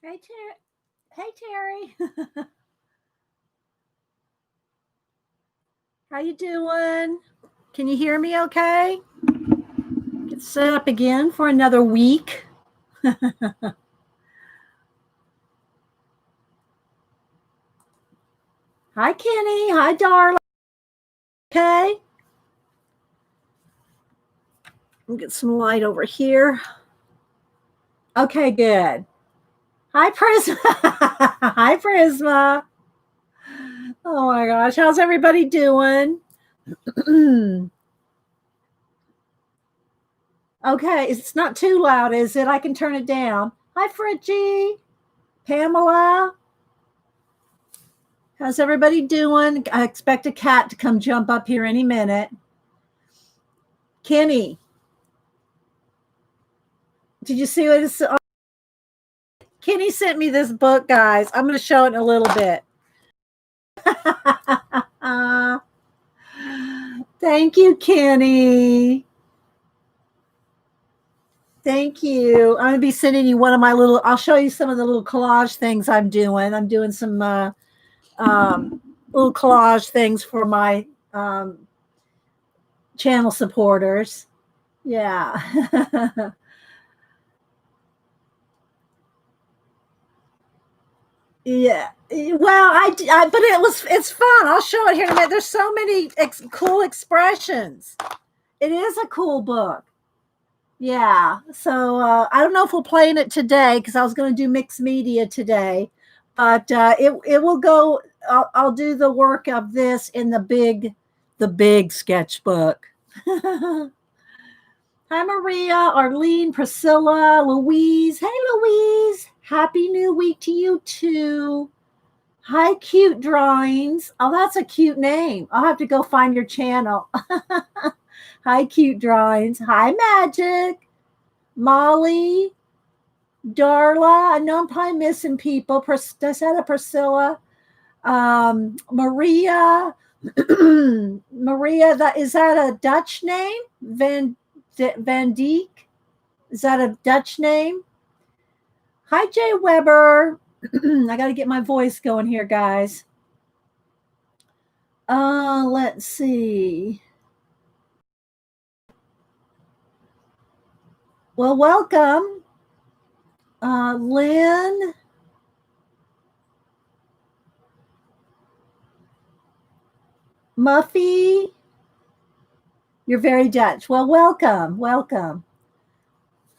Hey, Terry. How you doing? Can you hear me okay? Get set up again for another week. Hi, Kenny. Hi, darling. Okay. We'll get some light over here. Okay, good. Hi, Prisma. Hi, Prisma. Oh my gosh, how's everybody doing? Okay, it's not too loud, is it? I can turn it down. Hi, Fritchie. Pamela. How's everybody doing? I expect a cat to come jump up here any minute. Kenny, did you see what it's? Kenny sent me this book, guys. I'm going to show it in a little bit. Thank you, Kenny. Thank you. I'm going to be sending you one of my little, I'll show you some of the little collage things I'm doing. I'm doing some little collage things for my channel supporters. Yeah. Yeah. Well, but it's fun. I'll show it here in a minute. There's so many cool expressions. It is a cool book. Yeah. So I don't know if we'll play in it today because I was going to do mixed media today, but it will go. I'll do the work of this in the big sketchbook. Hi, Maria, Arlene, Priscilla, Louise. Hey, Louise. Happy new week to you too. Hi, Cute Drawings. Oh, that's a cute name. I'll have to go find your channel. Hi, Cute Drawings. Hi, Magic. Molly. Darla. I know I'm probably missing people. Priscilla. Maria. Maria, is that a Dutch name? Van Dijk? Is that a Dutch name? Hi, Jay Weber. I got to get my voice going here, guys. Let's see. Well, welcome. Lynn. Muffy. You're very Dutch. Well, welcome. Welcome.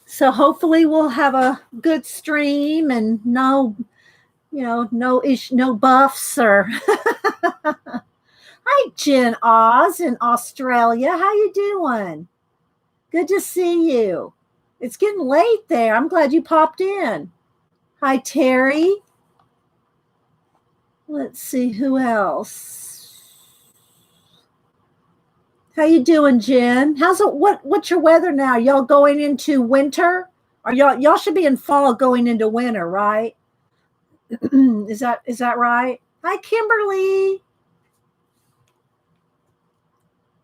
So hopefully we'll have a good stream and no buffs or Hi, Jen Oz in Australia. How you doing? Good to see you. It's getting late there. I'm glad you popped in. Hi, Terry. Let's see who else. How you doing, Jen? How's it? What's your weather now? Y'all going into winter? Or y'all should be in fall going into winter, right? Is that right? Hi, Kimberly.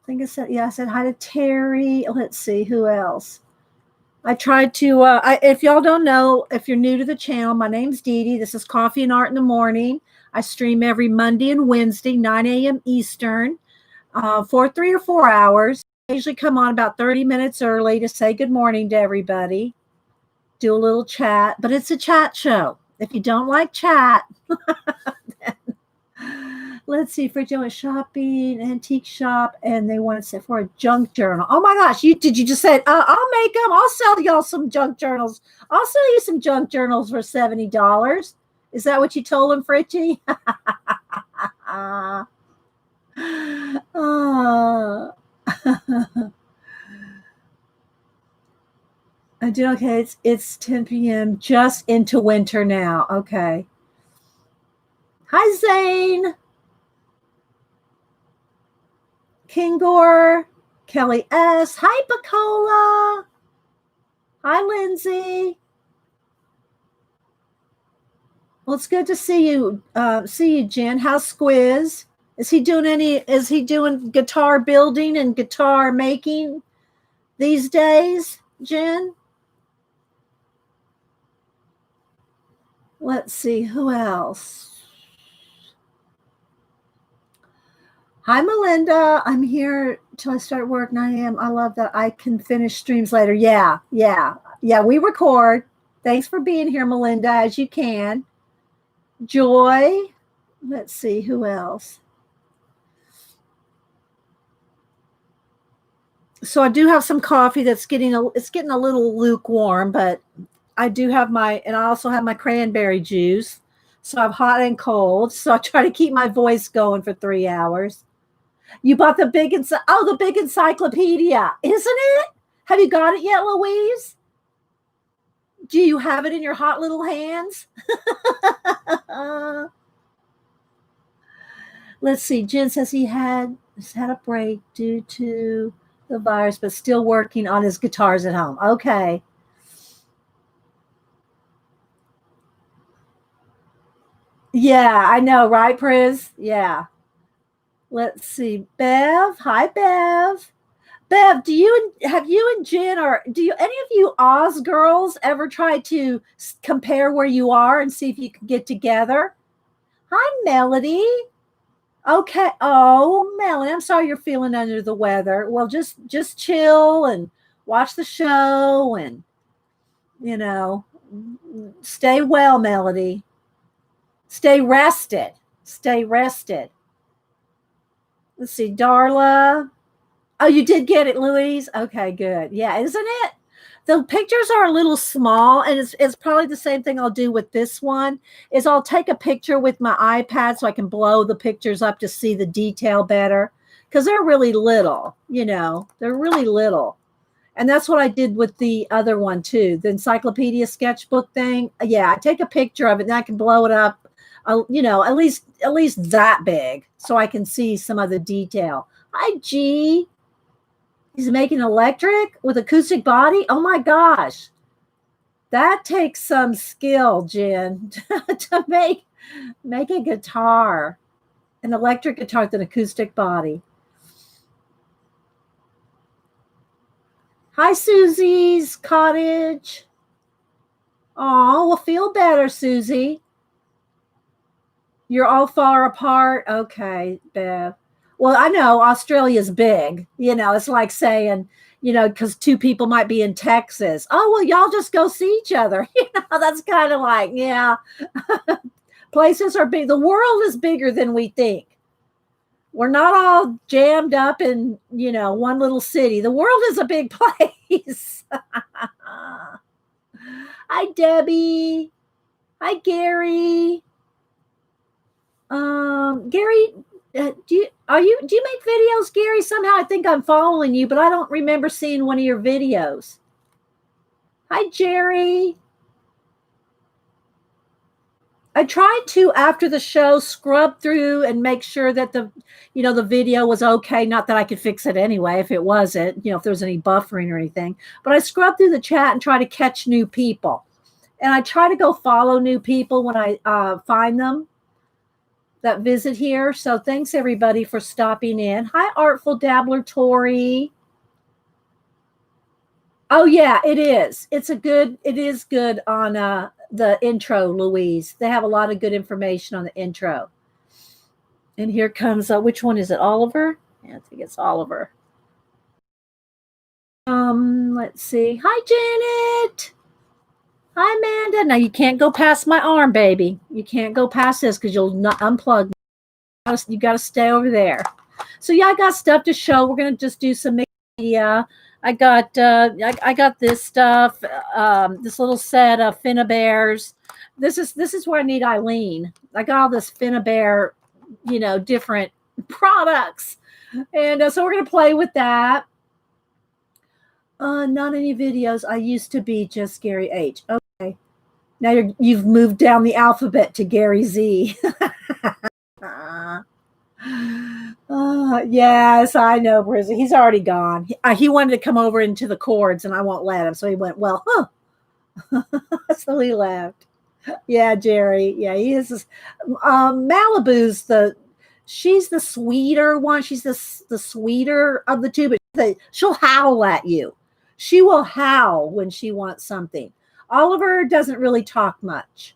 I think I said hi to Terry. Let's see who else. I tried to, if y'all don't know, if you're new to the channel, my name's Dee Dee. This is Coffee and Art in the Morning. I stream every Monday and Wednesday, 9 a.m. Eastern, for 3 or 4 hours. I usually come on about 30 minutes early to say good morning to everybody, do a little chat, but it's a chat show. If you don't like chat, let's see, for Joe shopping, antique shop, and they want to say for a junk journal. Oh my gosh, did you just say, I'll make them. I'll sell y'all some junk journals. I'll sell you some junk journals for $70. Is that what you told him, Fritchie? I do okay. It's 10 p.m. just into winter now. Okay. Hi, Zane. Kingor, Kelly S. Hi, Bacola. Hi, Lindsay. Well, it's good to see you. Jen. How's Squiz? Is he doing guitar building and guitar making these days, Jen? Let's see, who else? Hi, Melinda. I'm here till I start work 9 a.m. I love that I can finish streams later. Yeah, we record. Thanks for being here, Melinda, as you can. Joy. Let's see, who else? So I do have some coffee that's getting a little lukewarm, but I do have and I also have my cranberry juice. So I'm hot and cold. So I try to keep my voice going for 3 hours. You bought the the big encyclopedia, isn't it? Have you got it yet, Louise? Do you have it in your hot little hands? Let's see. Jen says he's had a break due to the virus, but still working on his guitars at home. Okay. Yeah, I know, right, Priz? Yeah. Let's see. Bev. Hi, Bev. Bev, have you and Jen, or do you any of you Oz girls ever try to compare where you are and see if you can get together? Hi, Melody. Okay. Oh, Melody, I'm sorry you're feeling under the weather. Well, just chill and watch the show and you know, stay well, Melody. Stay rested. Stay rested. Let's see, Darla. Oh, you did get it, Louise? Okay, good. Yeah, isn't it? The pictures are a little small, and it's probably the same thing I'll do with this one, is I'll take a picture with my iPad so I can blow the pictures up to see the detail better, because they're really little, they're really little. And that's what I did with the other one too, the encyclopedia sketchbook thing. Yeah, I take a picture of it and I can blow it up, at least that big so I can see some of the detail. Hi, G. He's making electric with acoustic body. Oh my gosh. That takes some skill, Jen, to make a guitar, an electric guitar with an acoustic body. Hi, Susie's cottage. Oh, well, feel better, Susie. You're all far apart. Okay, Bev. Well, I know Australia's big. It's like saying, because two people might be in Texas. Oh, well, y'all just go see each other. That's kind of like, yeah. Places are big. The world is bigger than we think. We're not all jammed up in, one little city. The world is a big place. Hi, Debbie. Hi, Gary. Gary, do you make videos, Gary? Somehow I think I'm following you, but I don't remember seeing one of your videos. Hi, Jerry. I tried to, after the show, scrub through and make sure that the video was okay. Not that I could fix it anyway if it wasn't, if there was any buffering or anything. But I scrubbed through the chat and try to catch new people. And I try to go follow new people when I find them that visit here. So thanks, everybody, for stopping in. Hi, Artful Dabbler Tori. Oh, yeah, it is. It is good on the intro, Louise. They have a lot of good information on the intro. And here comes, which one is it, Oliver? Yeah, I think it's Oliver. Let's see. Hi, Janet. Hi, Amanda. Now, you can't go past my arm, baby. You can't go past this because you'll not unplug. You got to stay over there. So, yeah, I got stuff to show. We're going to just do some media. I got this stuff, this little set of Finnabears. This is where I need Eileen. I got all this Finnabear, different products. And so we're going to play with that. Not any videos. I used to be just Gary H. Okay. Now you've moved down the alphabet to Gary Z. Yes, I know, Brizzy. He's already gone. He wanted to come over into the chords, and I won't let him. So he went, well, so he left. Yeah, Jerry. Yeah, he is. Malibu's she's the sweeter one. She's the sweeter of the two, but she'll howl at you. She will howl when she wants something. Oliver doesn't really talk much.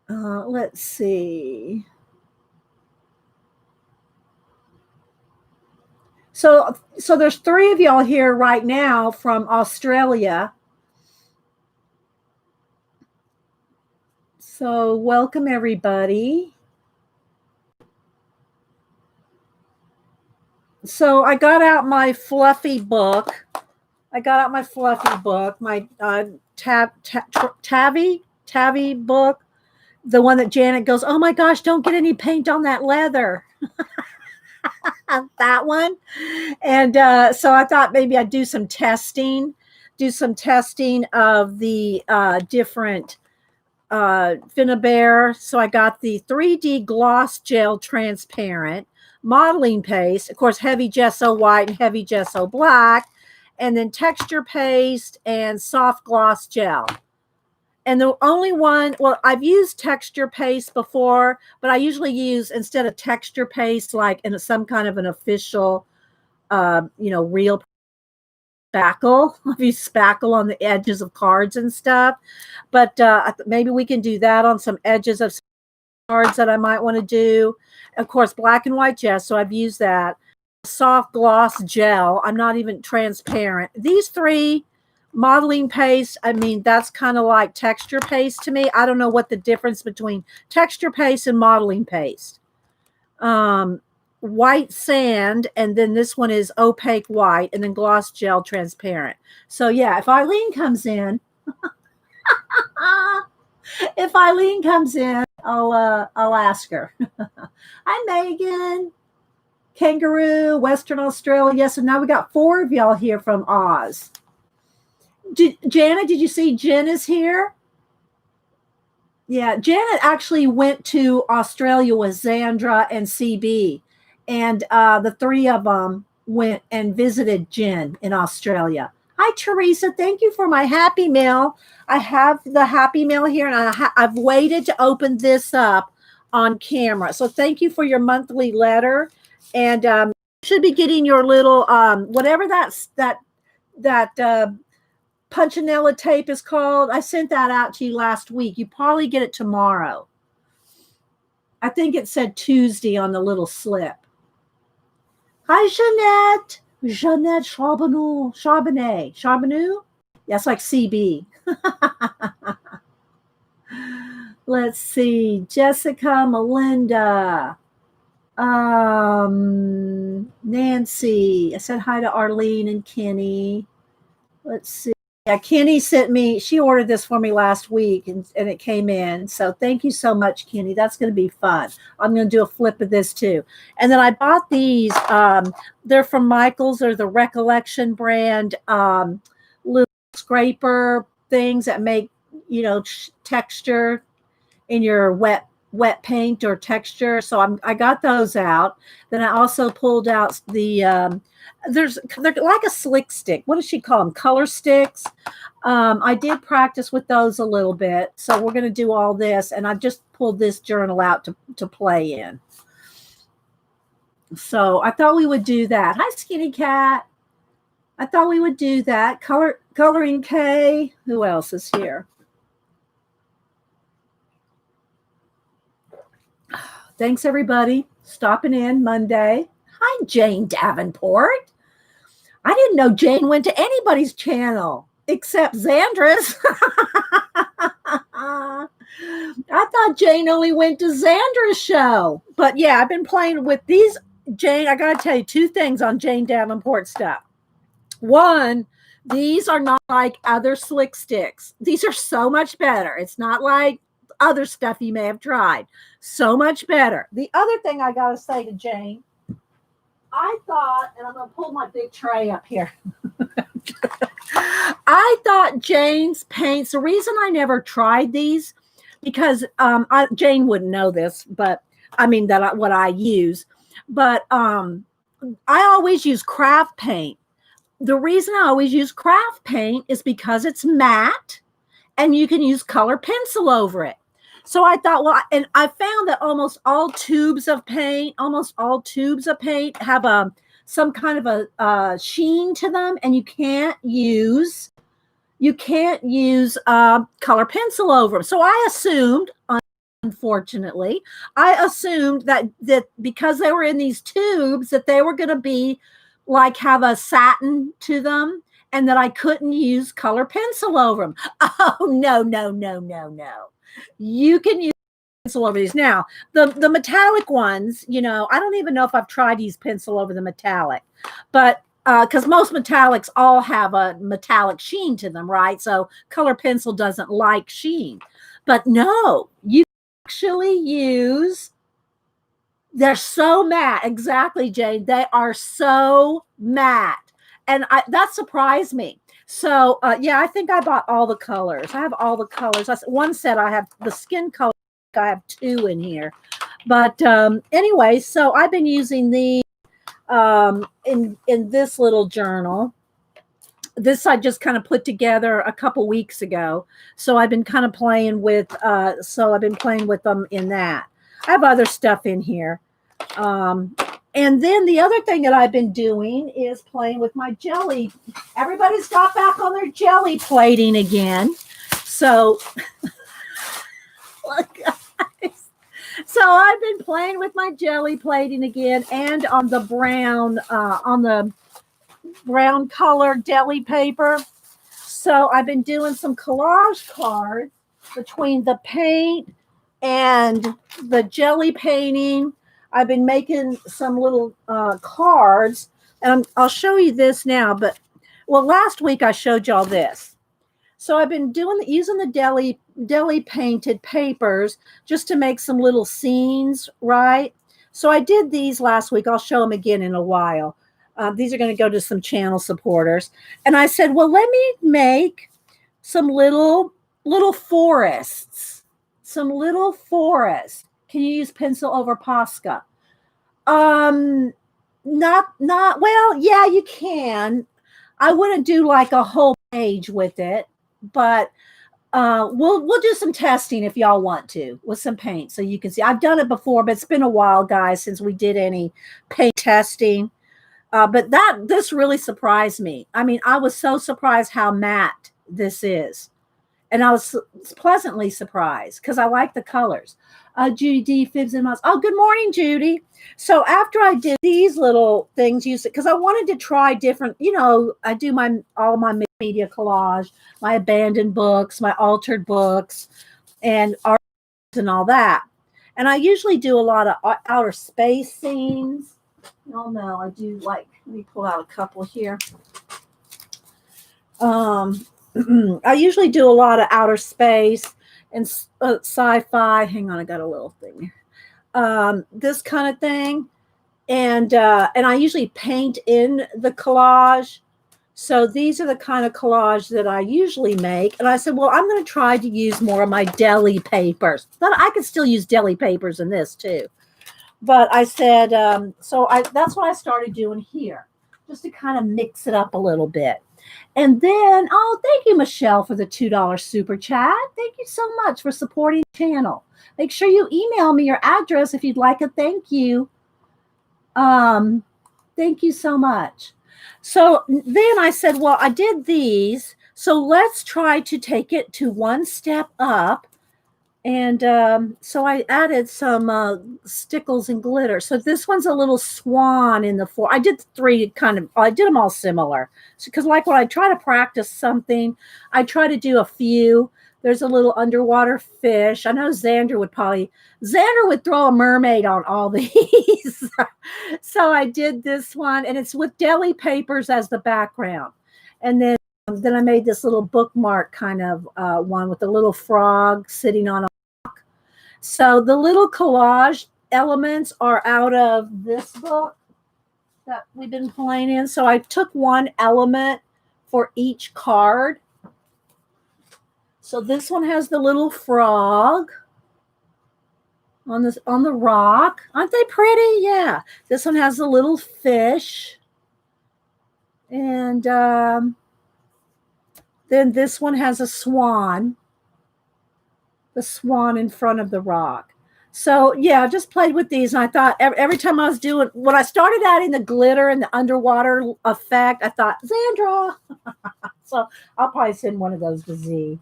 Let's see. So there's 3 of y'all here right now from Australia. So welcome everybody. So I got out my fluffy book. My Tavi book, the one that Janet goes, "Oh my gosh, don't get any paint on that leather." That one. And so I thought maybe I'd do some testing of the different Finnabair. So I got the 3D gloss gel transparent, modeling paste, of course, heavy gesso white and heavy gesso black, and then texture paste and soft gloss gel. And the only one, well, I've used texture paste before, but I usually use, instead of texture paste, like in some kind of an official, real spackle. I've used spackle on the edges of cards and stuff. But maybe we can do that on some edges of cards that I might want to do. Of course, black and white gesso, so I've used that. Soft gloss gel. I'm not even transparent. These 3 modeling paste, I mean, that's kind of like texture paste to me. I don't know what the difference between texture paste and modeling paste. White sand, and then this one is opaque white, and then gloss gel transparent. So yeah, if Eileen comes in, I'll ask her. Hi, Megan. Kangaroo, Western Australia. Yes, and now we got 4 of y'all here from Oz. Janet, did you see Jen is here? Yeah, Janet actually went to Australia with Zandra and CB, and the 3 of them went and visited Jen in Australia. Hi, Teresa. Thank you for my Happy Mail. I have the Happy Mail here, and I've waited to open this up on camera. So thank you for your monthly letter, and you should be getting your little whatever that Punchinella tape is called. I sent that out to you last week. You probably get it tomorrow. I think it said Tuesday on the little slip. Hi, Jeanette. Jeanette Charbonnet. Yes, like CB. Let's see. Jessica, Melinda. Nancy. I said hi to Arlene and Kenny. Let's see. Yeah, Kenny sent me, she ordered this for me last week and it came in. So thank you so much, Kenny. That's going to be fun. I'm going to do a flip of this too. And then I bought these. They're from Michael's. They're the Recollection brand little scraper things that make, texture in your wet paint or texture. So I got those out. Then I also pulled out the they're like a slick stick. What does she call them? Color sticks. I did practice with those a little bit. So we're going to do all this. And I just pulled this journal out to play in. So I thought we would do that. Hi, Skinny Cat. I thought we would do that. Coloring K. Who else is here? Thanks, everybody. Stopping in Monday. Hi, Jane Davenport. I didn't know Jane went to anybody's channel except Zandra's. I thought Jane only went to Zandra's show. But yeah, I've been playing with these. Jane, I got to tell you 2 things on Jane Davenport stuff. One, these are not like other slick sticks. These are so much better. It's not like other stuff you may have tried. So much better. The other thing I got to say to Jane, I thought, and I'm going to pull my big tray up here. I thought Jane's paints, the reason I never tried these, because Jane wouldn't know this, but I mean, what I use, but I always use craft paint. The reason I always use craft paint is because it's matte and you can use color pencil over it. So I thought, well, and I found that almost all tubes of paint have some kind of a sheen to them, and you can't use color pencil over them. So I assumed on unfortunately. I assumed that because they were in these tubes that they were going to be like have a satin to them and that I couldn't use color pencil over them. Oh, no, no, no, no, no. You can use pencil over these. Now, the metallic ones, you know, I don't even know if I've tried to use pencil over the metallic, but because most metallics all have a metallic sheen to them, right? So color pencil doesn't like sheen. But no, you actually use, they're so matte. Exactly, Jane. They are so matte. And that surprised me. So, yeah, I think I bought all the colors. I have all the colors. One set I have the skin color. I have 2 in here. But anyway, so I've been using these in this little journal. This I just kind of put together a couple weeks ago. So I've been kind of playing with, them in that. I have other stuff in here. And then the other thing that I've been doing is playing with my jelly. Everybody's got back on their jelly plating again. So, look, guys. So I've been playing with my jelly plating again and on the brown color deli paper. So I've been doing some collage cards between the paint and the jelly painting. I've been making some little cards, and I'll show you this now. But last week I showed y'all this. So I've been using the deli painted papers just to make some little scenes, right? So I did these last week. I'll show them again in a while. These are going to go to some channel supporters. And I said, well, let me make some little forests. Some little forests. Can you use pencil over Posca? Not well, yeah, you can. I wouldn't do like a whole page with it, but we'll do some testing if y'all want to with some paint so you can see. I've done it before, but it's been a while, guys, since we did any paint testing. But this really surprised me. I mean, I was so surprised how matte this is. And I was pleasantly surprised because I like the colors. Judy D, Fibs and Mouse. Oh, good morning, Judy. So after I did these little things, because I wanted to try different, I do all my media collage, my abandoned books, my altered books, and art and all that. And I usually do a lot of outer space scenes. Y'all know I do let me pull out a couple here. I usually do a lot of outer space and sci-fi. Hang on, I got a little thing. This kind of thing, and I usually paint in the collage. So these are the kind of collage that I usually make. And I said, well, I'm going to try to use more of my deli papers. But I could still use deli papers in this too. But I said, that's what I started doing here, just to kind of mix it up a little bit. And then, thank you, Michelle, for the $2 super chat. Thank you so much for supporting the channel. Make sure you email me your address if you'd like a thank you. Thank you so much. So then I said, well, I did these, so let's try to take it to one step up. And so I added some stickles and glitter. So this one's a little swan in the I did 3 I did them all similar. Because like when I try to practice something, I try to do a few. There's a little underwater fish. I know Xander would throw a mermaid on all these. So I did this one, and it's with deli papers as the background. And then I made this little bookmark kind of one with a little frog sitting on a rock. So the little collage elements are out of this book that we've been playing in. So I took one element for each card. So this one has the little frog on the rock. Aren't they pretty? Yeah. This one has the little fish. And then this one has a swan. The swan in front of the rock. So yeah, I just played with these, and I thought every time I was doing, when I started adding the glitter and the underwater effect, I thought, Xandra. So I'll probably send one of those to Z.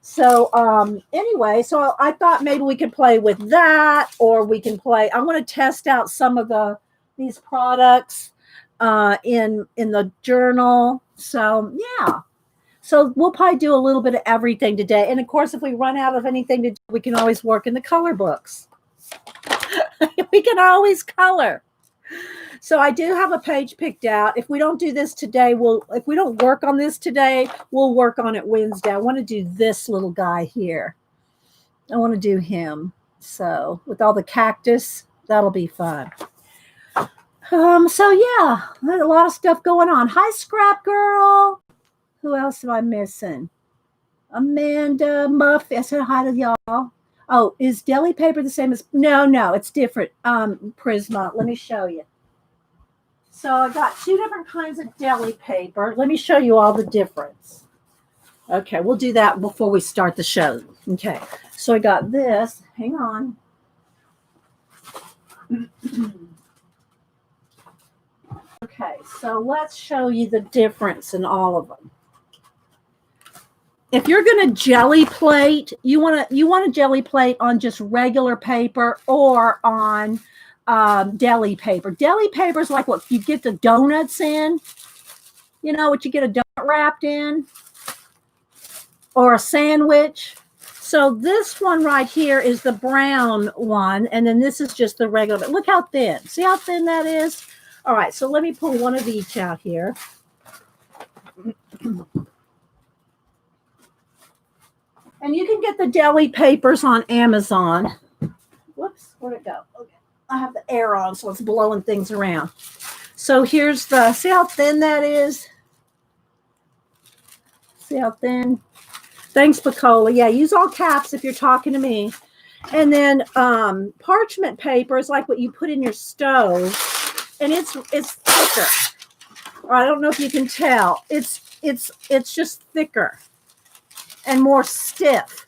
So anyway, so I thought maybe we could play with that, or we can play. I want to test out some of these products in the journal. So yeah. So we'll probably do a little bit of everything today. And of course, if we run out of anything to do, we can always work in the color books. We can always color. So I do have a page picked out. If we don't do this today, if we don't work on this today, we'll work on it Wednesday. I want to do this little guy here. I want to do him. So with all the cactus, that'll be fun. So yeah, there's a lot of stuff going on. Hi, Scrap Girl. Who else am I missing? Amanda Muff. I said hi to y'all. Oh, is deli paper the same as? No, it's different. Prisma. Let me show you. So I got two different kinds of deli paper. Let me show you all the difference. Okay, we'll do that before we start the show. Okay, so I got this. Hang on. Okay, so let's show you the difference in all of them. If you're going to jelly plate, you want to jelly plate on just regular paper or on deli paper. Deli paper is like what you get the donuts in. You know what you get a donut wrapped in, or a sandwich. So this one right here is the brown one, and then this is just the regular. Look how thin. See how thin that is? All right, so let me pull one of each out here. And you can get the deli papers on Amazon. Whoops, where'd it go? Okay. I have the air on, so it's blowing things around. So here's see how thin that is? See how thin? Thanks, Picola. Yeah, use all caps if you're talking to me. And then parchment paper is like what you put in your stove, and it's thicker. Or I don't know if you can tell. It's just thicker and more stiff.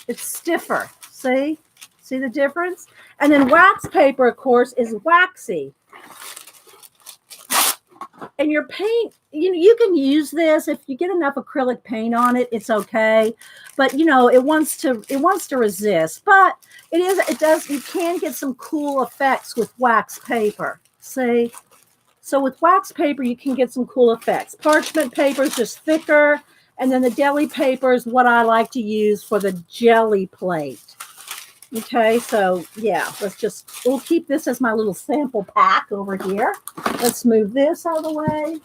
It's stiffer. See the difference? And then wax paper, of course, is waxy. And your paint, you can use this if you get enough acrylic paint on it. It's okay, but it wants to resist. But you can get some cool effects with wax paper. See, so with wax paper you can get some cool effects. Parchment paper is just thicker, and then the deli paper is what I like to use for the jelly plate. Okay, so yeah, we'll keep this as my little sample pack over here. Let's move this out of the way.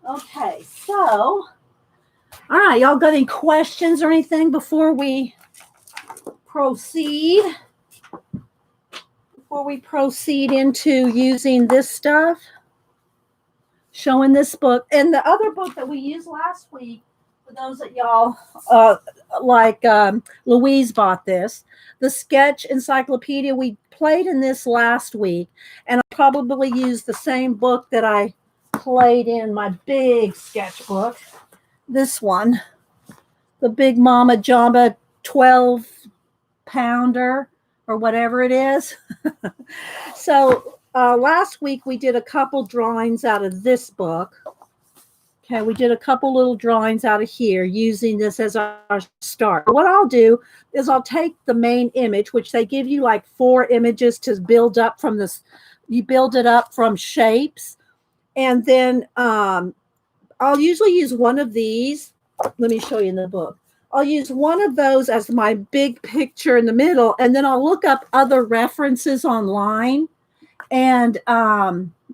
Okay, so, all right, y'all got any questions or anything before we proceed? Before we proceed into using this stuff, showing this book. And the other book that we used last week, for those that y'all Louise bought this, the Sketch Encyclopedia. We played in this last week, and I probably used the same book that I played in my big sketchbook. This one, the Big Mama Jamba 12-pounder or whatever it is. So last week we did a couple drawings out of this book. Okay, we did a couple little drawings out of here using this as our start. What I'll do is I'll take the main image, which they give you like 4 images to build up from this. You build it up from shapes. And then I'll usually use one of these. Let me show you in the book. I'll use one of those as my big picture in the middle, and then I'll look up other references online. And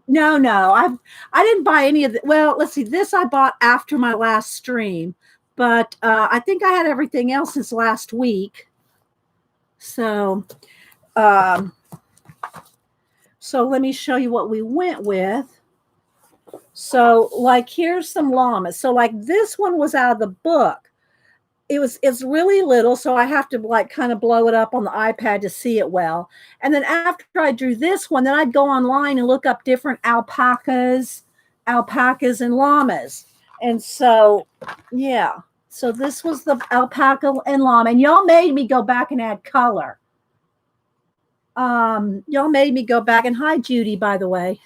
no, I didn't buy any of it. Well, let's see. This I bought after my last stream, but I think I had everything else since last week. So, so let me show you what we went with. So, like, here's some llamas. So, like, this one was out of the book. It's really little, so I have to like kind of blow it up on the iPad to see it well. And then after I drew this one, then I'd go online and look up different alpacas and llamas. And so, yeah. So this was the alpaca and llama. And y'all made me go back and add color. Y'all made me go back, and hi, Judy, by the way.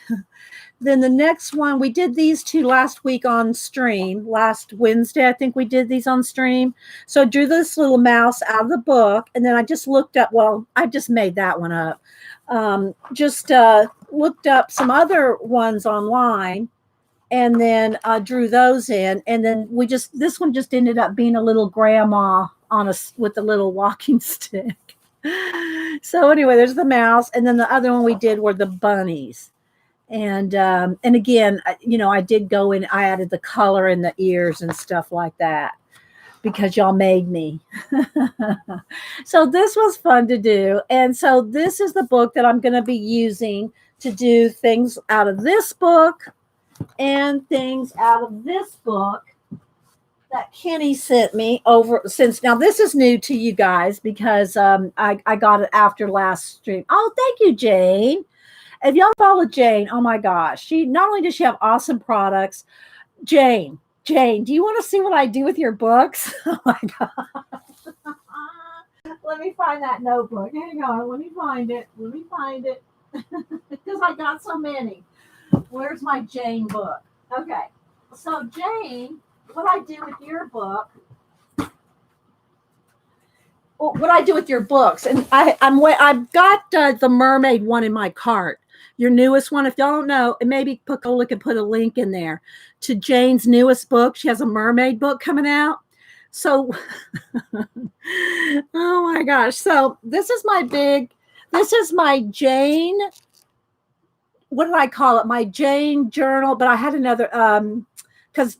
Then the next one, we did these two last week on stream. Last Wednesday, I think we did these on stream. So I drew this little mouse out of the book, and then I just looked up, well, I just made that one up. Just looked up some other ones online, and then drew those in. And then this one just ended up being a little grandma with a little walking stick. So anyway, there's the mouse, and then the other one we did were the bunnies. And again, I did go in, I added the color in the ears and stuff like that because y'all made me. So this was fun to do. And so this is the book that I'm going to be using to do things out of this book and things out of this book that Kenny sent me over. Since now this is new to you guys because I got it after last stream. Oh, thank you, Jane. If y'all follow Jane, oh my gosh, she not only does she have awesome products. Jane, do you want to see what I do with your books? Oh my gosh. Let me find that notebook. Hang on, let me find it. Because I got so many. Where's my Jane book? Okay. So Jane, what I do with your book, what I do with your books, and I've got the mermaid one in my cart. Your newest one, if y'all don't know, and maybe Pacola could put a link in there to Jane's newest book. She has a mermaid book coming out. So, oh my gosh. So this is my Jane, what did I call it? My Jane journal, but I had another, because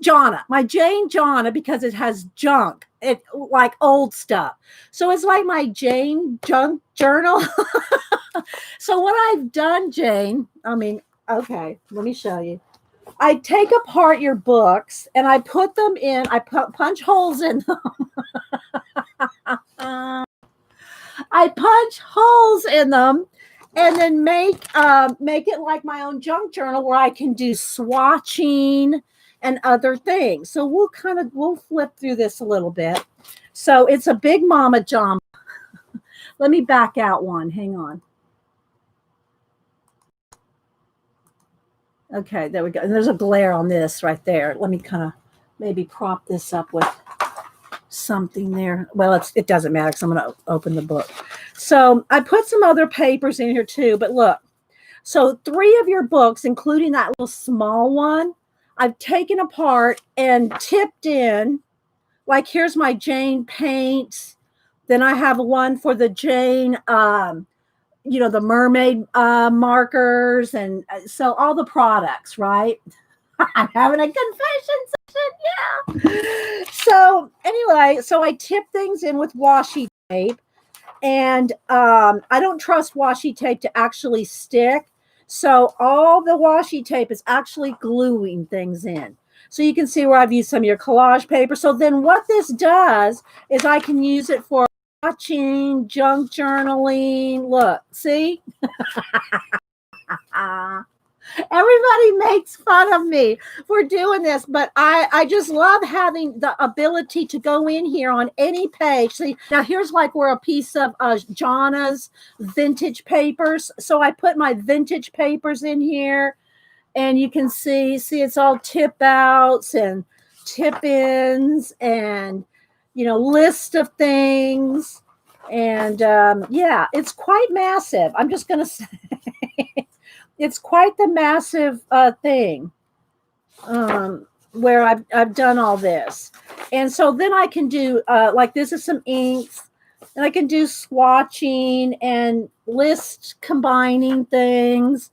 my Jane Jonna, because it has junk, it like old stuff. So it's like my Jane junk journal. So what I've done, Jane, okay, let me show you. I take apart your books and I put them in, I punch holes in them. I punch holes in them and then make it like my own junk journal where I can do swatching and other things. So we'll flip through this a little bit. So it's a big mama jama. Let me back out one. Hang on. Okay, there we go. And there's a glare on this right there. Let me kind of maybe prop this up with something there. Well, it doesn't matter because I'm going to open the book. So I put some other papers in here too, but look. So 3 of your books, including that little small one, I've taken apart and tipped in. Like here's my Jane paint. Then I have one for the Jane the mermaid markers, and so all the products, right? I'm having a confession session, yeah. So anyway, so I tip things in with washi tape, and I don't trust washi tape to actually stick. So all the washi tape is actually gluing things in. So you can see where I've used some of your collage paper. So then what this does is I can use it for watching, junk journaling. Look, see? Everybody makes fun of me for doing this, but I just love having the ability to go in here on any page. See, now here's like where a piece of Jonna's vintage papers. So I put my vintage papers in here, and you can see it's all tip outs and tip ins and list of things. And yeah, it's quite massive. I'm just going to say it's quite the massive thing where I've done all this. And so then I can do, like this is some inks, and I can do swatching and list combining things.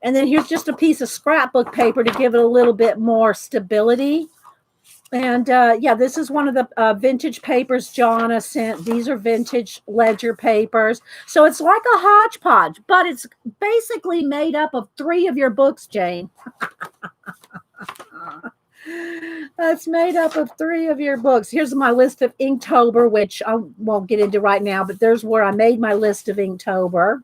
And then here's just a piece of scrapbook paper to give it a little bit more stability. And yeah, this is one of the vintage papers Jonna sent. These are vintage ledger papers. So it's like a hodgepodge, but it's basically made up of 3 of your books, Jane. It's made up of 3 of your books. Here's my list of Inktober, which I won't get into right now, but there's where I made my list of Inktober.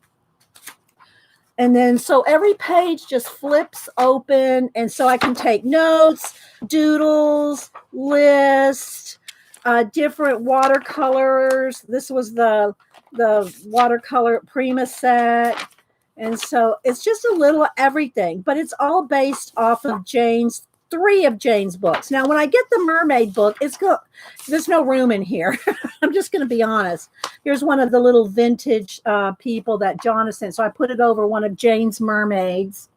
And then so every page just flips open, and so I can take notes, doodles, lists, different watercolors. This was the the watercolor Prima set. And so it's just a little everything, but it's all based off of three of Jane's books. Now, when I get the mermaid book, there's no room in here. I'm just going to be honest. Here's one of the little vintage people that Jonathan. So I put it over one of Jane's mermaids.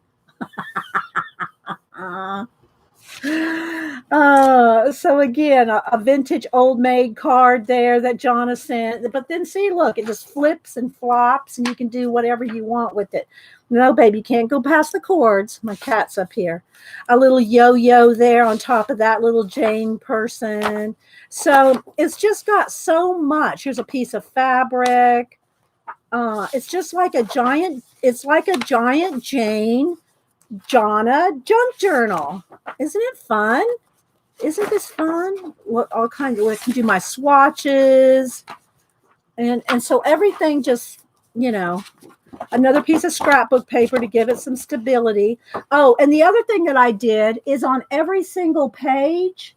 So again, a vintage old maid card there that Jonna sent. But then see, look, it just flips and flops, and you can do whatever you want with it. No, baby, you can't go past the cords. My cat's up here. A little yo-yo there on top of that little Jane person. So it's just got so much. Here's a piece of fabric. It's just like a giant Jane Jonna junk journal. Isn't it fun? Isn't this fun? What all kinds of, I can do my swatches, and so everything just, another piece of scrapbook paper to give it some stability. Oh, and the other thing that I did is on every single page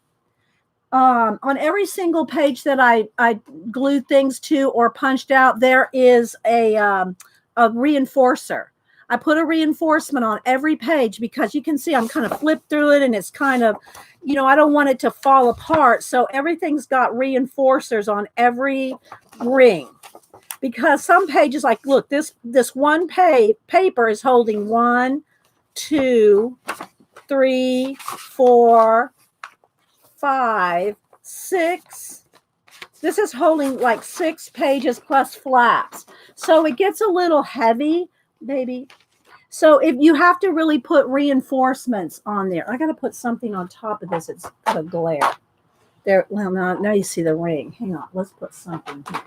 that I glued things to or punched out, there is a reinforcer. I put a reinforcement on every page because you can see I'm kind of flipped through it, and it's kind of, I don't want it to fall apart. So everything's got reinforcers on every ring, because some pages, like, look, this one paper is holding 1, 2, 3, 4, 5, 6. This is holding like 6 pages plus flaps. So it gets a little heavy, baby. So if you have to really put reinforcements on there, I got to put something on top of this. It's got a glare there. Well, now you see the ring. Hang on. Let's put something here.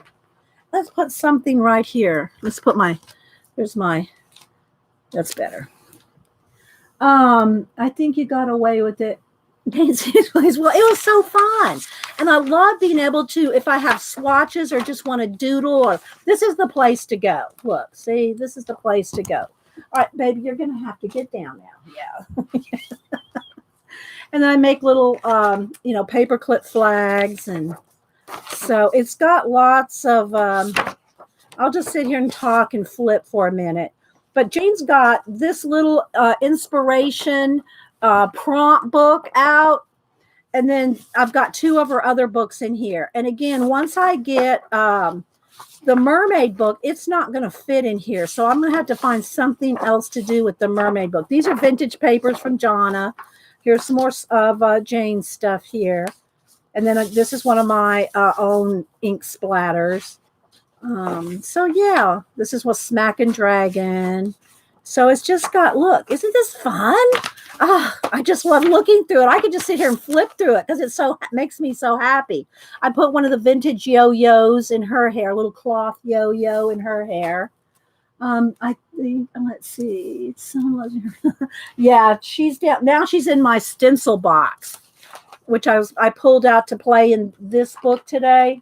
Let's put something right here. Let's put that's better. I think you got away with it. Well, it was so fun. And I love being able to, if I have swatches or just want to doodle, this is the place to go. Look, see, this is the place to go. All right, baby, you're going to have to get down now. Yeah. And then I make little, paper clip flags. And so it's got lots of, I'll just sit here and talk and flip for a minute. But Jane's got this little inspiration prompt book out. And then I've got 2 of her other books in here. And again, once I get the mermaid book, it's not going to fit in here. So I'm going to have to find something else to do with the mermaid book. These are vintage papers from Jonna. Here's some more of Jane's stuff here. And then this is one of my own ink splatters. So yeah, this is what Smack and Dragon. So it's just got, look, isn't this fun? I just love looking through it. I could just sit here and flip through it because it makes me so happy. I put one of the vintage yo-yos in her hair, a little cloth yo-yo in her hair. I think, let's see. Yeah, she's down. Now she's in my stencil box, which I pulled out to play in this book today.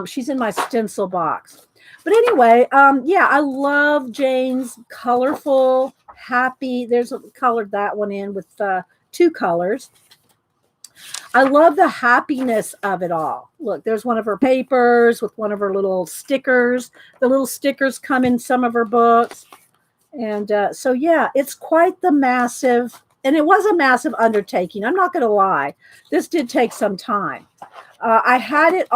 She's in my stencil box. But anyway, yeah, I love Jane's colorful, happy. There's colored that one in with 2 colors. I love the happiness of it all. Look, there's one of her papers with one of her little stickers. The little stickers come in some of her books. And so, yeah, it's quite the massive, and it was a massive undertaking. I'm not going to lie. This did take some time. I had it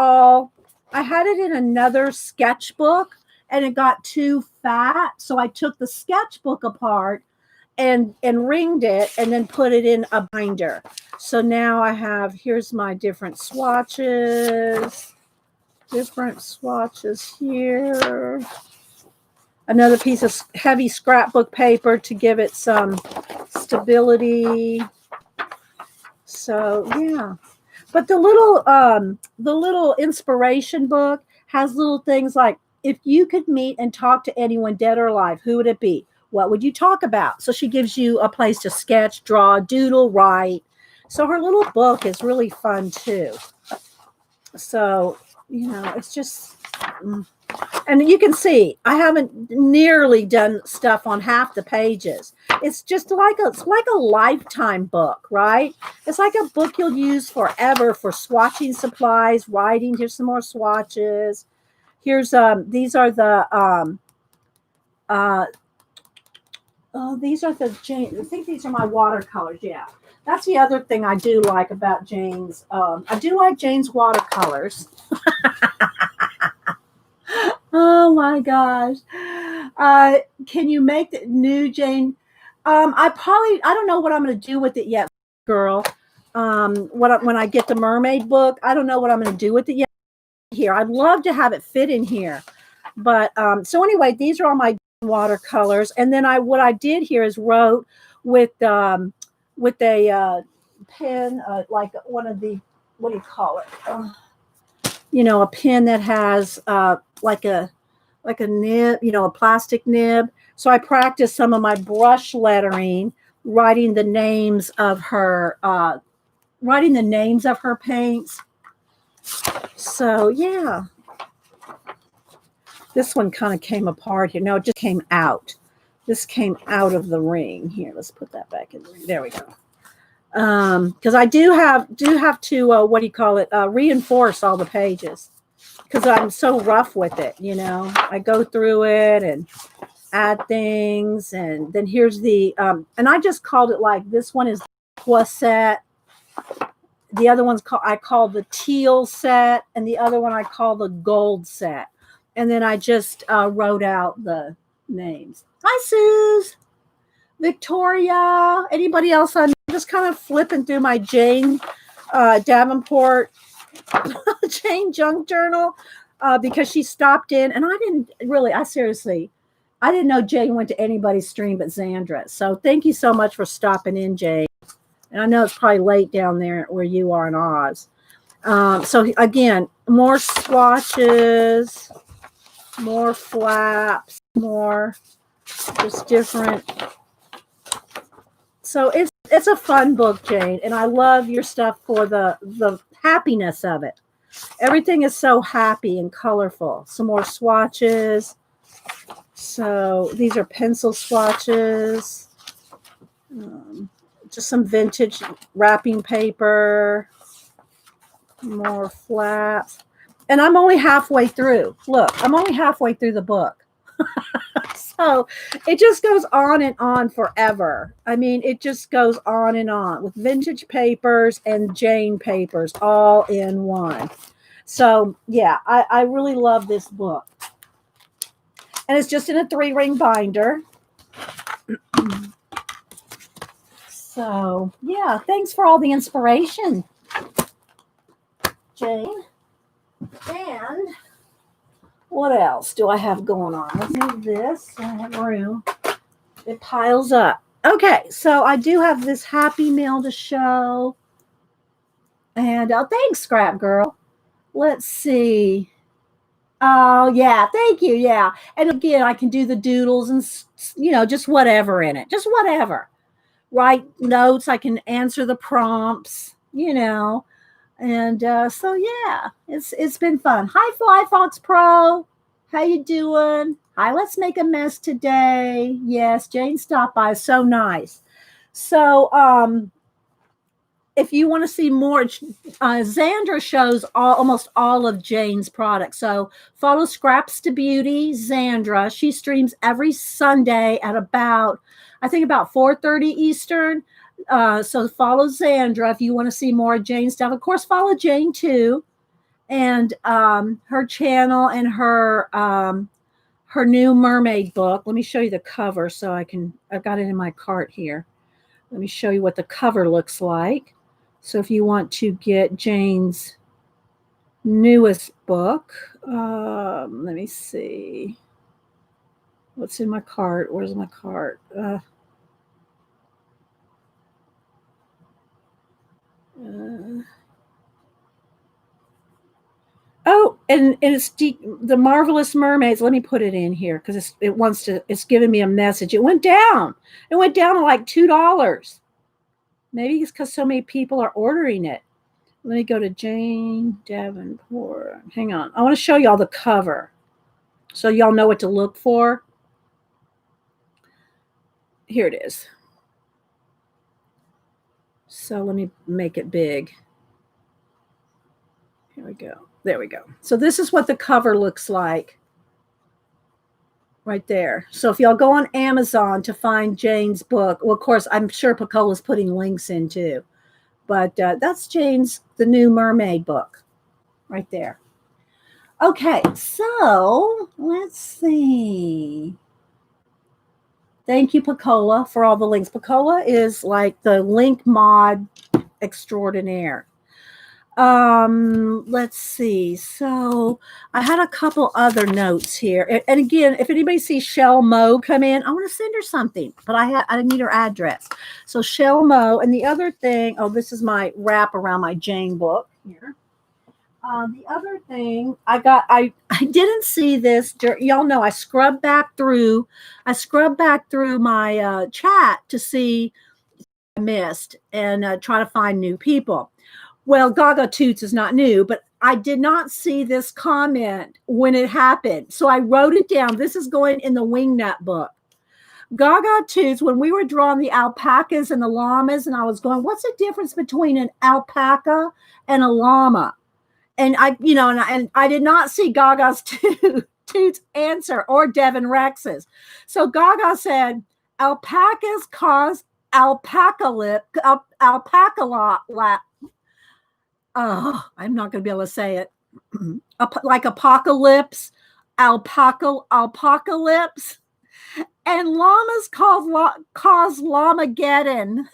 in another sketchbook, and it got too fat. So I took the sketchbook apart and ringed it and then put it in a binder. So now here's my different swatches. Here. Another piece of heavy scrapbook paper to give it some stability. So yeah. But the little inspiration book has little things like, if you could meet and talk to anyone dead or alive, who would it be? What would you talk about? So she gives you a place to sketch, draw, doodle, write. So her little book is really fun too. So, it's just, and you can see I haven't nearly done stuff on half the pages. It's just like a lifetime book, right? It's like a book you'll use forever for swatching supplies, writing. Here's some more swatches. Here's these are the uh oh, these are the Jane. I think these are my watercolors. Yeah, that's the other thing I do like about Jane's. I do like Jane's watercolors. Oh my gosh. Can you make the new Jane? I don't know what I'm going to do with it yet, girl. When I get the mermaid book, I don't know what I'm going to do with it yet. Here, I'd love to have it fit in here, but so anyway, these are all my watercolors, and then what I did here is wrote with a pen, like one of the, what do you call it? A pen that has like a nib, a plastic nib. So I practiced some of my brush lettering, writing the names of her paints. So yeah, this one kind of came apart here. No, it just came out. This came out of the ring. Here, let's put that back in the ring. There we go. Because I do have to what do you call it? Reinforce all the pages because I'm so rough with it. I go through it and add things, and then here's the and I just called it like this one is plus set. The other one's I called the teal set, and the other one I call the gold set. And then I just wrote out the names. Hi, Suze. Victoria. Anybody else? I'm just kind of flipping through my Jane Davenport Jane junk journal because she stopped in, and I seriously, I didn't know Jane went to anybody's stream but Xandra. So thank you so much for stopping in, Jane. And I know it's probably late down there where you are in Oz. So again, more swatches, more flaps, more just different. So it's a fun book, Jane, and I love your stuff for the happiness of it. Everything is so happy and colorful. Some more swatches. So these are pencil swatches. Just some vintage wrapping paper. More flaps. And I'm only halfway through. Look, I'm only halfway through the book. So it just goes on and on forever. I mean, it just goes on and on with vintage papers and Jane papers all in one. So yeah, I really love this book. And it's just in a 3-ring binder. So yeah, thanks for all the inspiration, Jane. And what else do I have going on? Let's move this. I have room. It piles up. Okay, so I do have this Happy Mail to show. And thanks, Scrap Girl. Let's see. Oh, yeah. Thank you. Yeah. And again, I can do the doodles and, just whatever in it. Just whatever. Write notes. I can answer the prompts, And so yeah, it's been fun. Hi, Fly Fox Pro. How you doing? Hi, let's make a mess today. Yes, Jane stopped by. So nice. So if you want to see more, Xandra shows almost all of Jane's products. So follow Scraps to Beauty, Xandra. She streams every Sunday at about 4:30 Eastern. So follow Xandra if you want to see more of Jane's stuff. Of course, follow Jane too, and her channel and her new mermaid book. Let me show you the cover so I've got it in my cart here. Let me show you what the cover looks like. So if you want to get Jane's newest book, let me see. What's in my cart? Where's my cart? Oh, and it's the Marvelous Mermaids. Let me put it in here because it's giving me a message. It went down. It went down to like $2. Maybe it's because so many people are ordering it. Let me go to Jane Davenport. Hang on. I want to show y'all the cover so y'all know what to look for. Here it is. So let me make it big. Here we go. There we go. So this is what the cover looks like right there. So if y'all go on Amazon to find Jane's book, well, of course, I'm sure Pacola's putting links in too, but that's Jane's The New Mermaid book right there. Okay, so let's see. Thank you, Pacola, for all the links. Pacola is like the link mod extraordinaire. Let's see. So I had a couple other notes here. And again, if anybody sees Shell Mo come in, I want to send her something, but I need her address. So Shell Mo. And the other thing, oh, this is my wrap around my Jane book here. The other thing I didn't see this. Y'all know I scrubbed back through my chat to see I missed and try to find new people. Well, Gaga Toots is not new, but I did not see this comment when it happened. So I wrote it down. This is going in the Wingnut book. Gaga Toots, when we were drawing the alpacas and the llamas, and I was going, what's the difference between an alpaca and a llama? And I did not see Gaga's Toots answer or Devin Rex's. So Gaga said, alpacas cause alpaca. Oh, I'm not going to be able to say it. Like apocalypse, alpacalypse, and llamas cause llamageddon.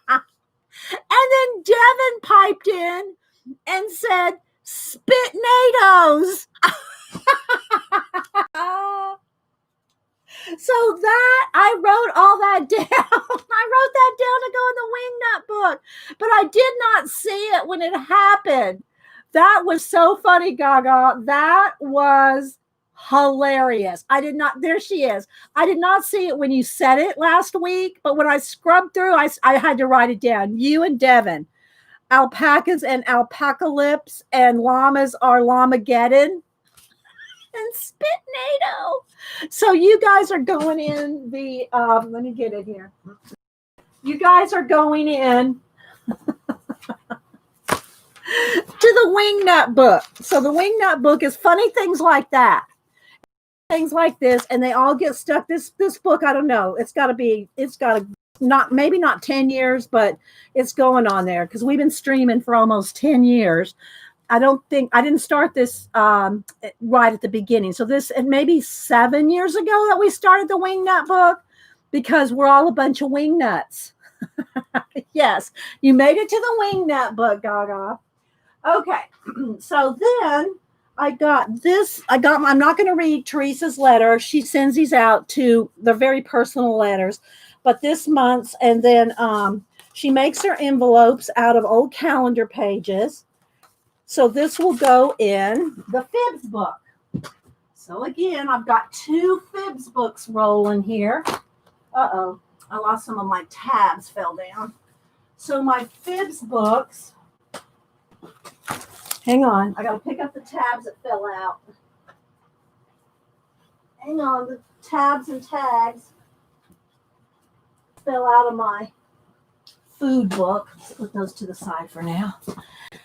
And then Devin piped in and said, Spitnados. So that I wrote all that down. I wrote that down to go in the Wingnut book, but I did not see it when it happened. That was so funny, Gaga. That was hilarious. There she is. I did not see it when you said it last week, but when I scrubbed through, I had to write it down. You and Devin. Alpacas and alpacalypse and llamas are llamageddon and spitnado. So you guys are going in the let me get it here. You guys are going in to the Wingnut book. So the Wingnut book is funny things like that. Things like this, and they all get stuck. This book, I don't know. It's got to not maybe not 10 years, but it's going on there because we've been streaming for almost 10 years. I didn't start this right at the beginning. So this, and maybe 7 years ago that we started the Wingnut book because we're all a bunch of wingnuts. Yes, you made it to the Wingnut book, Gaga. Okay, so then I'm not going to read Teresa's letter. She sends these out to, they're very personal letters, but this month's, and then she makes her envelopes out of old calendar pages. So this will go in the Fibs book. So again, I've got 2 Fibs books rolling here. Uh-oh, I lost some of my tabs, fell down. So my Fibs books, hang on, I got to pick up the tabs that fell out. Hang on, the tabs and tags fell out of my food book. Let's put those to the side for now.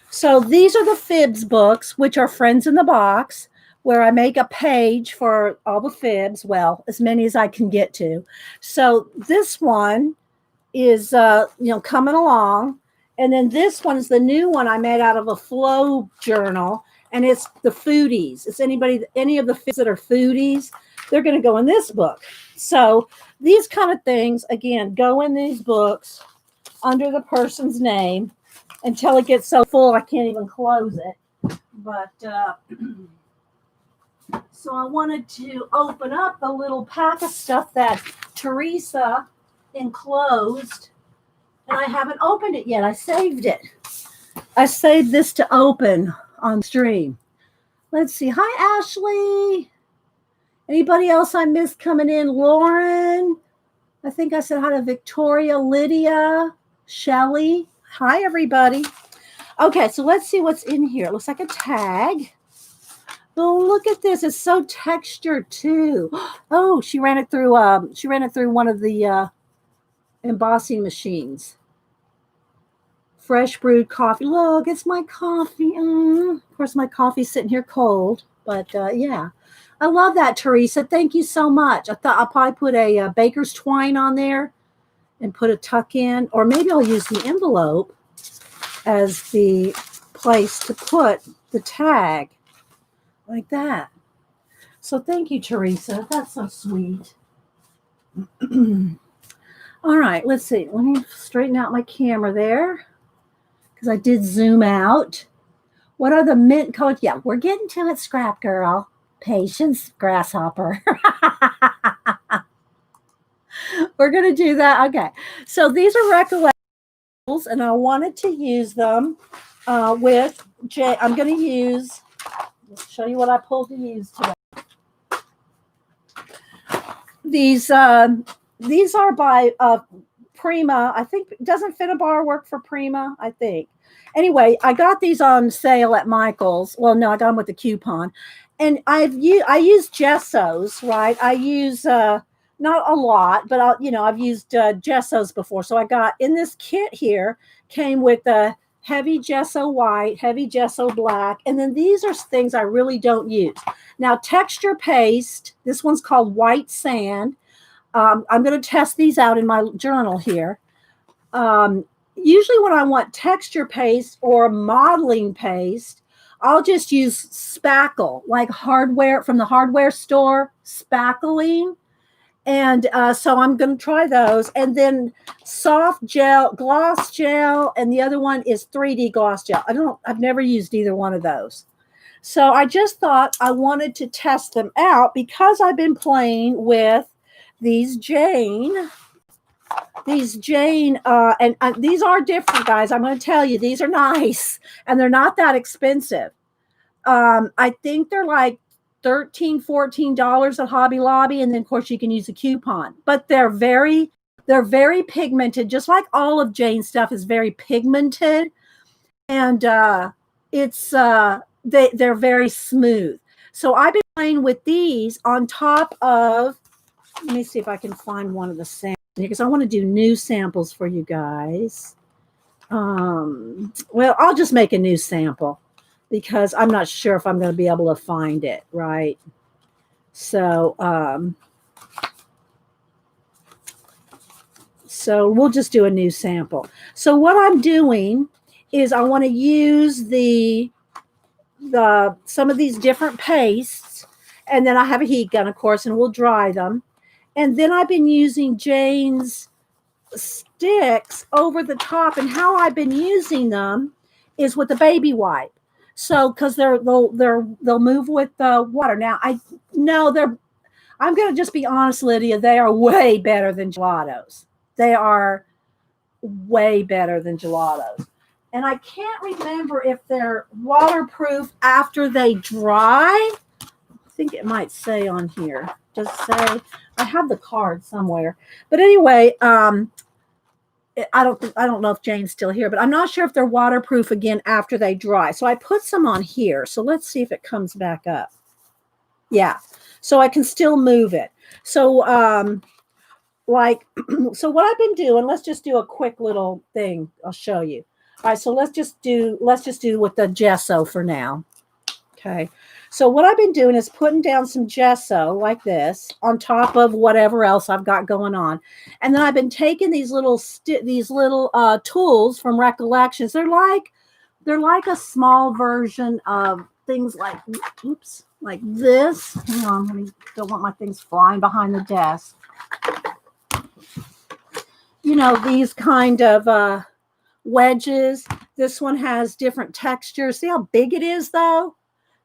So these are the Fibs books, which are Friends in the Box, where I make a page for all the Fibs. Well, as many as I can get to. So this one is, coming along. And then this one is the new one I made out of a flow journal. And it's the foodies. It's any of the Fibs that are foodies, they're going to go in this book. So these kind of things, again, go in these books under the person's name until it gets so full I can't even close it. But so I wanted to open up the little pack of stuff that Teresa enclosed, and I haven't opened it yet. I saved it. I saved this to open on stream. Let's see. Hi, Ashley. Anybody else I missed coming in? Lauren. I think I said hi to Victoria, Lydia, Shelly. Hi, everybody. Okay, so let's see what's in here. It looks like a tag. Oh, look at this. It's so textured, too. Oh, she ran it through one of the embossing machines. fresh brewed coffee. Look, it's my coffee. Of course, my coffee's sitting here cold, but yeah. I love that, Teresa. Thank you so much. I thought I'll probably put a baker's twine on there and put a tuck in, or maybe I'll use the envelope as the place to put the tag like that. So thank you, Teresa. That's so sweet. All right, let's see. Let me straighten out my camera there because I did zoom out. What are the mint colored? Yeah, we're getting to it, Scrap Girl. Patience, grasshopper. We're going to do that. Okay. So these are recollections, and I wanted to use them with J. I'm going to use, let's show you what I pulled to use today. These are by Prima. I think, doesn't Finnabar work for Prima? I think. Anyway, I got these on sale at Michael's. Well, no, I got them with the coupon. And I use gessos, right? I use not a lot, but I've used gessos before. So I got in this kit here, came with a heavy gesso white, heavy gesso black, and then these are things I really don't use. Now, texture paste, this one's called White Sand. I'm going to test these out in my journal here. Usually when I want texture paste or modeling paste, I'll just use spackle, like hardware from the hardware store, spackling. And so I'm going to try those. And then soft gel, gloss gel, and the other one is 3D gloss gel. I've never used either one of those. So I just thought I wanted to test them out because I've been playing with these Jane. These Jane, and these are different, guys. I'm going to tell you, these are nice, and they're not that expensive. I think they're like $13, $14 at Hobby Lobby, and then of course you can use a coupon. But they're very pigmented, just like all of Jane's stuff is very pigmented, and they're very smooth. So I've been playing with these on top of. Let me see if I can find one of the samples because I want to do new samples for you guys. Well, I'll just make a new sample because I'm not sure if I'm going to be able to find it, right? So we'll just do a new sample. So what I'm doing is I want to use some of these different pastes, and then I have a heat gun, of course, and we'll dry them. And then I've been using Jane's sticks over the top, and how I've been using them is with the baby wipe. So, because they'll move with the water. Now, I'm going to just be honest, Lydia. They are way better than gelatos. They are way better than gelatos. And I can't remember if they're waterproof after they dry. I think it might say on here. Does it say? I have the card somewhere. But anyway, I don't know if Jane's still here, but I'm not sure if they're waterproof again after they dry. So I put some on here. So let's see if it comes back up. Yeah. So I can still move it. So so what I've been doing, let's just do a quick little thing. I'll show you. All right, so let's just do with the gesso for now. Okay. So what I've been doing is putting down some gesso like this on top of whatever else I've got going on. And then I've been taking these little tools from Recollections. They're like a small version of things like, oops, like this. Hang on, don't want my things flying behind the desk. These kind of wedges. This one has different textures. See how big it is, though?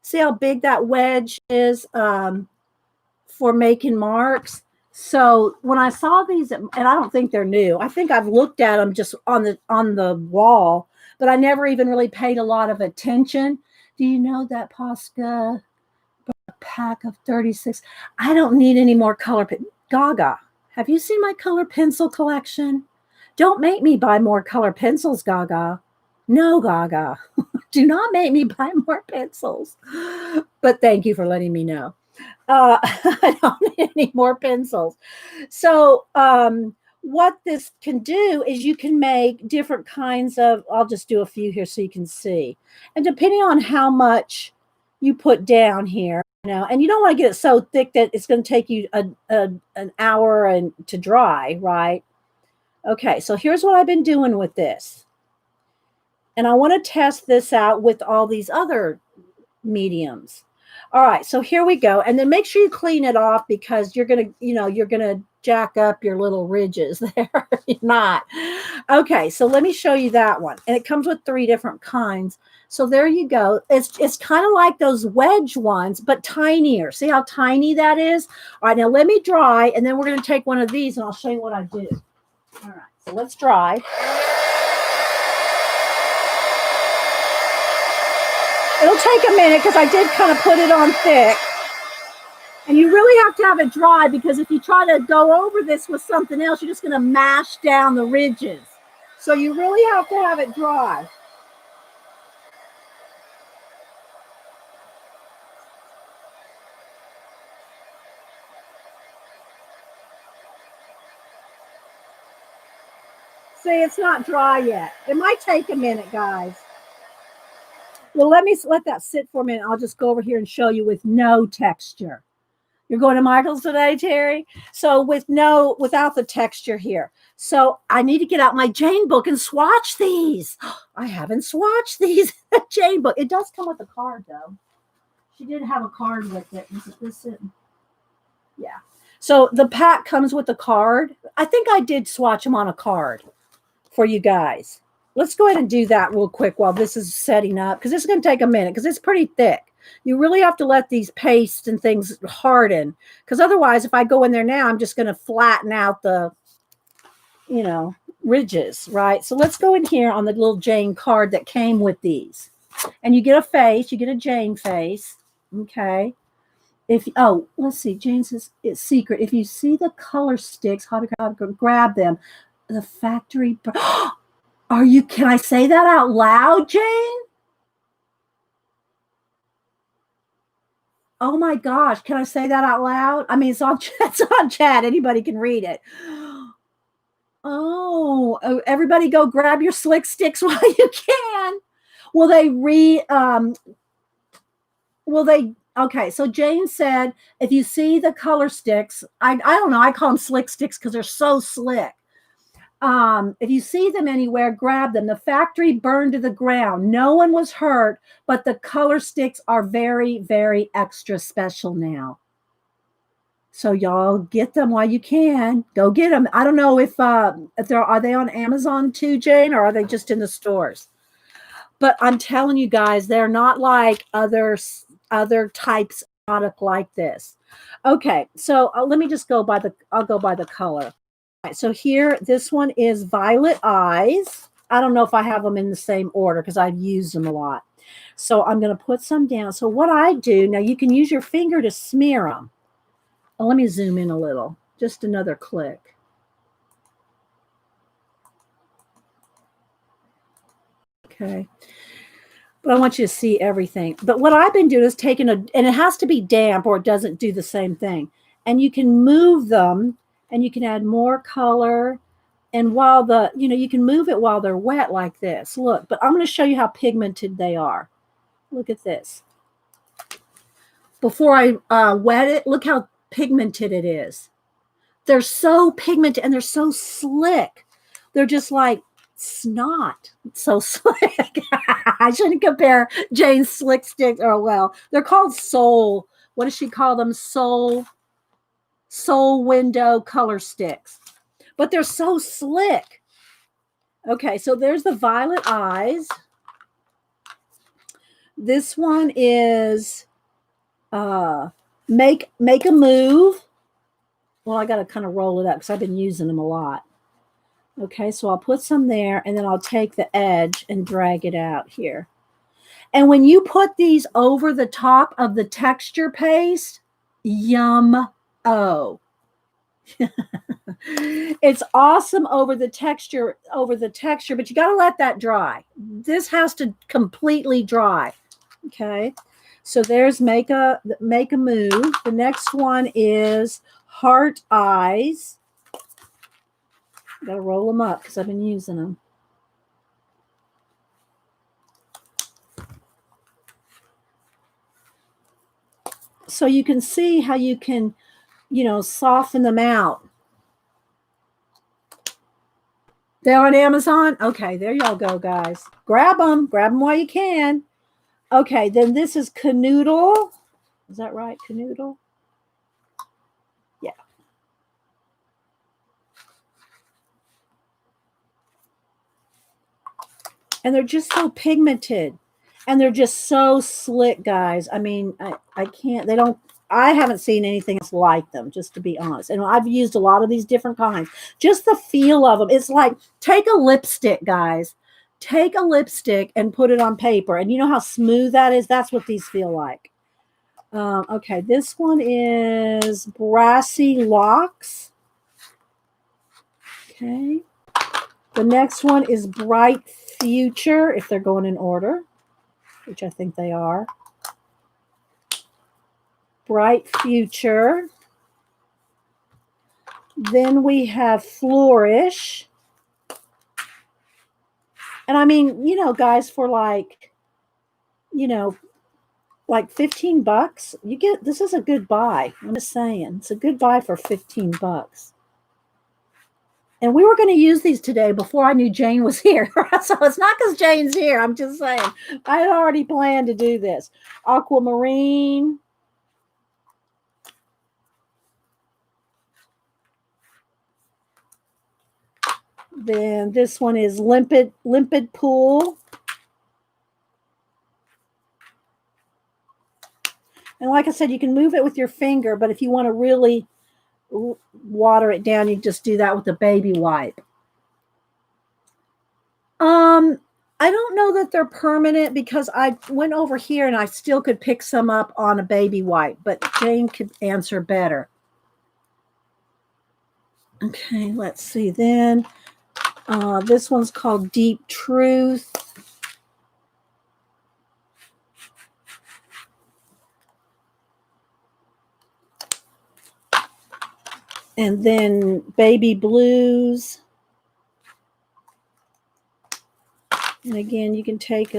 See how big that wedge is for making marks. So when I saw these, and I don't think they're new. I think I've looked at them just on the wall, but I never even really paid a lot of attention. Do you know that Posca pack of 36? I don't need any more color. Gaga, have you seen my color pencil collection? Don't make me buy more color pencils, Gaga. No, Gaga. Do not make me buy more pencils. But thank you for letting me know. I don't need any more pencils. So what this can do is you can make different kinds of, I'll just do a few here so you can see. And depending on how much you put down here, and you don't want to get it so thick that it's going to take you an hour to dry, right? Okay, so here's what I've been doing with this. And I want to test this out with all these other mediums. All right, so here we go. And then make sure you clean it off because you're going to, you're going to jack up your little ridges there. You're not. Okay, so let me show you that one. And it comes with 3 different kinds. So there you go. It's kind of like those wedge ones, but tinier. See how tiny that is? All right, now let me dry, and then we're going to take one of these, and I'll show you what I do. All right, so let's dry. It'll take a minute because I did kind of put it on thick. And you really have to have it dry because if you try to go over this with something else, you're just going to mash down the ridges. So you really have to have it dry. See, it's not dry yet. It might take a minute, guys. Well, let that sit for a minute. I'll just go over here and show you with no texture. You're going to Michael's today, Terry? So without the texture here. So I need to get out my Jane book and swatch these. I haven't swatched these Jane book. It does come with a card, though. She did have a card with it. Is it this? Yeah. So the pack comes with a card. I think I did swatch them on a card for you guys. Let's go ahead and do that real quick while this is setting up because it's going to take a minute because it's pretty thick. You really have to let these pastes and things harden because otherwise, if I go in there now, I'm just going to flatten out the, ridges, right? So let's go in here on the little Jane card that came with these. And you get a face. You get a Jane face. Okay. Let's see. Jane says it's secret. If you see the color sticks, how to grab them. The factory. Can I say that out loud, Jane? Oh my gosh, can I say that out loud? I mean, it's on chat. Anybody can read it. Oh, everybody go grab your slick sticks while you can. Okay, so Jane said, if you see the color sticks, I don't know, I call them slick sticks because they're so slick. If you see them anywhere, grab them. The factory burned to the ground. No one was hurt, but the color sticks are very, very extra special now. So y'all get them while you can. Go get them. I don't know if are they on Amazon too, Jane, or are they just in the stores? But I'm telling you guys, they're not like other types of product like this. Okay, so let me just I'll go by the color. Right, so here, this one is Violet Eyes. I don't know if I have them in the same order because I've used them a lot. So I'm going to put some down. So what I do, now you can use your finger to smear them. Oh, let me zoom in a little. Just another click. Okay. But I want you to see everything. But what I've been doing is taking and it has to be damp or it doesn't do the same thing. And you can move them. And you can add more color. And while you can move it while they're wet like this. Look, but I'm going to show you how pigmented they are. Look at this. Before I wet it, look how pigmented it is. They're so pigmented and they're so slick. They're just like snot. It's so slick. I shouldn't compare Jane's slick sticks. They're called Soul. What does she call them? Soul window color sticks, but they're so slick. Okay, so there's the Violet Eyes. This one is make a move. Well, I got to kind of roll it up because I've been using them a lot. Okay, so I'll put some there and then I'll take the edge and drag it out here. And when you put these over the top of the texture paste, yum. Oh, it's awesome over the texture, but you got to let that dry. This has to completely dry. Okay. So there's make a move. The next one is Heart Eyes. Got to roll them up because I've been using them. So you can see how you can, soften them out. They're on Amazon? Okay, there y'all go, guys. Grab them. Grab them while you can. Okay, then this is Canoodle. Is that right? Canoodle? Yeah. And they're just so pigmented. And they're just so slick, guys. I mean, I can't, I haven't seen anything else like them, just to be honest. And I've used a lot of these different kinds. Just the feel of them. It's like, take a lipstick, guys. Take a lipstick and put it on paper. And you know how smooth that is? That's what these feel like. Okay, this one is Brassy Locks. Okay. The next one is Bright Future, if they're going in order, which I think they are. Bright Future. Then we have Flourish. And I mean, guys, for like 15 bucks, you get, this is a good buy. I'm just saying, it's a good buy for 15 bucks. And we were going to use these today before I knew Jane was here. So it's not because Jane's here. I'm just saying, I had already planned to do this. Aquamarine. Then this one is Limpid Pool. And like I said, you can move it with your finger, but if you want to really water it down, you just do that with a baby wipe. I don't know that they're permanent because I went over here and I still could pick some up on a baby wipe, but Jane could answer better. Okay, let's see then. This one's called Deep Truth. And then Baby Blues. And again, you can take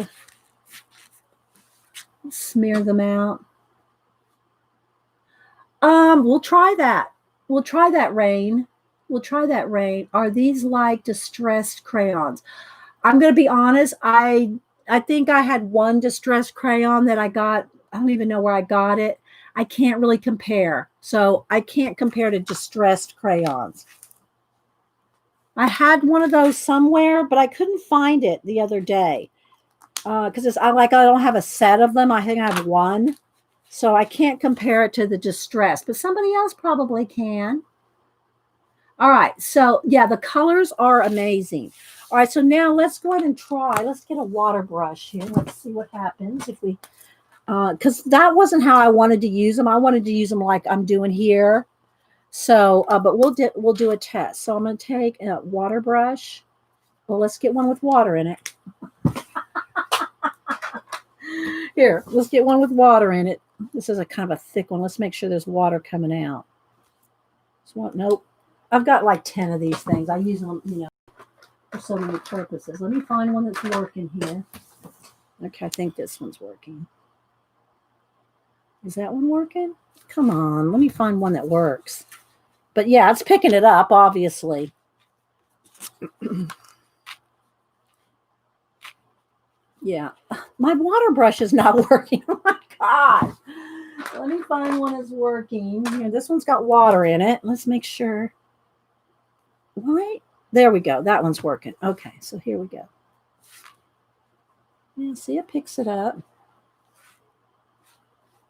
smear them out. We'll try that. We'll try that, Rain. We'll try that, Rain. Are these like distressed crayons? I'm going to be honest. I think I had one distressed crayon that I got. I don't even know where I got it. I can't really compare. So I can't compare to distressed crayons. I had one of those somewhere, but I couldn't find it the other day. Because I don't have a set of them. I think I have one. So I can't compare it to the distressed. But somebody else probably can. All right. So, yeah, the colors are amazing. All right. So now let's go ahead and try. Let's get a water brush here. Let's see what happens if we... because that wasn't how I wanted to use them. I wanted to use them like I'm doing here. So, but we'll do a test. So I'm going to take a water brush. Well, let's get one with water in it. Here, let's get one with water in it. This is a kind of a thick one. Let's make sure there's water coming out. Nope. I've got like 10 of these things. I use them, for so many purposes. Let me find one that's working here. Okay, I think this one's working. Is that one working? Come on, let me find one that works. But yeah, it's picking it up, obviously. Yeah, my water brush is not working. Oh my God. Let me find one that's working. Here, this one's got water in it. Let's make sure. Right? There we go. That one's working. Okay, so here we go. Yeah, see, it picks it up.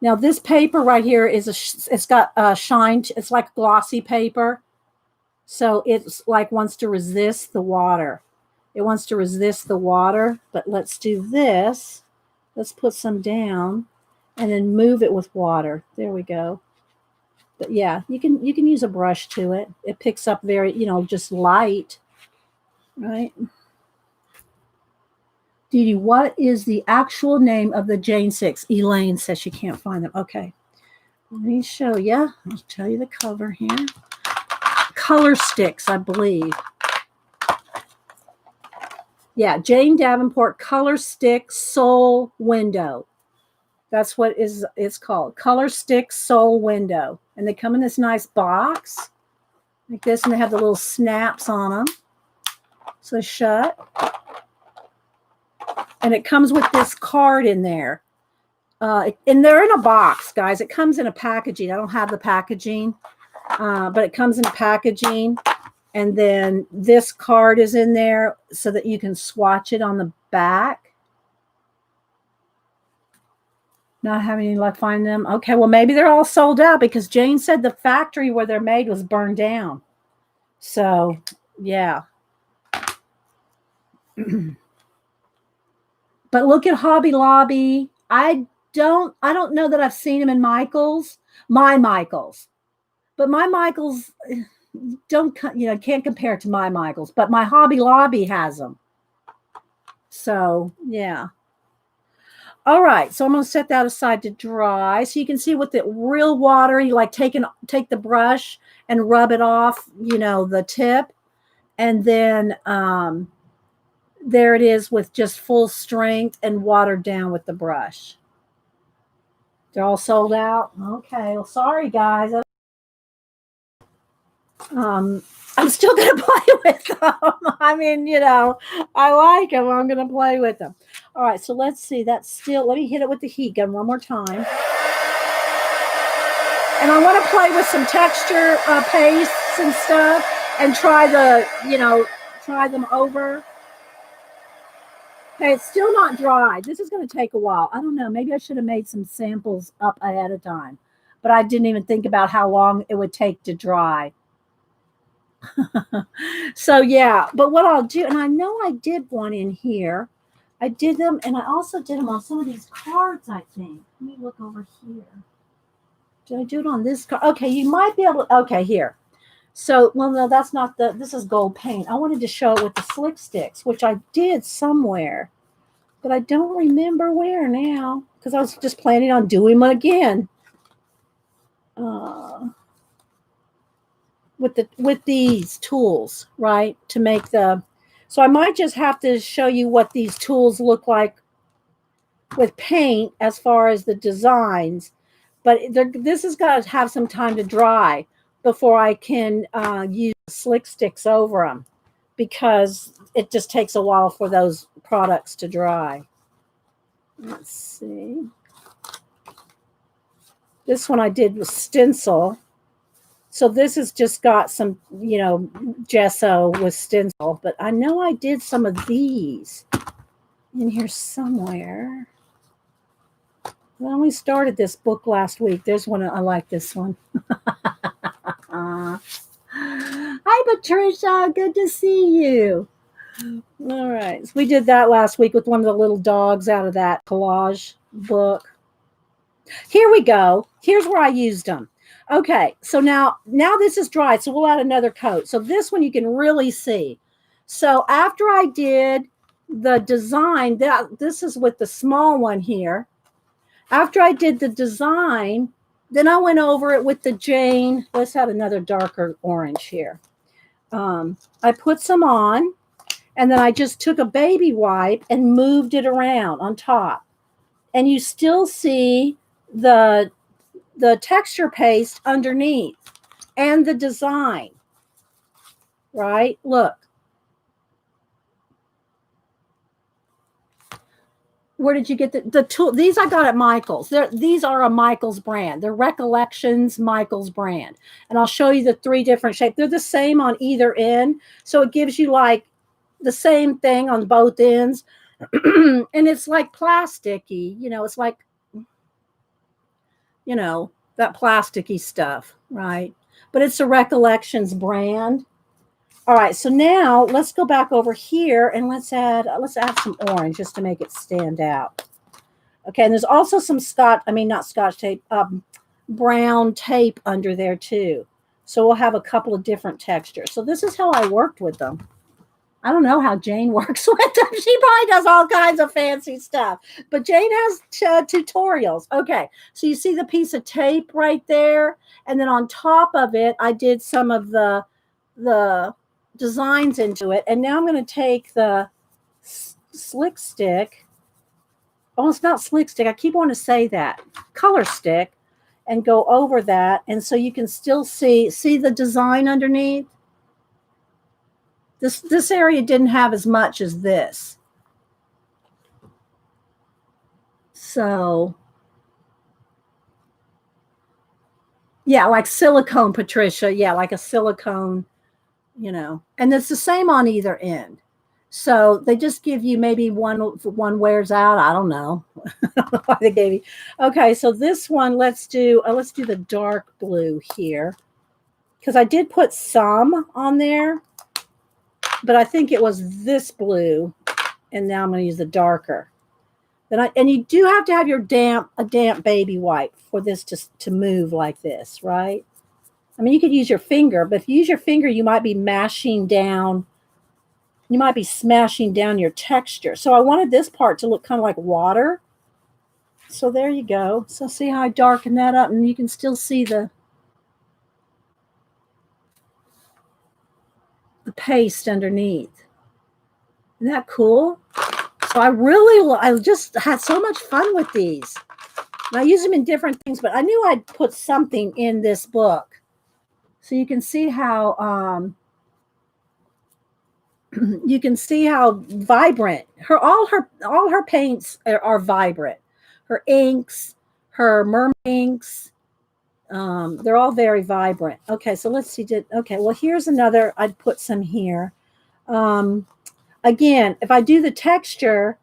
Now this paper right here is it's got a shine. It's like glossy paper. So it's like wants to resist the water. It wants to resist the water, but let's do this. Let's put some down and then move it with water. There we go. But yeah, you can use a brush to it. It picks up very, just light, right? Dee Dee, what is the actual name of the Jane 6? Elaine says she can't find them. Okay. Let me show you. I'll tell you the cover here. Color Sticks, I believe. Yeah, Jane Davenport Color Stick Soul Window. That's what it's called. Color Stick Soul Window. And they come in this nice box like this, and they have the little snaps on them. So shut. And it comes with this card in there. And they're in a box, guys. It comes in a packaging. I don't have the packaging, but it comes in a packaging. And then this card is in there so that you can swatch it on the back. Not having any luck finding them. Okay, well, maybe they're all sold out because Jane said the factory where they're made was burned down. So, yeah. But look at Hobby Lobby. I don't know that I've seen them in Michael's. My Michael's. But my Michael's can't compare to my Michael's, but my Hobby Lobby has them. So, yeah. All right, so I'm going to set that aside to dry so you can see with the real water, you like take the brush and rub it off, the tip. And then there it is with just full strength and watered down with the brush. They're all sold out? Okay, well, sorry, guys. I'm still going to play with them. I mean, I like them. I'm going to play with them. All right, so let's see. Let me hit it with the heat gun one more time. And I want to play with some texture pastes and stuff and try them over. Okay, it's still not dry. This is going to take a while. I don't know. Maybe I should have made some samples up ahead of time. But I didn't even think about how long it would take to dry. So yeah, but what I'll do, and I know I did one in here. I did them, and I also did them on some of these cards, I think. Let me look over here. Did I do it on this card? Okay, you might be able to, okay, here. So, well, no, that's not this is gold paint. I wanted to show it with the slick sticks, which I did somewhere, but I don't remember where now, because I was just planning on doing them again. With these tools, right, to make so I might just have to show you what these tools look like with paint as far as the designs, but this has got to have some time to dry before I can use slick sticks over them, because it just takes a while for those products to dry. Let's see. This one I did with stencil. So this has just got some, gesso with stencil, but I know I did some of these in here somewhere. I only started this book last week. There's one, I like this one. Hi, Patricia. Good to see you. All right. So we did that last week with one of the little dogs out of that collage book. Here we go. Here's where I used them. Okay, so now this is dry, so we'll add another coat. So this one you can really see. So after I did the design, this is with the small one here. After I did the design, then I went over it with the Jane. Let's add another darker orange here. I put some on, and then I just took a baby wipe and moved it around on top. And you still see the texture paste underneath and the design, right? Look. Where did you get the tool? These I got at Michael's. These are a Michael's brand. They're Recollections Michael's brand. And I'll show you the 3 different shapes. They're the same on either end. So it gives you like the same thing on both ends. And it's like plasticky, it's like, that plasticky stuff, right? But it's a Recollections brand. All right, so now let's go back over here and let's add some orange just to make it stand out. Okay, and there's also some not Scotch tape, brown tape under there too. So we'll have a couple of different textures. So this is how I worked with them. I don't know how Jane works with them. She probably does all kinds of fancy stuff. But Jane has tutorials. Okay, so you see the piece of tape right there? And then on top of it, I did some of the designs into it. And now I'm going to take the slick stick. Oh, it's not slick stick. I keep wanting to say that. Color stick, and go over that. And so you can still see the design underneath. This area didn't have as much as this. So, yeah, like silicone, Patricia. Yeah, like a silicone, you know. And it's the same on either end. So they just give you maybe one wears out. I don't know why they gave you. Okay, so this one, let's do the dark blue here, because I did put some on there, but I think it was this blue, and now I'm going to use the darker. And you do have to have a damp baby wipe for this to move like this, right? I mean, you could use your finger, but if you use your finger, you might be mashing down. You might be smashing down your texture. So I wanted this part to look kind of like water. So there you go. So see how I darken that up, and you can still see the paste underneath. Isn't that cool? So I just had so much fun with these. And I use them in different things, but I knew I'd put something in this book. So you can see how you can see how vibrant all her paints are vibrant. Her inks, her mermaid inks, they're all very vibrant. Okay, so let's see. Okay, well, here's another. I'd put some here. Again, if I do the texture,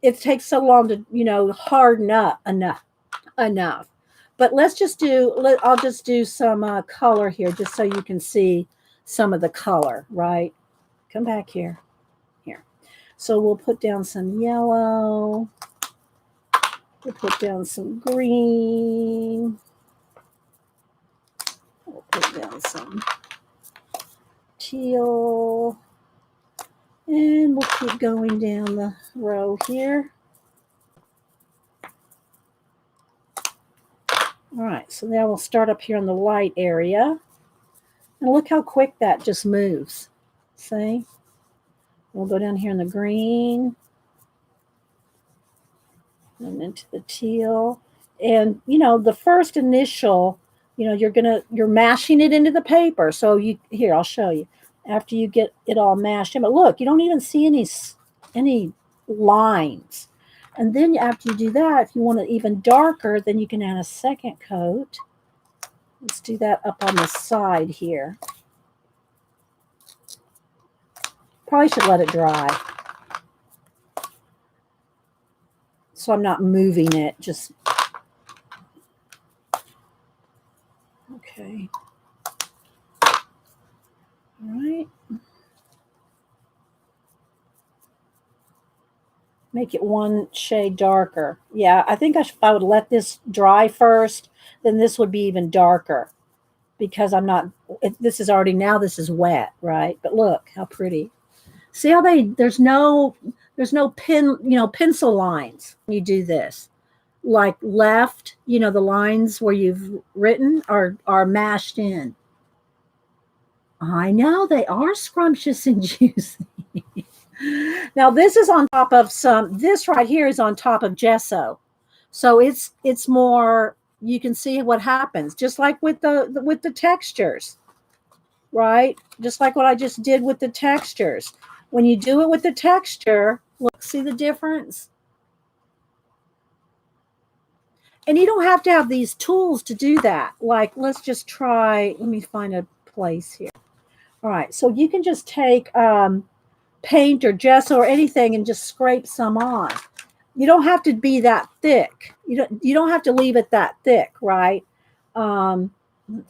it takes so long to harden up enough. But I'll just do some color here, just so you can see some of the color, right? Come back here. So we'll put down some yellow. We'll put down some green. We'll put down some teal. And we'll keep going down the row here. All right, so now we'll start up here in the light area. And look how quick that just moves. See? We'll go down here in the green and into the teal. And, the first initial, you're mashing it into the paper. So here, I'll show you. After you get it all mashed in, but look, you don't even see any lines. And then after you do that, if you want it even darker, then you can add a second coat. Let's do that up on the side here. Probably should let it dry, so I'm not moving it. Just okay. All right. Make it one shade darker. Yeah, I think if I would let this dry first, then this would be even darker, because this is wet, right? But look how pretty. See how there's no pencil lines when you do this. Like left, the lines where you've written are mashed in. I know, they are scrumptious and juicy. Now this is on top of this right here is on top of gesso. So it's more, you can see what happens, just like with the textures, right? Just like what I just did with the textures. When you do it with the texture, look, see the difference? And you don't have to have these tools to do that. Like, let's just try, let me find a place here. All right, so you can just take paint or gesso or anything and just scrape some on. You don't have to be that thick. You don't have to leave it that thick, right? Let's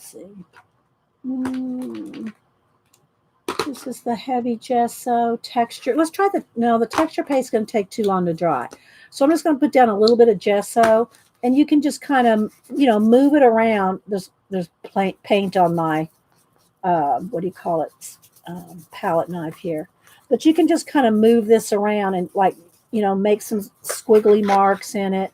see. This is the heavy gesso texture. Let's try the texture paste is going to take too long to dry. So I'm just going to put down a little bit of gesso, and you can just kind of, move it around. There's paint on my, what do you call it? Palette knife here. But you can just kind of move this around and make some squiggly marks in it.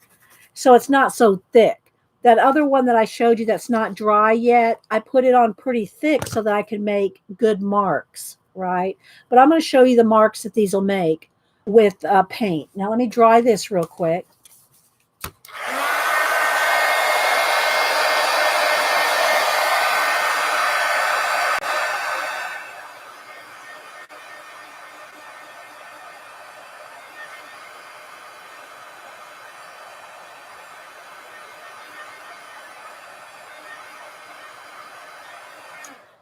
So it's not so thick. That other one that I showed you that's not dry yet, I put it on pretty thick so that I can make good marks, right? But I'm going to show you the marks that these will make. with paint. Now let me dry this real quick.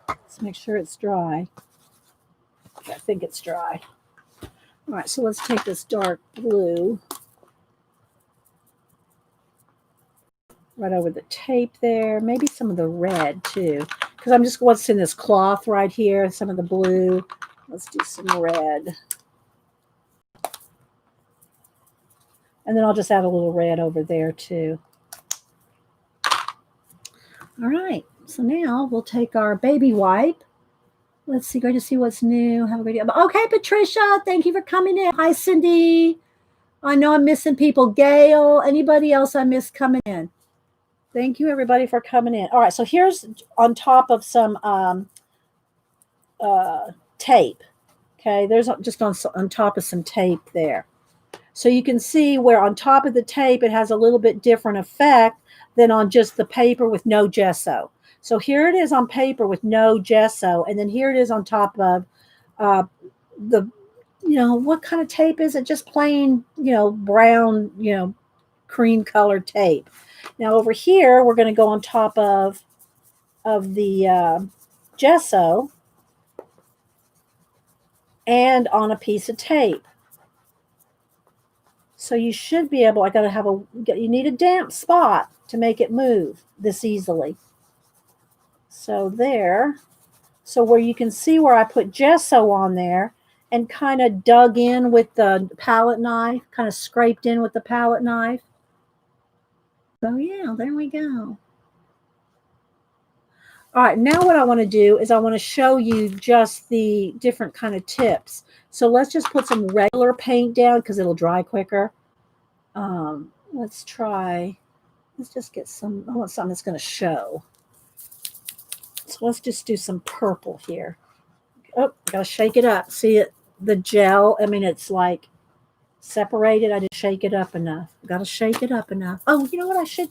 Let's make sure it's dry. I think it's dry. All right, so let's take this dark blue right over the tape there. Maybe some of the red too, because I'm just what's in this cloth right here. Some of the blue. Let's do some red. And then I'll just add a little red over there too. All right, so now we'll take our baby wipe. Let's see, great to see what's new. Have a great day. Okay, Patricia, thank you for coming in. Hi, Cindy. I know I'm missing people. Gail, anybody else I missed coming in? Thank you, everybody, for coming in. All right, so here's on top of some tape. Okay, there's just on top of some tape there. So you can see where on top of the tape, it has a little bit different effect than on just the paper with no gesso. So here it is on paper with no gesso, and then here it is on top of the, what kind of tape is it? Just plain, brown, cream colored tape. Now over here, we're going to go on top of the gesso and on a piece of tape. So you should be able, you need a damp spot to make it move this easily. So there, so where you can see where I put gesso on there and kind of dug in with the palette knife, kind of scraped in with the palette knife. So yeah, there we go. All right, now what I want to do is I want to show you just the different kind of tips. So let's just put some regular paint down because it'll dry quicker. Let's just get some, I want something that's going to show. So let's just do some purple here. Oh, gotta shake it up. See it, the gel, it's like separated. I didn't shake it up enough. Gotta shake it up enough. Oh, you know what I should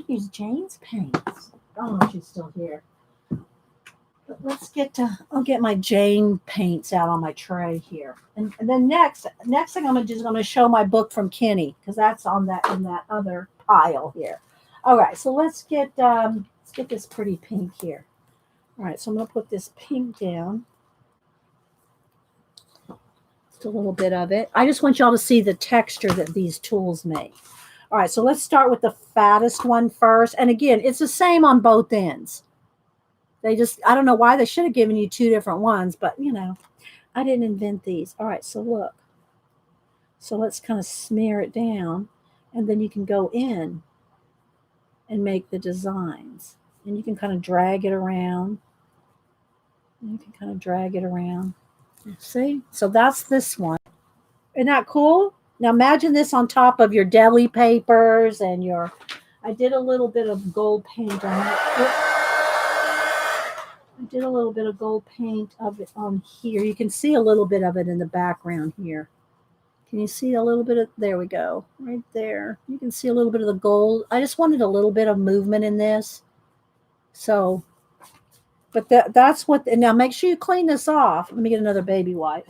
use Jane's paints. Oh, she's still here. But I'll get my Jane paints out on my tray here. And then next thing I'm gonna do is I'm gonna show my book from Kenny, because that's in that other pile here. All right, so let's get this pretty pink here. All right, so I'm gonna put this pink down. Just a little bit of it. I just want y'all to see the texture that these tools make. All right, so let's start with the fattest one first. And again, it's the same on both ends. I don't know why they should have given you two different ones, but I didn't invent these. All right, so look. So let's kind of smear it down, and then you can go in and make the designs. And you can kind of drag it around. See? So that's this one. Isn't that cool? Now imagine this on top of your deli papers and I did a little bit of gold paint on it. I did a little bit of gold paint of it on here. You can see a little bit of it in the background here. Can you see a little bit of, there we go, right there. You can see a little bit of the gold. I just wanted a little bit of movement in this. So, but that's what, and now make sure you clean this off. Let me get another baby wipe.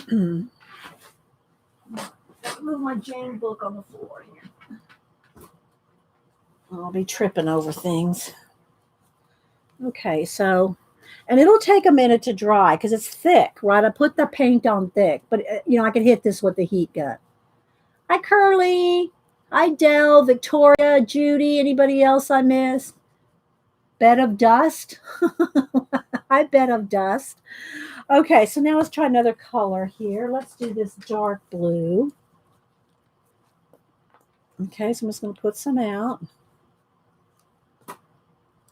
Move my Jane book on the floor here. I'll be tripping over things. Okay, so, and it'll take a minute to dry because it's thick, right? I put the paint on thick, but I can hit this with the heat gun. Hi, Curly. Hi, Dell, Victoria, Judy. Anybody else I missed? Bed of dust. Hi, bed of dust. Okay, so now let's try another color here. Let's do this dark blue. Okay, so I'm just going to put some out.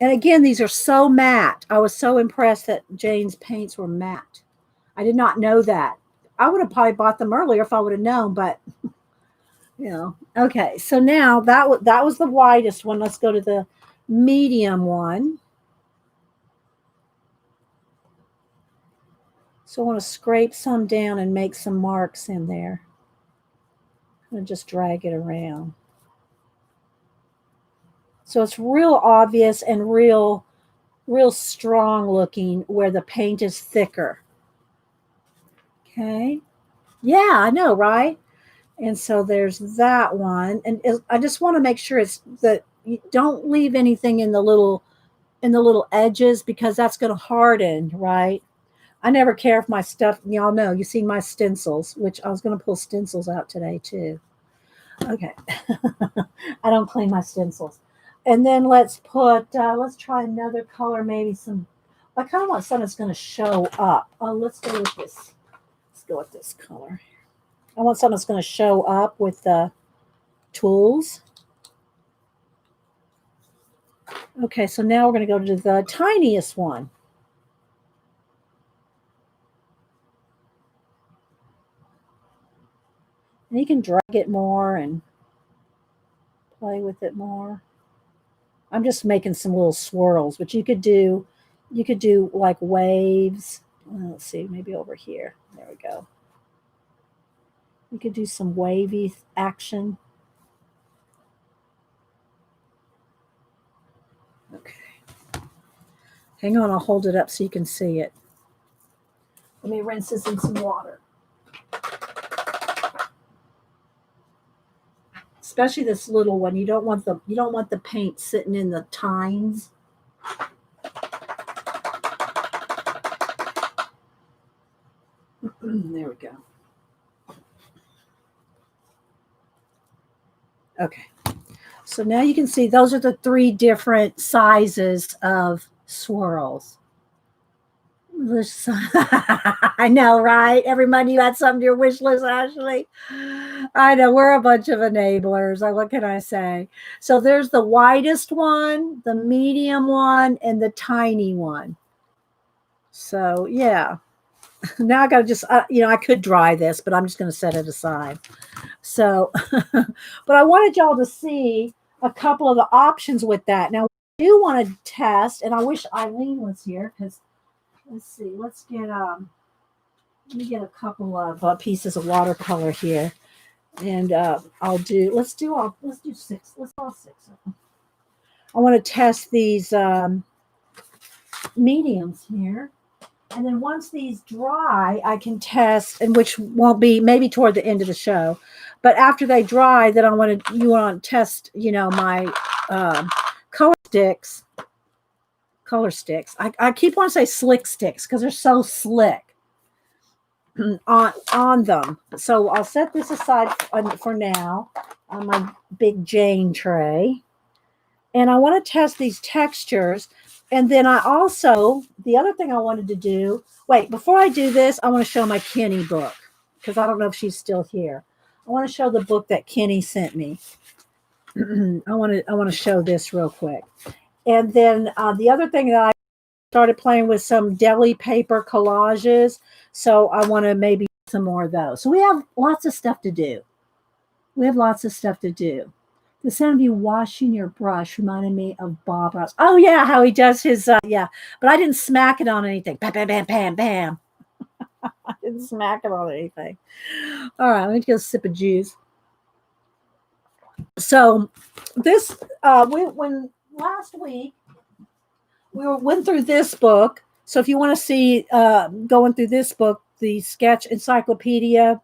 And again, these are so matte. I was so impressed that Jane's paints were matte. I did not know that. I would have probably bought them earlier if I would have known, but Okay, so now that was the widest one. Let's go to the medium one. So I want to scrape some down and make some marks in there. I'm going to just drag it around. So it's real obvious and real strong looking where the paint is thicker. Okay. Yeah, I know, right? And so there's that one. And I just want to make sure it's that you don't leave anything in the little edges because that's going to harden, right? I never care if my stuff, y'all know, you see my stencils, which I was going to pull stencils out today too. Okay. I don't clean my stencils. And then let's try another color, maybe some, I kind of want something that's going to show up. Oh, let's go with this. Let's go with this color. I want something that's going to show up with the tools. Okay, so now we're going to go to the tiniest one. And you can drag it more and play with it more. I'm just making some little swirls, but you could do like waves. Let's see, maybe over here. There we go. You could do some wavy action. Okay. Hang on, I'll hold it up so you can see it. Let me rinse this in some water. Especially this little one. You don't want the paint sitting in the tines. There we go. Okay. So now you can see those are the 3 different sizes of swirls. I know, right? Everybody, you had something to your wish list, Ashley. I know, we're a bunch of enablers. What can I say? So there's the widest one, the medium one, and the tiny one. So yeah. Now I got to just, I could dry this, but I'm just going to set it aside. So, but I wanted y'all to see a couple of the options with that. Now, I do want to test, and I wish Eileen was here because, let's see, let me get a couple of pieces of watercolor here, and let's do 6. Let's all 6 of them. I want to test these mediums here. And then once these dry, I can test, and which won't be maybe toward the end of the show. But after they dry, then you want to test, my color sticks. I keep wanting to say slick sticks because they're so slick on them. So I'll set this aside for now on my big Jane tray. And I want to test these textures. And then the other thing I wanted to do, before I do this, I want to show my Kenny book because I don't know if she's still here. I want to show the book that Kenny sent me. I want to show this real quick. And then the other thing that I started playing with some deli paper collages. So I want to maybe do some more of those. So we have lots of stuff to do. The sound of you washing your brush reminded me of Bob Ross. Oh, yeah, how he does his, yeah. But I didn't smack it on anything. Bam, bam, bam, bam, bam. I didn't smack it on anything. All right, let me get a sip of juice. So this, when last week, we went through this book. So if you want to see going through this book, the Sketch Encyclopedia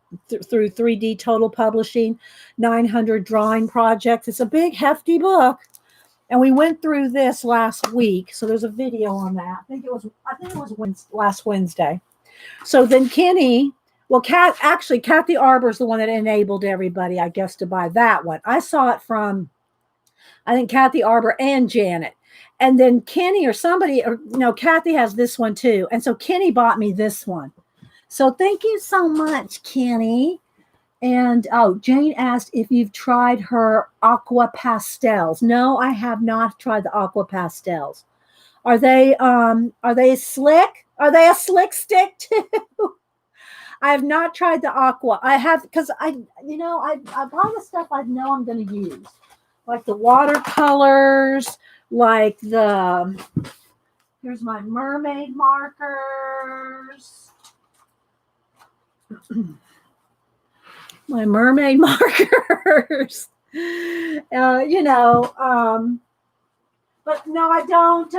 through 3D Total Publishing, 900 drawing projects. It's a big, hefty book. And we went through this last week. So there's a video on that. I think it was last Wednesday. So then Kathy Arbor is the one that enabled everybody, I guess, to buy that one. I saw it from, I think, Kathy Arbor and Janet. And then Kenny or somebody, or no, Kathy has this one too. And so Kenny bought me this one. So thank you so much, Kenny. And Jane asked if you've tried her aqua pastels. No, I have not tried the aqua pastels. Are they slick? Are they a slick stick too? I have not tried the aqua. I have because I buy the stuff I know I'm going to use, like the watercolors, like here's my mermaid markers. My mermaid markers. You know, but no, I don't.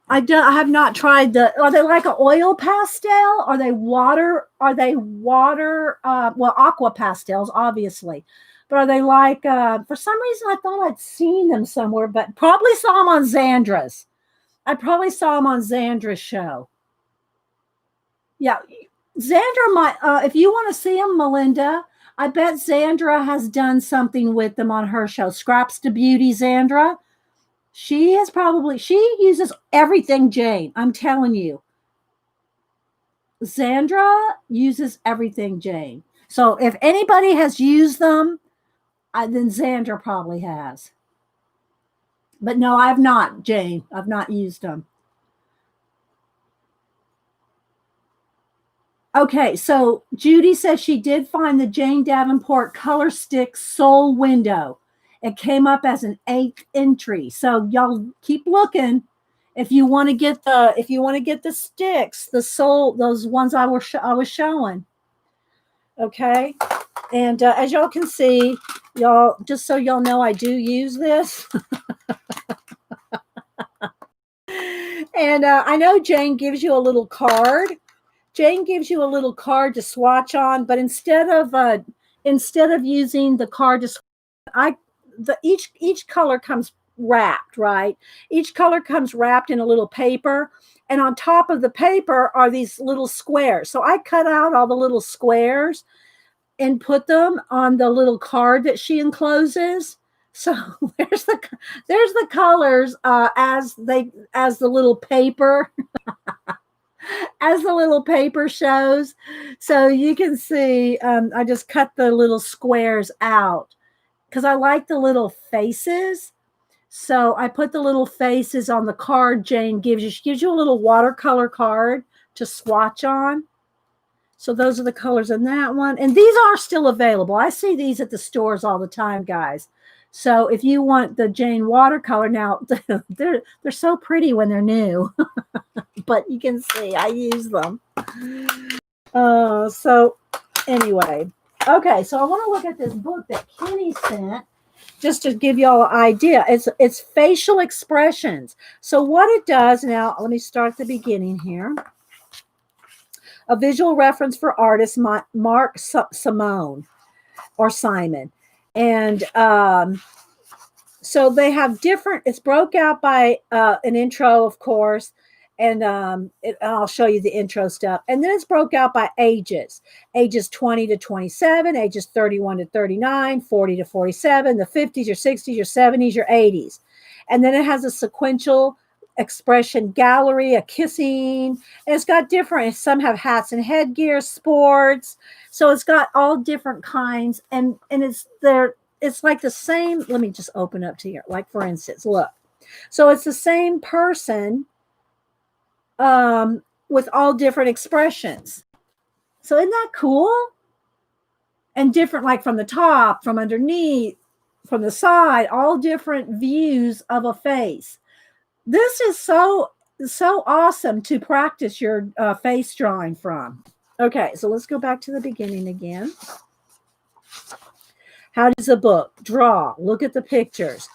I have not tried the. Are they like an oil pastel? Are they water? Are they water? Well, aqua pastels, obviously, but are they like? For some reason, I thought I'd seen them somewhere, but probably saw them on Zandra's. I probably saw them on Zandra's show. Yeah, Zandra might. If you want to see them, Melinda, I bet Zandra has done something with them on her show. Scraps to Beauty, Zandra. She uses everything, Jane. I'm telling you. Zandra uses everything, Jane. So if anybody has used them, then Zandra probably has. But no, I've not, Jane. I've not used them. Okay, so Judy says she did find the Jane Davenport Color Stick Soul window. It came up as an 8th entry. So y'all keep looking. If you want to get the sticks, the soul, those ones I was showing. Okay, and as y'all can see, y'all, just so y'all know, I do use this. And I know Jane gives you a little card. Jane gives you a little card to swatch on, but instead of using the card to each color comes wrapped, right? Each color comes wrapped in a little paper, and on top of the paper are these little squares. So I cut out all the little squares and put them on the little card that she encloses. So there's the colors as the little paper as the little paper shows. So you can see I just cut the little squares out because I like the little faces. So I put the little faces on the card Jane gives you. She gives you a little watercolor card to swatch on. So those are the colors in that one. And these are still available. I see these at the stores all the time, guys. So if you want the Jane watercolor, now they're so pretty when they're new. But you can see I use them. So anyway, okay. So I want to look at this book that Kenny sent just to give y'all an idea. It's facial expressions. So what it does now, let me start at the beginning here. A visual reference for artist Mark Simone or Simon. And so they have different, it's broke out by an intro, of course, and I'll show you the intro stuff. And then it's broke out by ages 20 to 27, ages 31 to 39, 40 to 47, the 50s, your 60s, your 70s, your 80s. And then it has a sequential expression gallery, a kissing, and it's got different, some have hats and headgear, sports. So it's got all different kinds, and it's like the same. Let me just open up to here. Like, for instance, look. So it's the same person with all different expressions. So isn't that cool? And different, like from the top, from underneath, from the side, all different views of a face. This is so awesome to practice your face drawing from. Okay, so let's go back to the beginning again. How does a book? Draw. Look at the pictures.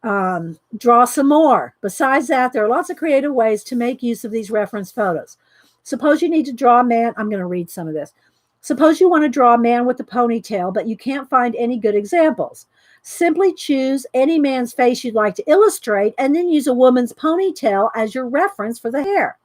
Draw some more. Besides that, there are lots of creative ways to make use of these reference photos. Suppose you need to draw a man. I'm going to read some of this. Suppose you want to draw a man with a ponytail, but you can't find any good examples. Simply choose any man's face you'd like to illustrate and then use a woman's ponytail as your reference for the hair.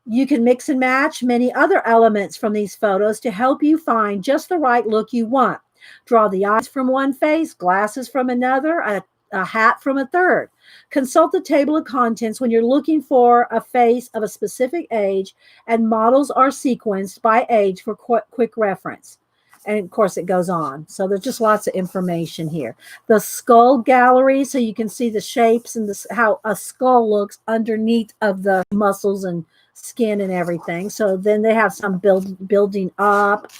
You can mix and match many other elements from these photos to help you find just the right look you want. Draw the eyes from one face, glasses from another, a hat from a third. Consult the table of contents when you're looking for a face of a specific age, and models are sequenced by age for quick reference. And of course, it goes on. So there's just lots of information here. The skull gallery, so you can see the shapes and how a skull looks underneath of the muscles and skin and everything. So then they have some building up.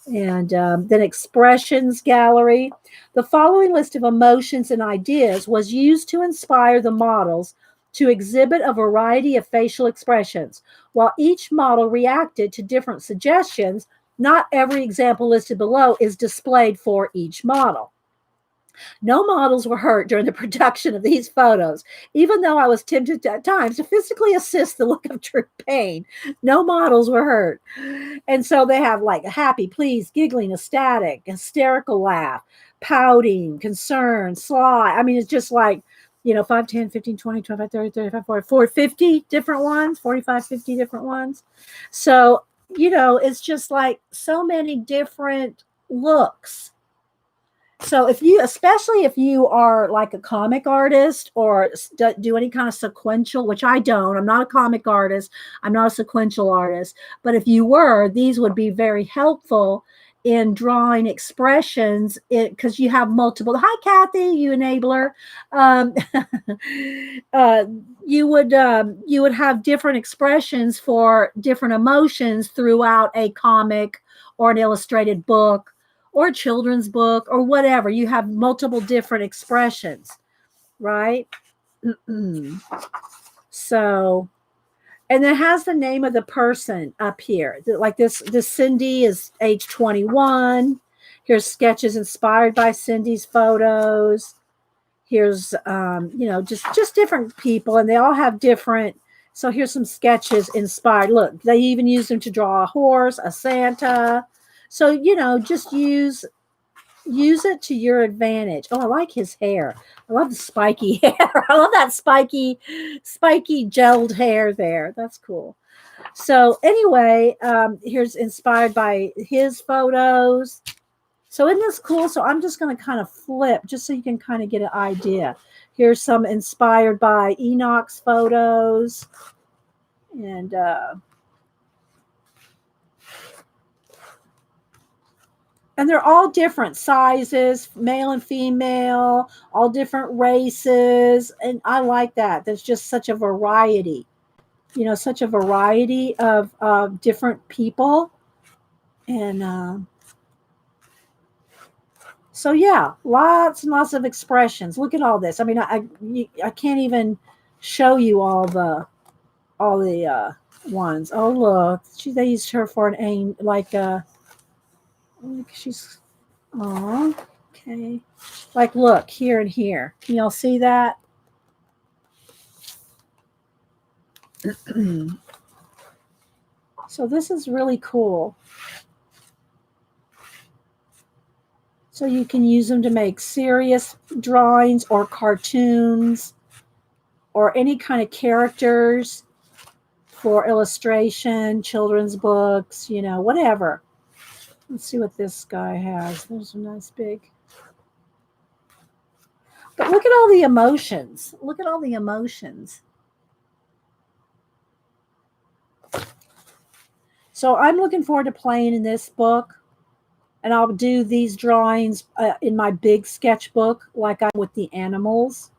And then expressions gallery. The following list of emotions and ideas was used to inspire the models to exhibit a variety of facial expressions. While each model reacted to different suggestions, not every example listed below is displayed for each model. No models were hurt during the production of these photos, even though I was tempted at times to physically assist the look of true pain. No models were hurt. And so they have like happy, pleased, giggling, ecstatic, hysterical laugh, pouting, concerned, sly. I mean, it's just like, 5, 10, 15, 20, 25, 30, 35, 40, 40, 50 different ones, 45, 50 different ones. So, it's just like so many different looks. So especially if you are like a comic artist or do any kind of sequential, which I don't, I'm not a comic artist, I'm not a sequential artist, but if you were, these would be very helpful in drawing expressions because you have multiple. Hi, Kathy, you enabler. You would have different expressions for different emotions throughout a comic or an illustrated book or a children's book or whatever. You have multiple different expressions, right? So, and it has the name of the person up here. Like this Cindy is age 21. Here's sketches inspired by Cindy's photos. Here's, just different people, and they all have different. So here's some sketches inspired. Look, they even use them to draw a horse, a Santa. So, just use it to your advantage. Oh, I like his hair. I love the spiky hair. I love that spiky gelled hair there. That's cool. So anyway, here's inspired by his photos. So isn't this cool? So I'm just going to kind of flip just so you can kind of get an idea. Here's some inspired by Enoch's photos. And they're all different sizes, male and female, all different races. And I like that. There's just such a variety, such a variety of different people. And so, yeah, lots and lots of expressions. Look at all this. I mean, I can't even show you all the ones. Oh, look, they used her for an aim, like she's, oh, okay. Like, look, here and here. Can y'all see that? So this is really cool. So you can use them to make serious drawings or cartoons or any kind of characters for illustration, children's books, whatever. Let's see what this guy has. There's a nice big. But look at all the emotions. Look at all the emotions. So I'm looking forward to playing in this book. And I'll do these drawings in my big sketchbook, like I'm with the animals.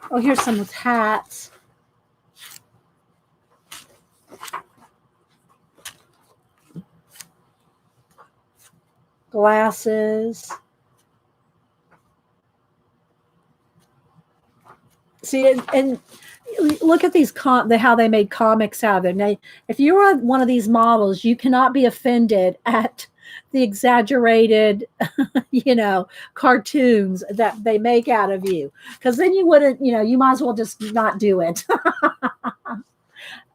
Oh, here's some with hats. Glasses. See, and look at these how they made comics out of it. Now, if you were one of these models, you cannot be offended at the exaggerated, cartoons that they make out of you, because then you wouldn't, you might as well just not do it.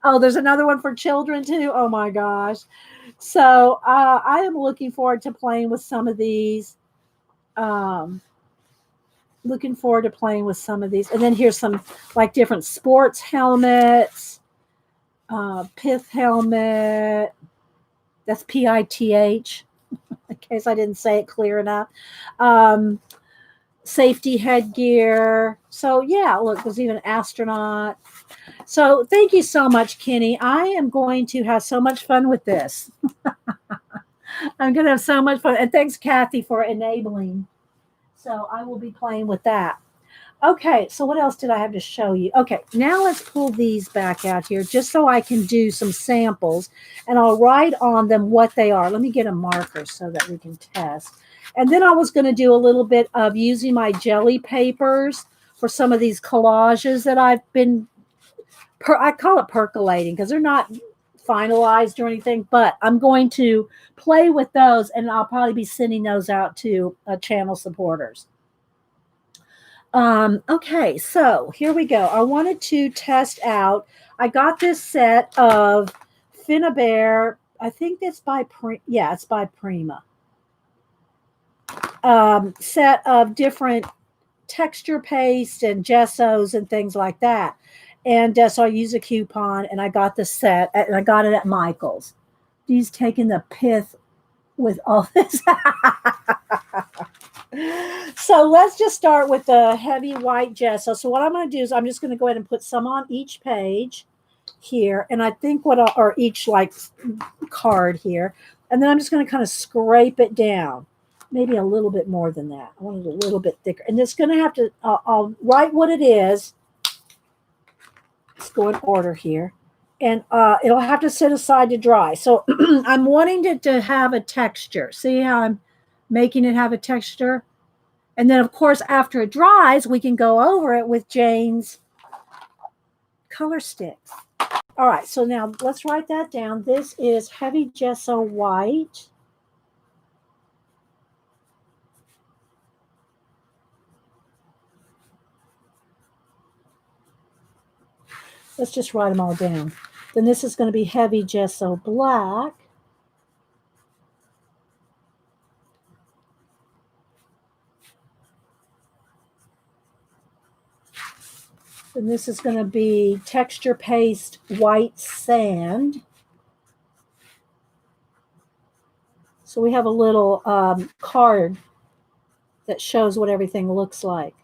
Oh, there's another one for children too. Oh my gosh. So I am looking forward to playing with some of these. Looking forward to playing with some of these. And then here's some like different sports helmets, pith helmet. That's PITH, in case I didn't say it clear enough. Safety headgear. So yeah, look, there's even an astronaut. So thank you so much, Kenny. I am going to have so much fun with this. I'm going to have so much fun. And thanks, Kathy, for enabling. So I will be playing with that. Okay, so what else did I have to show you? Okay, now let's pull these back out here just so I can do some samples, and I'll write on them what they are. Let me get a marker so that we can test. And then I was going to do a little bit of using my jelly papers for some of these collages that I've been I call it percolating because they're not finalized or anything, but I'm going to play with those and I'll probably be sending those out to channel supporters. Okay, so here we go. I wanted to test out. I got this set of Finnabair. I think it's by it's by Prima. Set of different texture paste and gessos and things like that. And so I used a coupon and I got the set and I got it at Michael's. He's taking the pith with all this. So let's just start with the heavy white gesso. So what I'm going to do is I'm just going to go ahead and put some on each page here. And I think or each like card here. And then I'm just going to kind of scrape it down. Maybe a little bit more than that. I want it a little bit thicker. And it's going to have to, I'll write what it is. Let's go in order here. And it'll have to sit aside to dry. So I'm wanting it to have a texture. See how I'm making it have a texture? And then, of course, after it dries, we can go over it with Jane's color sticks. All right, so now let's write that down. This is heavy gesso white. Let's just write them all down. Then this is going to be heavy gesso black. And this is going to be texture paste white sand. So we have a little card that shows what everything looks like.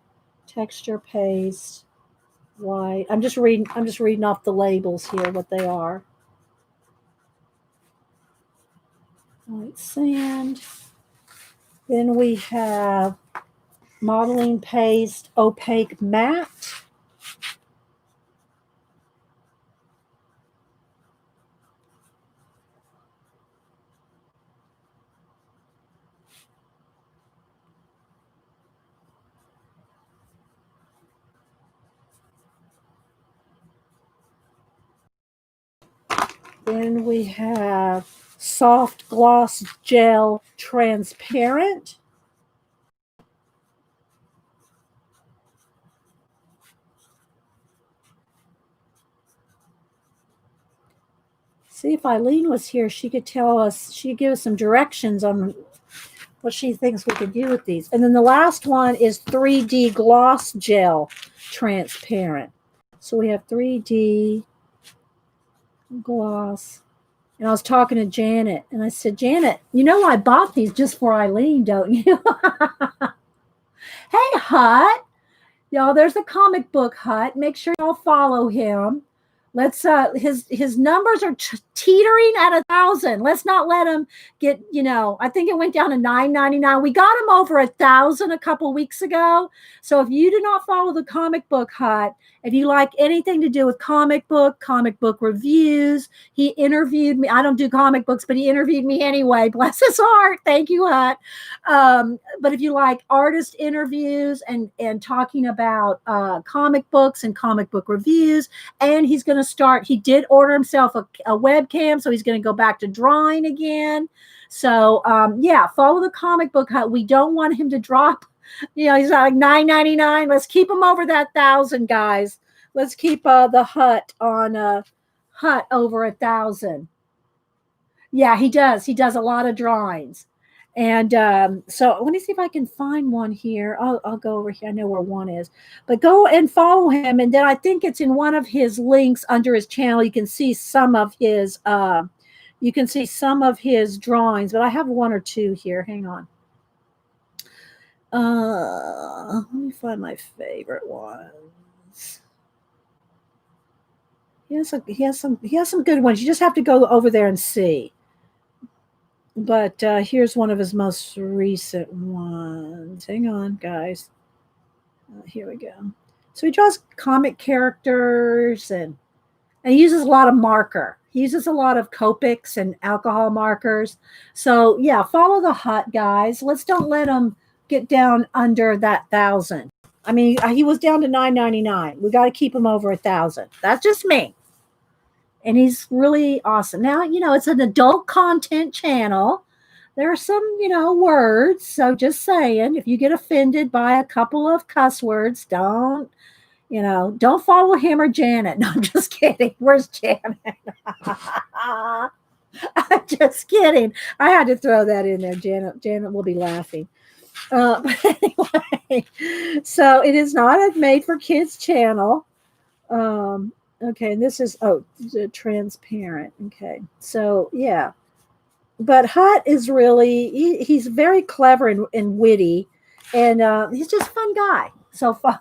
Texture paste white. I'm just reading off the labels here, what they are. White sand. Then we have modeling paste opaque matte. Then we have soft gloss gel transparent. See, if Eileen was here, she could tell us, she could give us some directions on what she thinks we could do with these. And then the last one is 3D gloss gel transparent. So we have 3D gloss. And I was talking to Janet, and I said, Janet, you know I bought these just for Eileen, don't you? Hey, Hut. Y'all, there's a comic book Hut. Make sure y'all follow him. Let's his numbers are teetering at 1,000. Let's not let him get, I think it went down to $9.99. We got him over 1,000 a couple weeks ago. So if you do not follow the comic book Hut, if you like anything to do with comic book reviews, he interviewed me. I don't do comic books, but he interviewed me anyway. Bless his heart. Thank you, Hut. But if you like artist interviews and talking about comic books and comic book reviews, and he's going to start, he did order himself a webcam, so he's going to go back to drawing again. So yeah, follow the comic book Hut. We don't want him to drop, he's like $9.99. Let's keep him over that 1,000, guys. Let's keep the Hut on Hut over 1,000. Yeah, he does a lot of drawings. And so let me see if I can find one here. I'll go over here. I know where one is, but go and follow him. And then I think it's in one of his links under his channel. You can see some of his drawings, but I have one or two here. Hang on. Let me find my favorite ones. He has some good ones. You just have to go over there and see. But here's one of his most recent ones. Hang on, guys. Here we go. So he draws comic characters and he uses a lot of marker. He uses a lot of Copics and alcohol markers. So yeah, follow the Hut, guys. Let's don't let him get down under that 1,000. I mean, he was down to $9.99. We got to keep him over 1,000. That's just me. And he's really awesome. Now, it's an adult content channel. There are some, words. So just saying, if you get offended by a couple of cuss words, don't follow him or Janet. No, I'm just kidding. Where's Janet? I'm just kidding. I had to throw that in there. Janet will be laughing. But anyway, so it is not a made for kids channel. Okay, and this is transparent. Okay, so yeah, but Hut is really he's very clever and witty, and he's just a fun guy. So fun.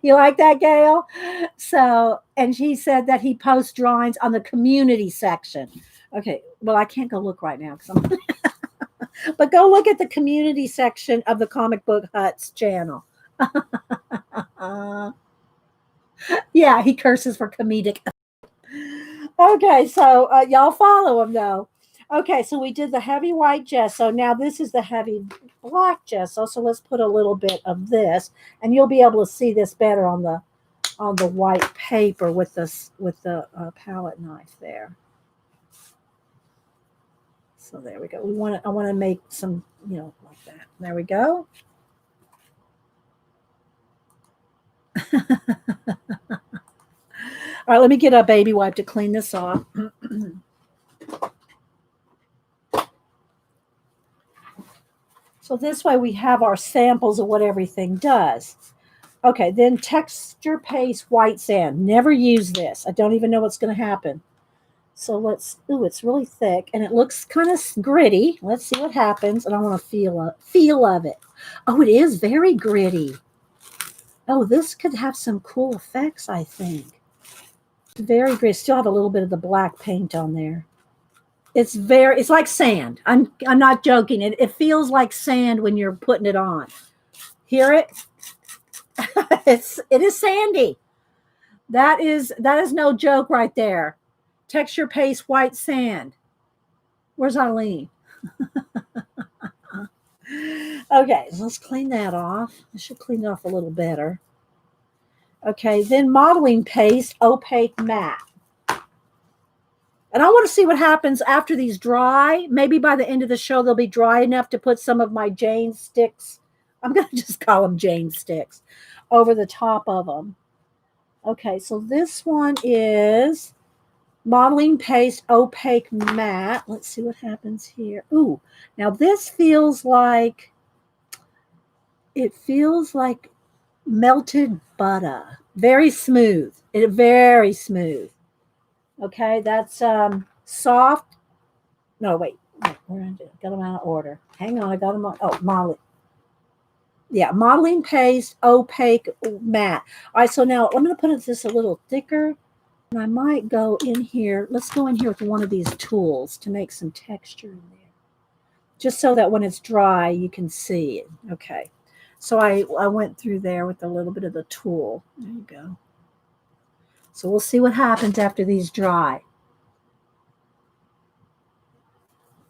You like that, Gail? So, and she said that he posts drawings on the community section. Okay, well, I can't go look right now because I'm. But go look at the community section of the Comic Book Hut's channel. Yeah, he curses for comedic. Okay, so y'all follow him though. Okay, so we did the heavy white gesso. Now this is the heavy black gesso. So let's put a little bit of this, and you'll be able to see this better on the white paper with the palette knife there. So there we go. I want to make some, like that. There we go. All right, let me get a baby wipe to clean this off. So this way we have our samples of what everything does. Okay, then texture paste white sand. Never use this. I don't even know what's going to happen. So it's really thick and it looks kind of gritty. Let's see what happens. And I want to feel of it. Oh, it is very gritty. Oh, this could have some cool effects, I think. Very gritty. Still have a little bit of the black paint on there. It's like sand. I'm not joking. It feels like sand when you're putting it on. Hear it? It is sandy. That is no joke right there. Texture paste white sand. Where's Eileen? Okay, so let's clean that off. I should clean it off a little better. Okay, then modeling paste opaque matte. And I want to see what happens after these dry. Maybe by the end of the show, they'll be dry enough to put some of my Jane sticks. I'm going to just call them Jane sticks over the top of them. Okay, so this one is modeling paste opaque matte. Let's see what happens here. Ooh, now this feels like melted butter. Very smooth. Very smooth. Okay, that's soft. No, wait. Where I got them out of order. Hang on, I got them on. Oh, modeling. Yeah, modeling paste opaque matte. All right, so now I'm going to put this a little thicker. And I might go in here. Let's go in here with one of these tools to make some texture in there. Just so that when it's dry, you can see it. Okay. So I went through there with a little bit of the tool. There you go. So we'll see what happens after these dry.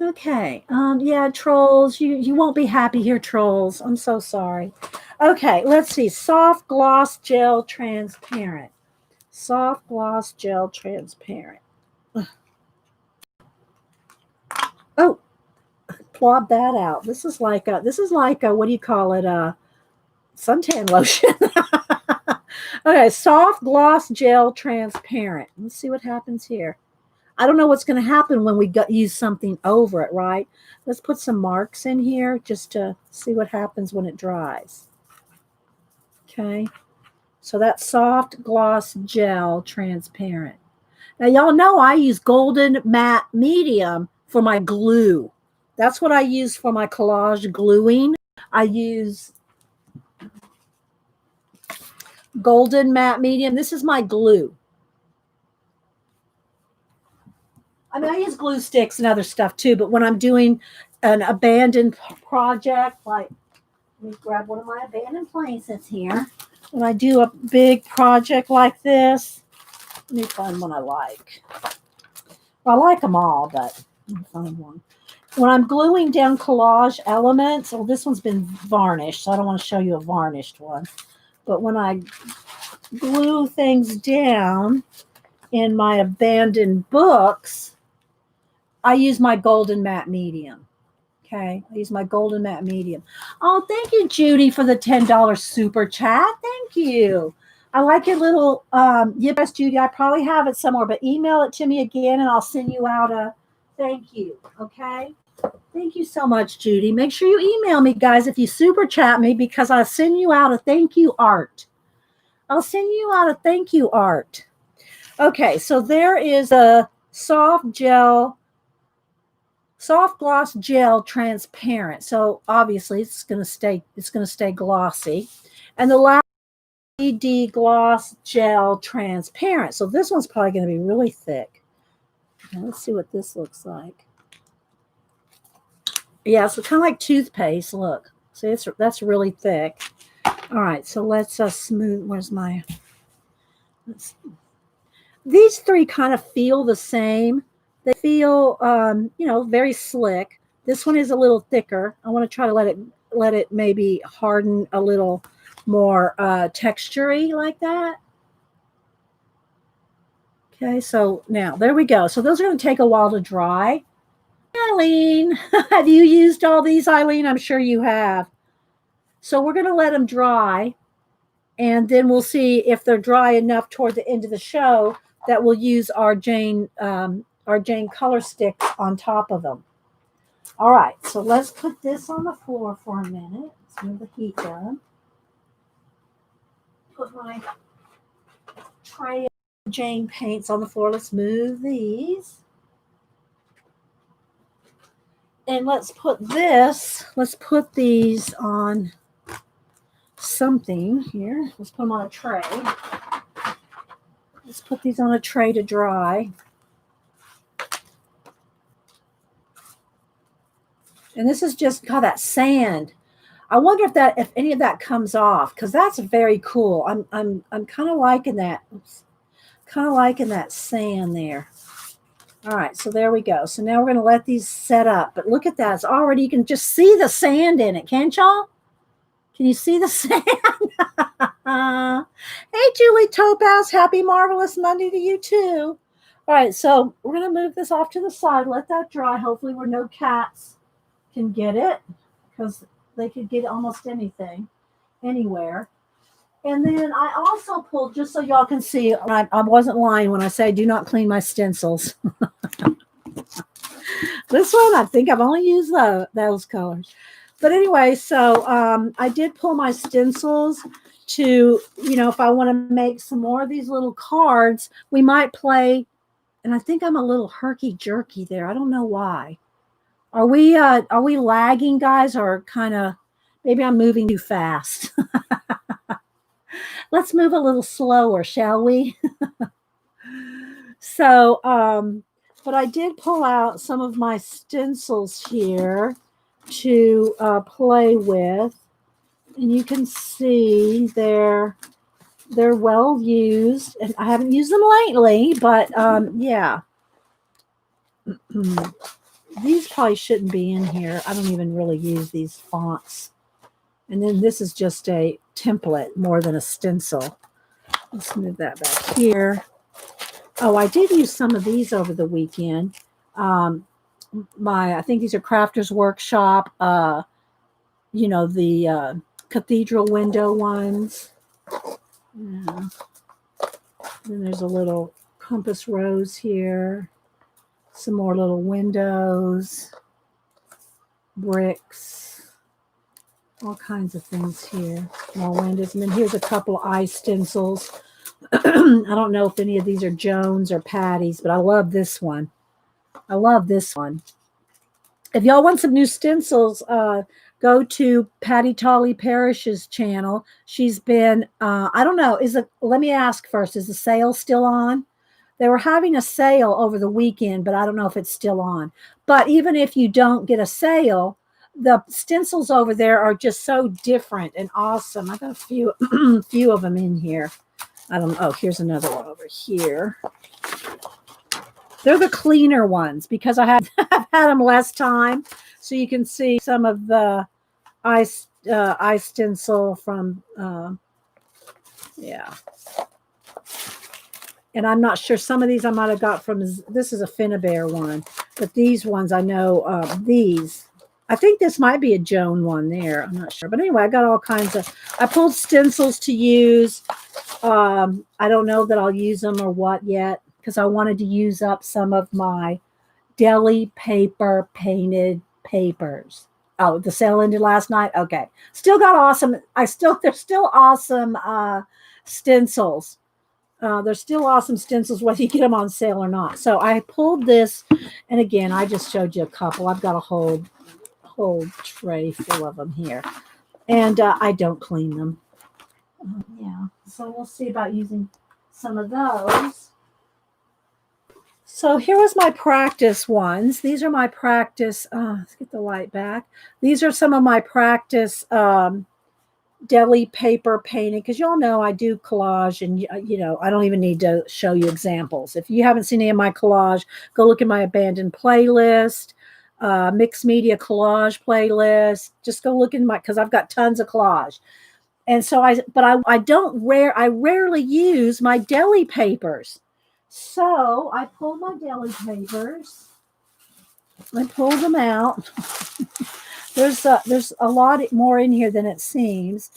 Okay. Yeah, trolls. You won't be happy here, trolls. I'm so sorry. Okay, let's see. Soft gloss gel transparent. Soft gloss gel transparent. Ugh. Oh, plop that out. This is like a what do you call it? Suntan lotion. Okay, soft gloss gel transparent. Let's see what happens here. I don't know what's going to happen when we use something over it, right? Let's put some marks in here just to see what happens when it dries. Okay. So that's soft gloss gel transparent. Now, y'all know I use golden matte medium for my glue. That's what I use for my collage gluing. I use golden matte medium. This is my glue. I mean, I use glue sticks and other stuff too, but when I'm doing an abandoned project, like, let me grab one of my abandoned places here. When I do a big project like this, let me find one I like. Well, I like them all, but let me find one. when I'm gluing down collage elements, well, this one's been varnished, so I don't want to show you a varnished one. But when I glue things down in my abandoned books, I use my golden matte medium. Okay, I use my golden matte medium. Oh, thank you, Judy, for the $10 super chat. Thank you. I like your little, yes, Judy, I probably have it somewhere, but email it to me again and I'll send you out a thank you. Okay. Thank you so much, Judy. Make sure you email me, guys, if you super chat me, because I'll send you out a thank you art. I'll send you out a thank you art. Okay, so there is a soft gloss gel transparent. So obviously it's going to stay glossy. And the last LED gloss gel transparent. So this one's probably going to be really thick. Now let's see what this looks like. Yeah, so kind of like toothpaste. Look, see, that's really thick. All right, so let's smooth. Where's my? These three kind of feel the same. They feel, very slick. This one is a little thicker. I want to try to let it maybe harden a little more textury like that. Okay, so now there we go. So those are going to take a while to dry. Eileen, have you used all these, Eileen? I'm sure you have. So we're going to let them dry, and then we'll see if they're dry enough toward the end of the show that we'll use our Jane color sticks on top of them. All right, so let's put this on the floor for a minute. Let's move the heat down. Put my tray of Jane paints on the floor. Let's move these. And let's put these on something here. Let's put them on a tray. Let's put these on a tray to dry. And this is just that sand. I wonder if any of that comes off, because that's very cool. I'm kind of liking that. Oops. Kind of liking that sand there. All right, so there we go. So now we're going to let these set up. But look at that. It's already, you can just see the sand in it, can't y'all? Can you see the sand? Hey, Julie Topaz. Happy Marvelous Monday to you, too. All right, so we're going to move this off to the side. Let that dry. Hopefully where no cats can get it, because they could get almost anything, anywhere. And then I also pulled, just so y'all can see, I wasn't lying when I say do not clean my stencils. This one, I think I've only used those colors. But anyway, so I did pull my stencils to, if I want to make some more of these little cards, we might play. And I think I'm a little herky-jerky there. I don't know why. Are we lagging, guys, or kind of, maybe I'm moving too fast? Let's move a little slower, shall we? So, but I did pull out some of my stencils here to play with. And you can see they're well used. And I haven't used them lately, but yeah. These probably shouldn't be in here. I don't even really use these fonts. And then this is just a template more than a stencil. Let's move that back here. Oh, I did use some of these over the weekend. I think these are Crafters Workshop, the cathedral window ones. Yeah. Then there's a little compass rose here. Some more little windows, bricks, all kinds of things here. More windows. And then here's a couple of eye stencils. I don't know if any of these are Jones or Patti's, but I love this one. I love this one. If y'all want some new stencils, go to Patti Tolley Parrish's channel. She's been, I don't know, let me ask first, is the sale still on? They were having a sale over the weekend, but I don't know if it's still on. But even if you don't get a sale, the stencils over there are just so different and awesome. I got a few of them in here. I don't know. Oh, here's another one over here. They're the cleaner ones because I've had them less time. So you can see some of the eye stencil from, yeah. And I'm not sure, some of these I might have got from, this is a Finnabair one, but these ones I know, these, I think this might be a Joan one there. I'm not sure. But anyway, I got all kinds of, I pulled stencils to use. I don't know that I'll use them or what yet because I wanted to use up some of my deli paper painted papers. Oh, the sale ended last night. Okay. Still got awesome. They're still awesome stencils. They're still awesome stencils, whether you get them on sale or not. So I pulled this, and again, I just showed you a couple. I've got a whole tray full of them here, and I don't clean them. Yeah, so we'll see about using some of those. So here was my practice ones. These are my practice. Let's get the light back. These are some of my practice deli paper painting, because y'all know I do collage, and I don't even need to show you examples. If you haven't seen any of my collage, go look at my abandoned playlist, mixed media collage playlist. Just go look in because I've got tons of collage. And so I rarely use my deli papers. So I pulled my deli papers. I pulled them out. There's a lot more in here than it seems.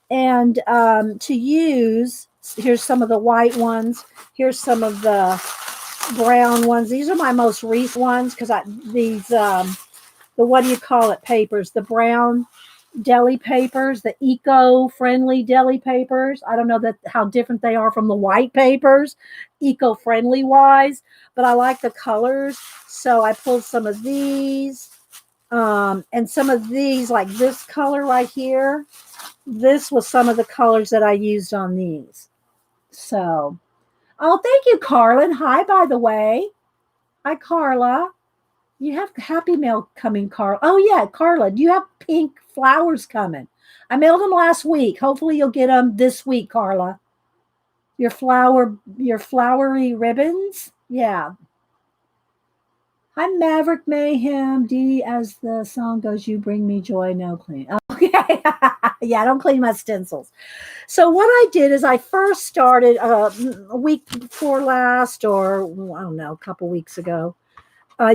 And to use, here's some of the white ones. Here's some of the brown ones. These are my most recent ones because these, the what do you call it papers? The brown deli papers, the eco-friendly deli papers. I don't know how different they are from the white papers, eco-friendly wise, but I like the colors. So I pulled some of these. And some of these, like this color right here, this was some of the colors that I used on these. So, oh, thank you, Carlin. Hi, by the way. Hi, Carla. You have Happy Mail coming, Carla. Oh, yeah, Carla, you have pink flowers coming. I mailed them last week. Hopefully you'll get them this week, Carla. Your flowery ribbons. Yeah. I'm Maverick Mayhem. D, as the song goes, you bring me joy, no clean. Okay. Yeah, I don't clean my stencils. So what I did is I first started a week before last, or I don't know, a couple weeks ago,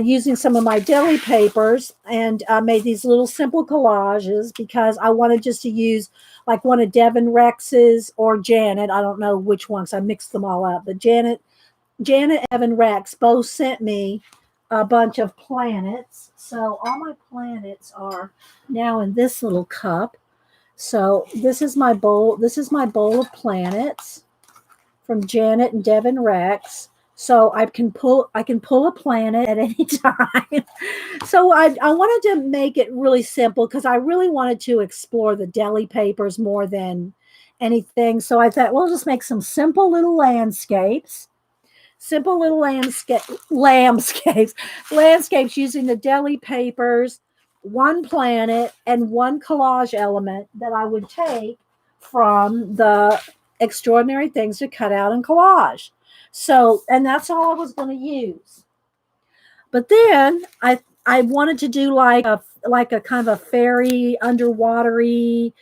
using some of my deli papers, and made these little simple collages because I wanted just to use like one of Devin Rex's or Janet. I don't know which one, so I mixed them all up. But Janet, Evan Rex both sent me a bunch of planets. So all my planets are now in this little cup. So this is my bowl. This is my bowl of planets from Janet and Devin Rex. So I can pull a planet at any time. So I wanted to make it really simple because I really wanted to explore the deli papers more than anything. So I thought, well, just make some simple little landscapes. Simple little landscapes using the deli papers, one planet, and one collage element that I would take from the extraordinary things to cut out and collage. So, and that's all I was going to use. But then I wanted to do like a kind of a fairy, underwatery,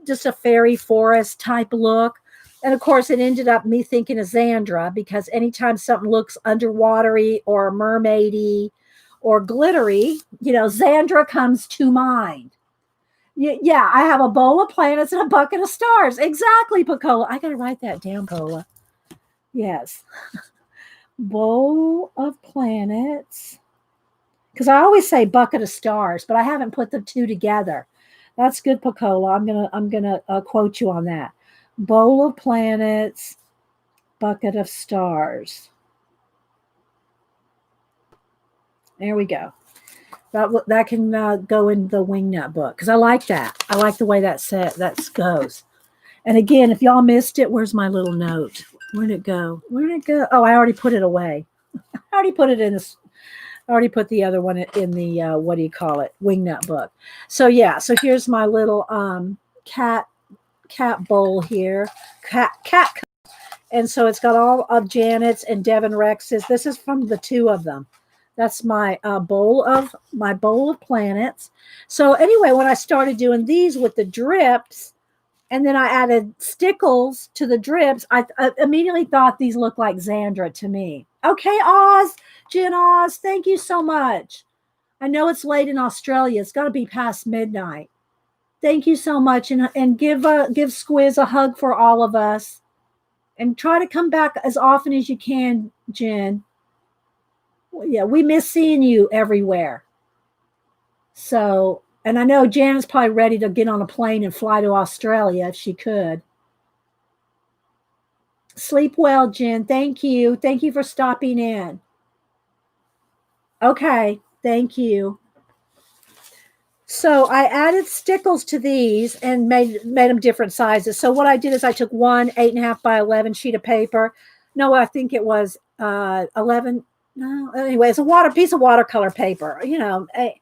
just a fairy forest type look. And of course, it ended up me thinking of Xandra, because anytime something looks underwatery or mermaidy or glittery, Xandra comes to mind. Yeah, I have a bowl of planets and a bucket of stars. Exactly, Pacola. I got to write that down, Pacola. Yes. Bowl of planets. Because I always say bucket of stars, but I haven't put the two together. That's good, Pacola. I'm gonna quote you on that. Bowl of planets, bucket of stars. There we go. That can go in the wingnut book because I like that. I like the way that goes. And again, if y'all missed it, where's my little note? Where'd it go? Oh, I already put it away. I already put it in this. I already put the other one in the wingnut book. So yeah. So here's my little cat bowl here. Cat And so it's got all of Janet's and Devin Rex's. This is from the two of them. That's my bowl of planets. So anyway, when I started doing these with the drips, and then I added stickles to the drips, I immediately thought these looked like Xandra to me. Okay, Jen Oz, thank you so much. I know it's late in Australia. It's got to be past midnight. Thank you so much, and give Squiz a hug for all of us, and try to come back as often as you can, Jen. Yeah, we miss seeing you everywhere. So, and I know Jan's probably ready to get on a plane and fly to Australia if she could. Sleep well, Jen. Thank you. Thank you for stopping in. Okay, thank you. So I added stickles to these and made them different sizes. So what I did is I took one 8.5 by 11 sheet of paper. No, I think it was 11. No, anyway, it's a piece of watercolor paper. You know, it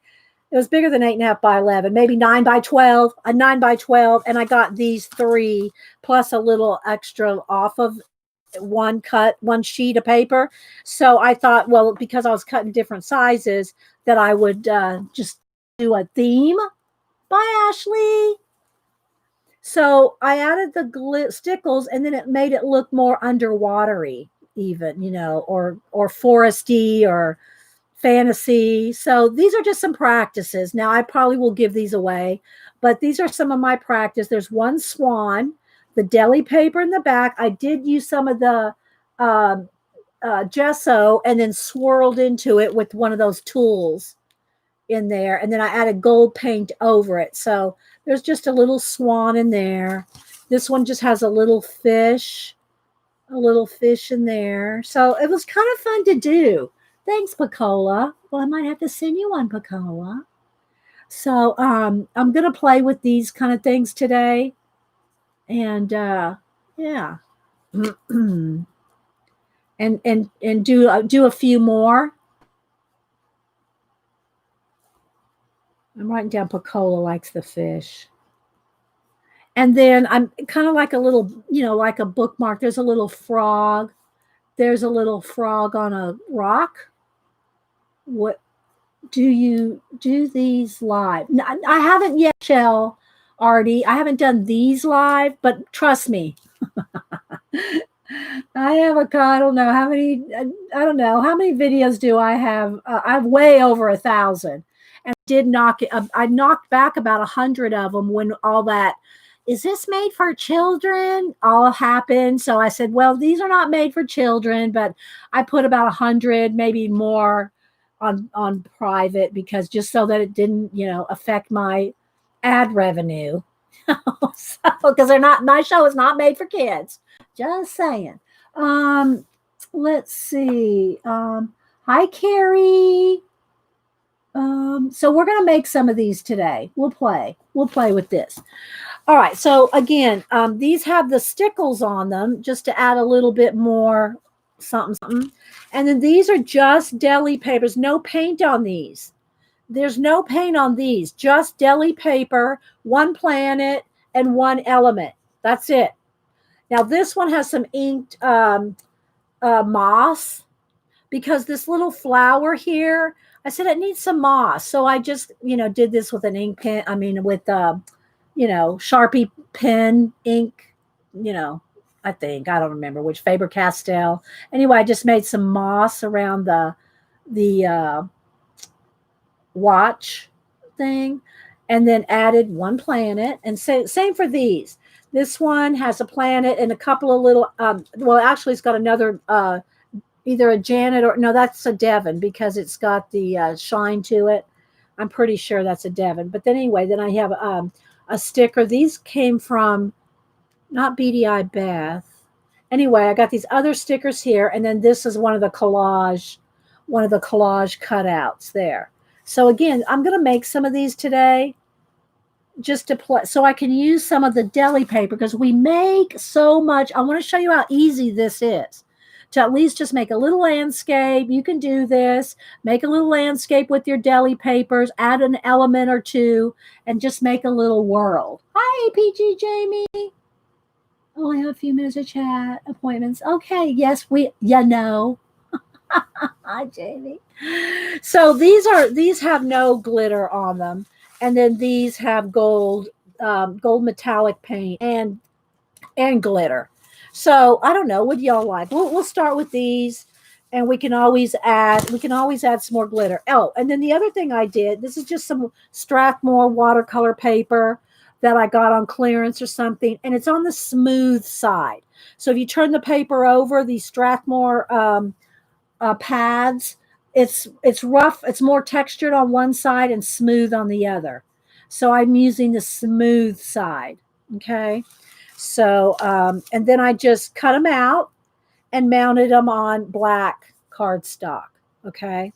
was bigger than 8.5 by 11, maybe 9 by 12, a 9 by 12. And I got these 3 plus a little extra off of one sheet of paper. So I thought, well, because I was cutting different sizes, that I would just do a theme by Ashley. So I added the stickles, and then it made it look more underwatery, even, you know, or foresty or fantasy. So these are just some practices. Now I probably will give these away, but these are some of my practice. There's one swan, the deli paper in the back. I did use some of the gesso and then swirled into it with one of those tools in there, and then I added gold paint over it. So there's just a little swan in there. This one just has a little fish in there. So it was kind of fun to do. Thanks, Pacola. Well, I might have to send you one, Pacola. So I'm gonna play with these kind of things today, and yeah, and do a few more. I'm writing down Pacola likes the fish. And then I'm kind of like a little, you know, like a bookmark. There's a little frog. There's a little frog on a rock. What do you do these live? I haven't yet, Shell, Artie. I haven't done these live, but trust me. I don't know how many. I don't know how many videos do I have. I have way over 1,000. And I knocked back about 100 of them when all that, is this made for children, all happened. So I said, well, these are not made for children, but I put about 100, maybe more on private, because just so that it didn't, you know, affect my ad revenue. So, because my show is not made for kids. Just saying. Let's see. Hi, Carrie. So we're going to make some of these today. We'll play with this. All right. So again, these have the stickles on them just to add a little bit more something. And then these are just deli papers. No paint on these. There's no paint on these. Just deli paper, one planet, and one element. That's it. Now this one has some inked moss, because this little flower here, I said it needs some moss. So I just, you know, did this with an ink pen. I mean, with, you know, Sharpie pen ink, you know, I don't remember which, Faber-Castell. Anyway, I just made some moss around the watch thing, and then added one planet. And same for these. This one has a planet and a couple of little, well, actually it's got another, either a Janet or, no, that's a Devon, because it's got the shine to it. I'm pretty sure that's a Devon. But then anyway, then I have a sticker. These came from, not BDI Beth. Anyway, I got these other stickers here, and then this is one of the collage cutouts there. So again, I'm going to make some of these today just to play, so I can use some of the deli paper, because we make so much. I want to show you how easy this is to at least just make a little landscape. You can do this, make a little landscape with your deli papers, add an element or two, and just make a little world. Hi, PG Jamie. Only have a few minutes of chat. Appointments. Okay. Yes, you know. Hi, Jamie. So these have no glitter on them, and then these have gold metallic paint and glitter. So I don't know. What do y'all like? We'll start with these, and we can always add some more glitter. Oh, and then the other thing I did. This is just some Strathmore watercolor paper that I got on clearance or something, and it's on the smooth side. So if you turn the paper over, these Strathmore pads, it's rough. It's more textured on one side and smooth on the other. So I'm using the smooth side. Okay. So, and then I just cut them out and mounted them on black cardstock. Okay.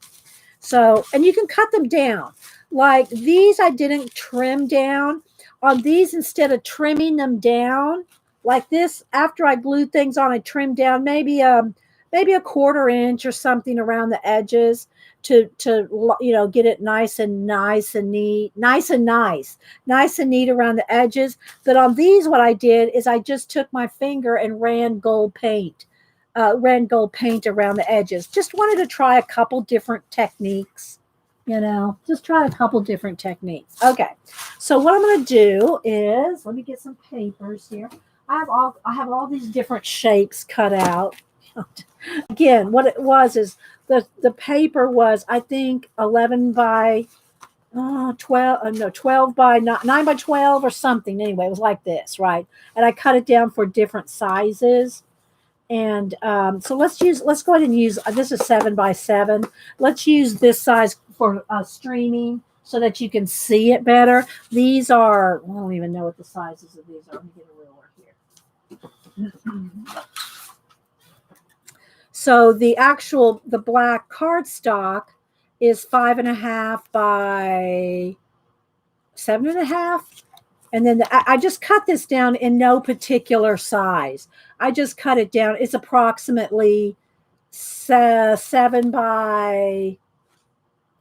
So, and you can cut them down. Like these, I didn't trim down. On these, instead of trimming them down like this, after I glued things on, I trimmed down maybe a quarter inch or something around the edges to get it nice and neat, nice and neat around the edges. But on these, what I did is I just took my finger and ran gold paint around the edges. Just wanted to try a couple different techniques, just try a couple different techniques. Okay. So what I'm going to do is, let me get some papers here. I have all these different shapes cut out. Again, what it was is the paper was, I think, 11 by 12, no, 12 by 9 by 12 or something. Anyway, it was like this, right? And I cut it down for different sizes. And so let's go ahead and use, this is 7 by 7. Let's use this size for streaming so that you can see it better. These are, I don't even know what the sizes of these are. Let me get a ruler here. So the black cardstock is 5.5 by 7.5. And then I just cut this down in no particular size. I just cut it down. It's approximately 7 by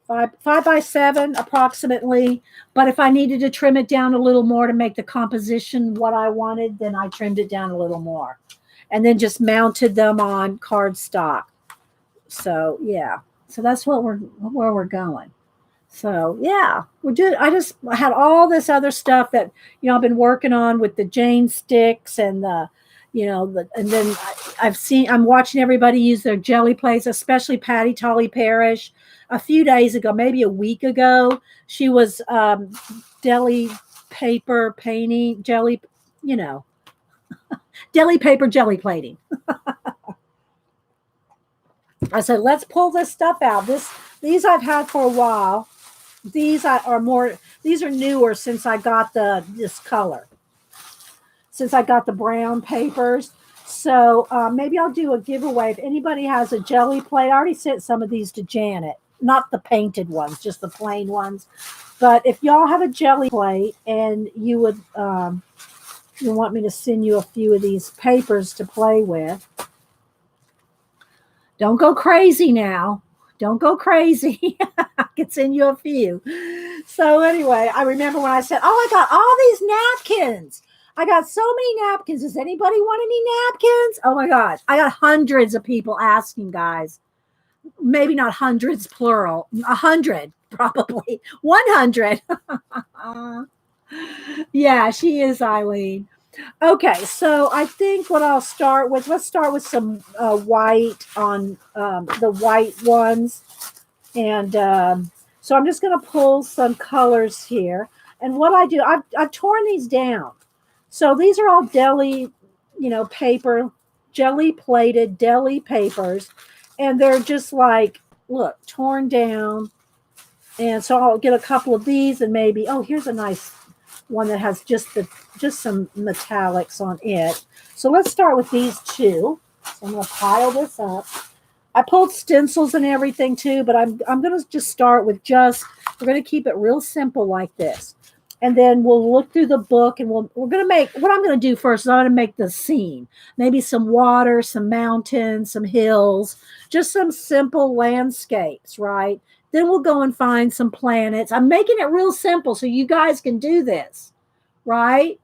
5 by 7 approximately. But if I needed to trim it down a little more to make the composition what I wanted, then I trimmed it down a little more. And then just mounted them on cardstock. So yeah, so that's where we're going. So yeah, I had all this other stuff that I've been working on with the Jane sticks and and then I'm watching everybody use their jelly plates, especially Patti Tolley Parrish. A few days ago, maybe a week ago, she was deli paper painting deli paper jelly plating. I said, let's pull this stuff out. These I've had for a while. These are newer since I got this color. Since I got the brown papers. So maybe I'll do a giveaway. If anybody has a jelly plate, I already sent some of these to Janet. Not the painted ones, just the plain ones. But if y'all have a jelly plate and you would you want me to send you a few of these papers to play with, don't go crazy now. Don't go crazy. I can send you a few. So anyway, I remember when I said, I got all these napkins. I got so many napkins. Does anybody want any napkins? Oh my gosh. I got hundreds of people asking, guys. Maybe not hundreds, plural. 100, probably. 100. Yeah, she is, Eileen. Okay, so I think what I'll start with, let's start with some white on the white ones. And so I'm just going to pull some colors here. And what I do, I've torn these down. So these are all deli, paper, jelly plated deli papers. And they're just like, look, torn down. And so I'll get a couple of these and maybe, here's a nice one that has just some metallics on it. So let's start with these two. So I'm going to pile this up. I pulled stencils and everything too, but I'm going to just start with we're going to keep it real simple like this. And then we'll look through the book and we're going to make, what I'm going to do first is I'm going to make the scene. Maybe some water, some mountains, some hills, just some simple landscapes, right? Then we'll go and find some planets. I'm making it real simple so you guys can do this, right?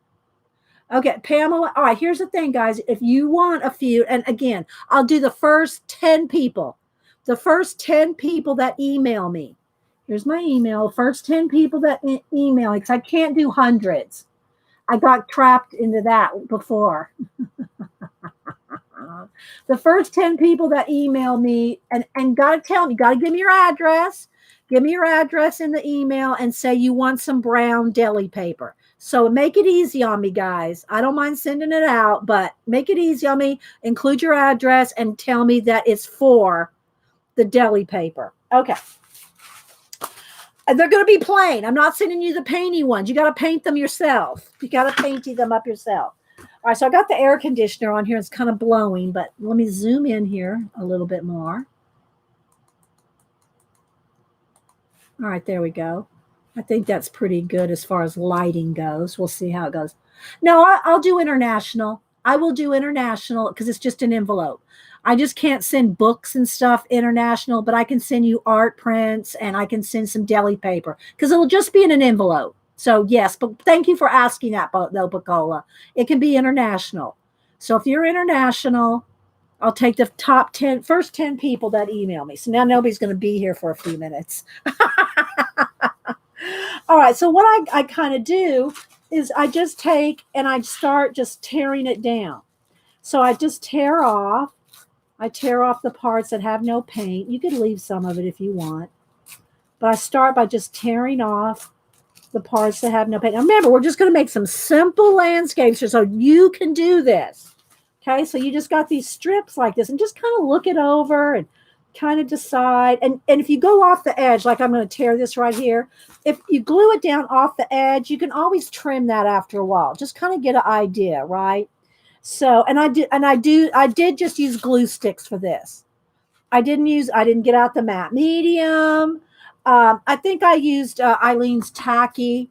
Okay, Pamela. All right, here's the thing, guys. If you want a few, and again, I'll do the first 10 people. The first 10 people that email me. Here's my email. First 10 people that email me, because I can't do hundreds. I got trapped into that before. The first 10 people that email me and got to tell me, got to give me your address. Give me your address in the email and say you want some brown deli paper. So make it easy on me, guys. I don't mind sending it out, but make it easy on me. Include your address and tell me that it's for the deli paper. Okay. And they're going to be plain. I'm not sending you the painty ones. You got to paint them yourself. You got to paint them up yourself. All right, so I got the air conditioner on here. It's kind of blowing, but let me zoom in here a little bit more. All right, there we go. I think that's pretty good as far as lighting goes. We'll see how it goes. No, I'll do international. I will do international because it's just an envelope. I just can't send books and stuff international, but I can send you art prints and I can send some deli paper because it'll just be in an envelope. So yes, but thank you for asking that, though, Bacola. It can be international. So if you're international, I'll take the first 10 people that email me. So now nobody's going to be here for a few minutes. All right. So what I kind of do is I just take and I start just tearing it down. So I just tear off the parts that have no paint. You could leave some of it if you want. But I start by just tearing off the parts that have no paint. Now remember, we're just going to make some simple landscapes so you can do this. Okay, so you just got these strips like this and just kind of look it over and kind of decide. And if you go off the edge, like I'm going to tear this right here, if you glue it down off the edge, you can always trim that after a while. Just kind of get an idea, right? So, I did just use glue sticks for this. I didn't get out the matte medium. I think I used Eileen's tacky.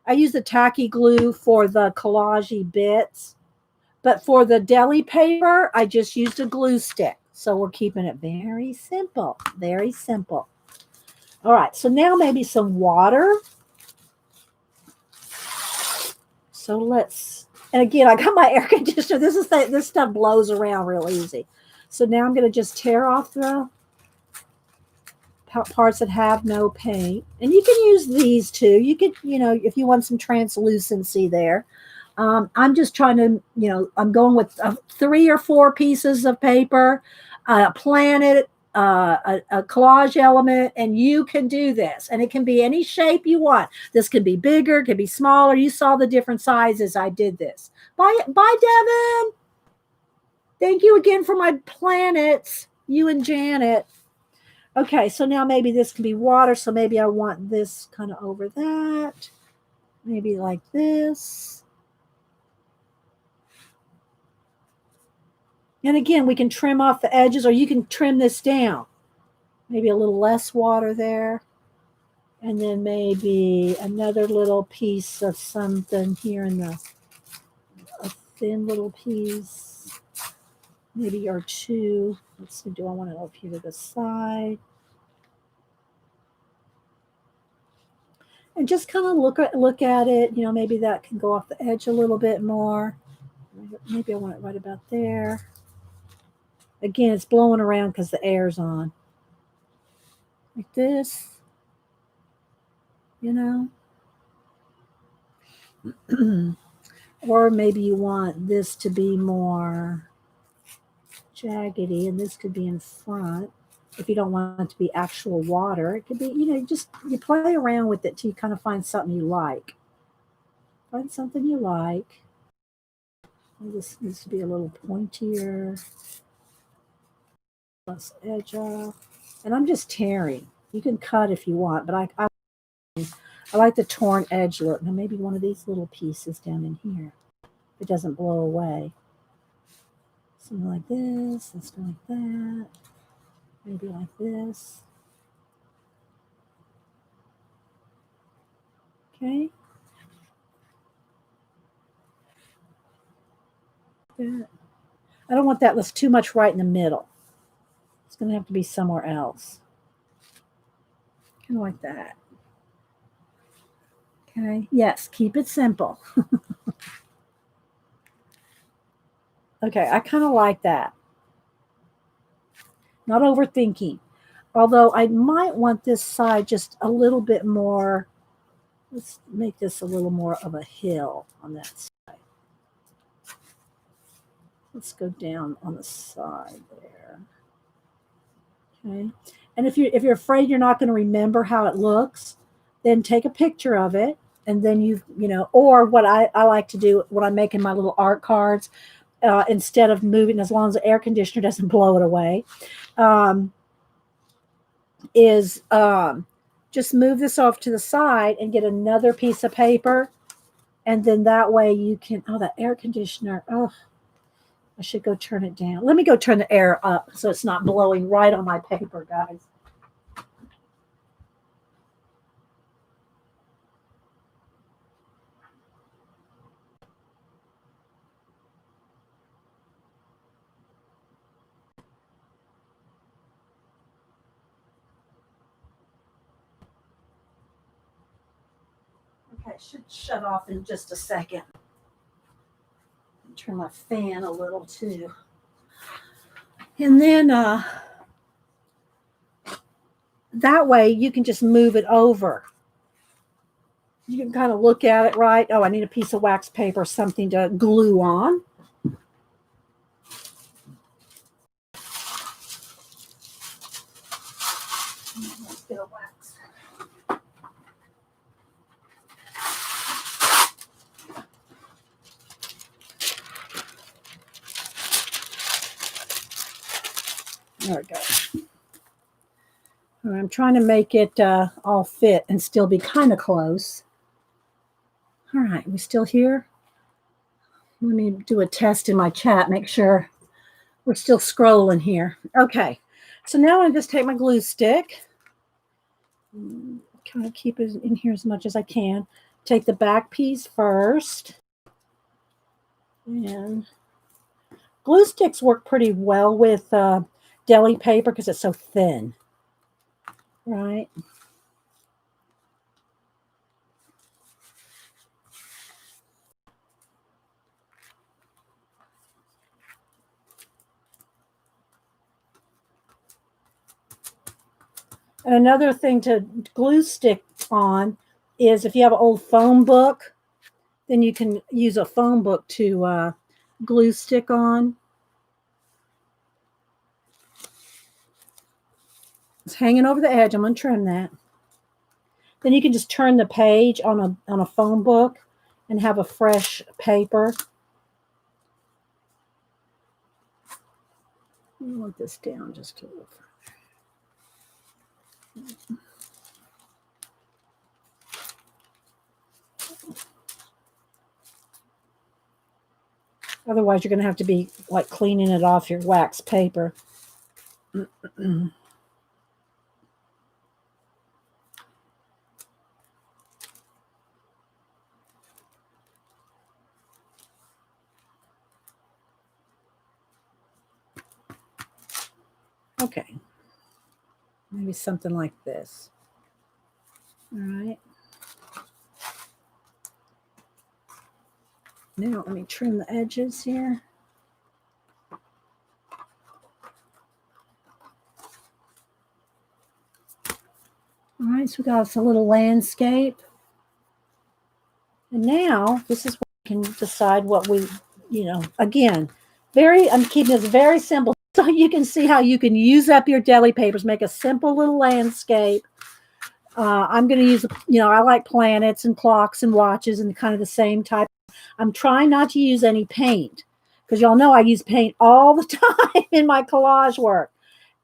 I used the tacky glue for the collage bits. But for the deli paper, I just used a glue stick. So we're keeping it very simple. Very simple. All right. So now maybe some water. So and again, I got my air conditioner. This stuff blows around real easy. So now I'm going to just tear off the parts that have no paint. And you can use these too. You could, if you want some translucency there. I'm just trying to, I'm going with 3 or 4 pieces of paper, a planet, a collage element, and you can do this. And it can be any shape you want. This can be bigger, it can be smaller. You saw the different sizes I did this. Bye, Devin. Thank you again for my planets, you and Janet. Okay, so now maybe this can be water. So maybe I want this kind of over that. Maybe like this. And again, we can trim off the edges or you can trim this down. Maybe a little less water there. And then maybe another little piece of something here in a thin little piece. Maybe or 2. Let's see, do I want it up here to the side? And just kind of look at it. Maybe that can go off the edge a little bit more. Maybe I want it right about there. Again, it's blowing around because the air's on. Like this. Or maybe you want this to be more jaggedy and this could be in front. If you don't want it to be actual water, it could be, you play around with it till you kind of find something you like. Find something you like. This needs to be a little pointier. Let's edge off. And I'm just tearing. You can cut if you want, but I like the torn edge look. Now maybe one of these little pieces down in here. It doesn't blow away. Something like this. Let's go like that. Maybe like this. Okay. That. I don't want that. That's too much right in the middle. It's going to have to be somewhere else. Kind of like that. Okay. Yes. Keep it simple. Okay, I kind of like that. Not overthinking. Although I might want this side just a little bit more. Let's make this a little more of a hill on that side. Let's go down on the side there. Okay. And if you're afraid you're not going to remember how it looks, then take a picture of it, and then or what I like to do when I'm making my little art cards, instead of moving, as long as the air conditioner doesn't blow it away, um, is just move this off to the side and get another piece of paper, and then that way you can. Oh, the air conditioner. Oh, I should go turn it down. Let me go turn the air up so it's not blowing right on my paper, guys. Okay, should shut off in just a second. Turn my fan a little too. And then that way you can just move it over. You can kind of look at it, right? Oh, I need a piece of wax paper, something to glue on. Let's get a wax. There we go. I'm trying to make it all fit and still be kind of close. All right, we still here? Let me do a test in my chat, make sure we're still scrolling here. Okay, so now I just take my glue stick, kind of keep it in here as much as I can. Take the back piece first. And glue sticks work pretty well with deli paper because it's so thin, right? And another thing to glue stick on is if you have an old phone book, then you can use a phone book to glue stick on. It's hanging over the edge. I'm going to trim that. Then you can just turn the page on a phone book and have a fresh paper. I want this down just a little further. Otherwise, you're going to have to be like cleaning it off your wax paper. Okay. Maybe something like this. All right. Now let me trim the edges here. All right, so we got us a little landscape. And now this is where we can decide what we, again, I'm keeping this very simple so you can see how you can use up your deli papers, make a simple little landscape. I'm going to use, I like planets and clocks and watches and kind of the same type. I'm trying not to use any paint because y'all know I use paint all the time in my collage work.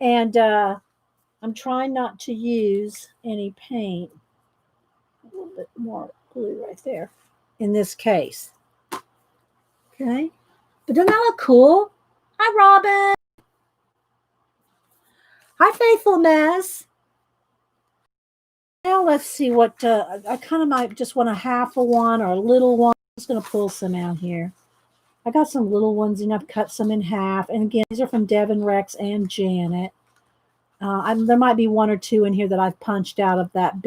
And I'm trying not to use any paint. A little bit more glue right there in this case. Okay. But doesn't that look cool? Hi, Robin. Hi, Faithfulness. Now let's see what I kind of might just want a half a one or a little one. I'm just going to pull some out here. I got some little ones and I've cut some in half. And again, these are from Devin, Rex, and Janet. There might be one or two in here that I've punched out of that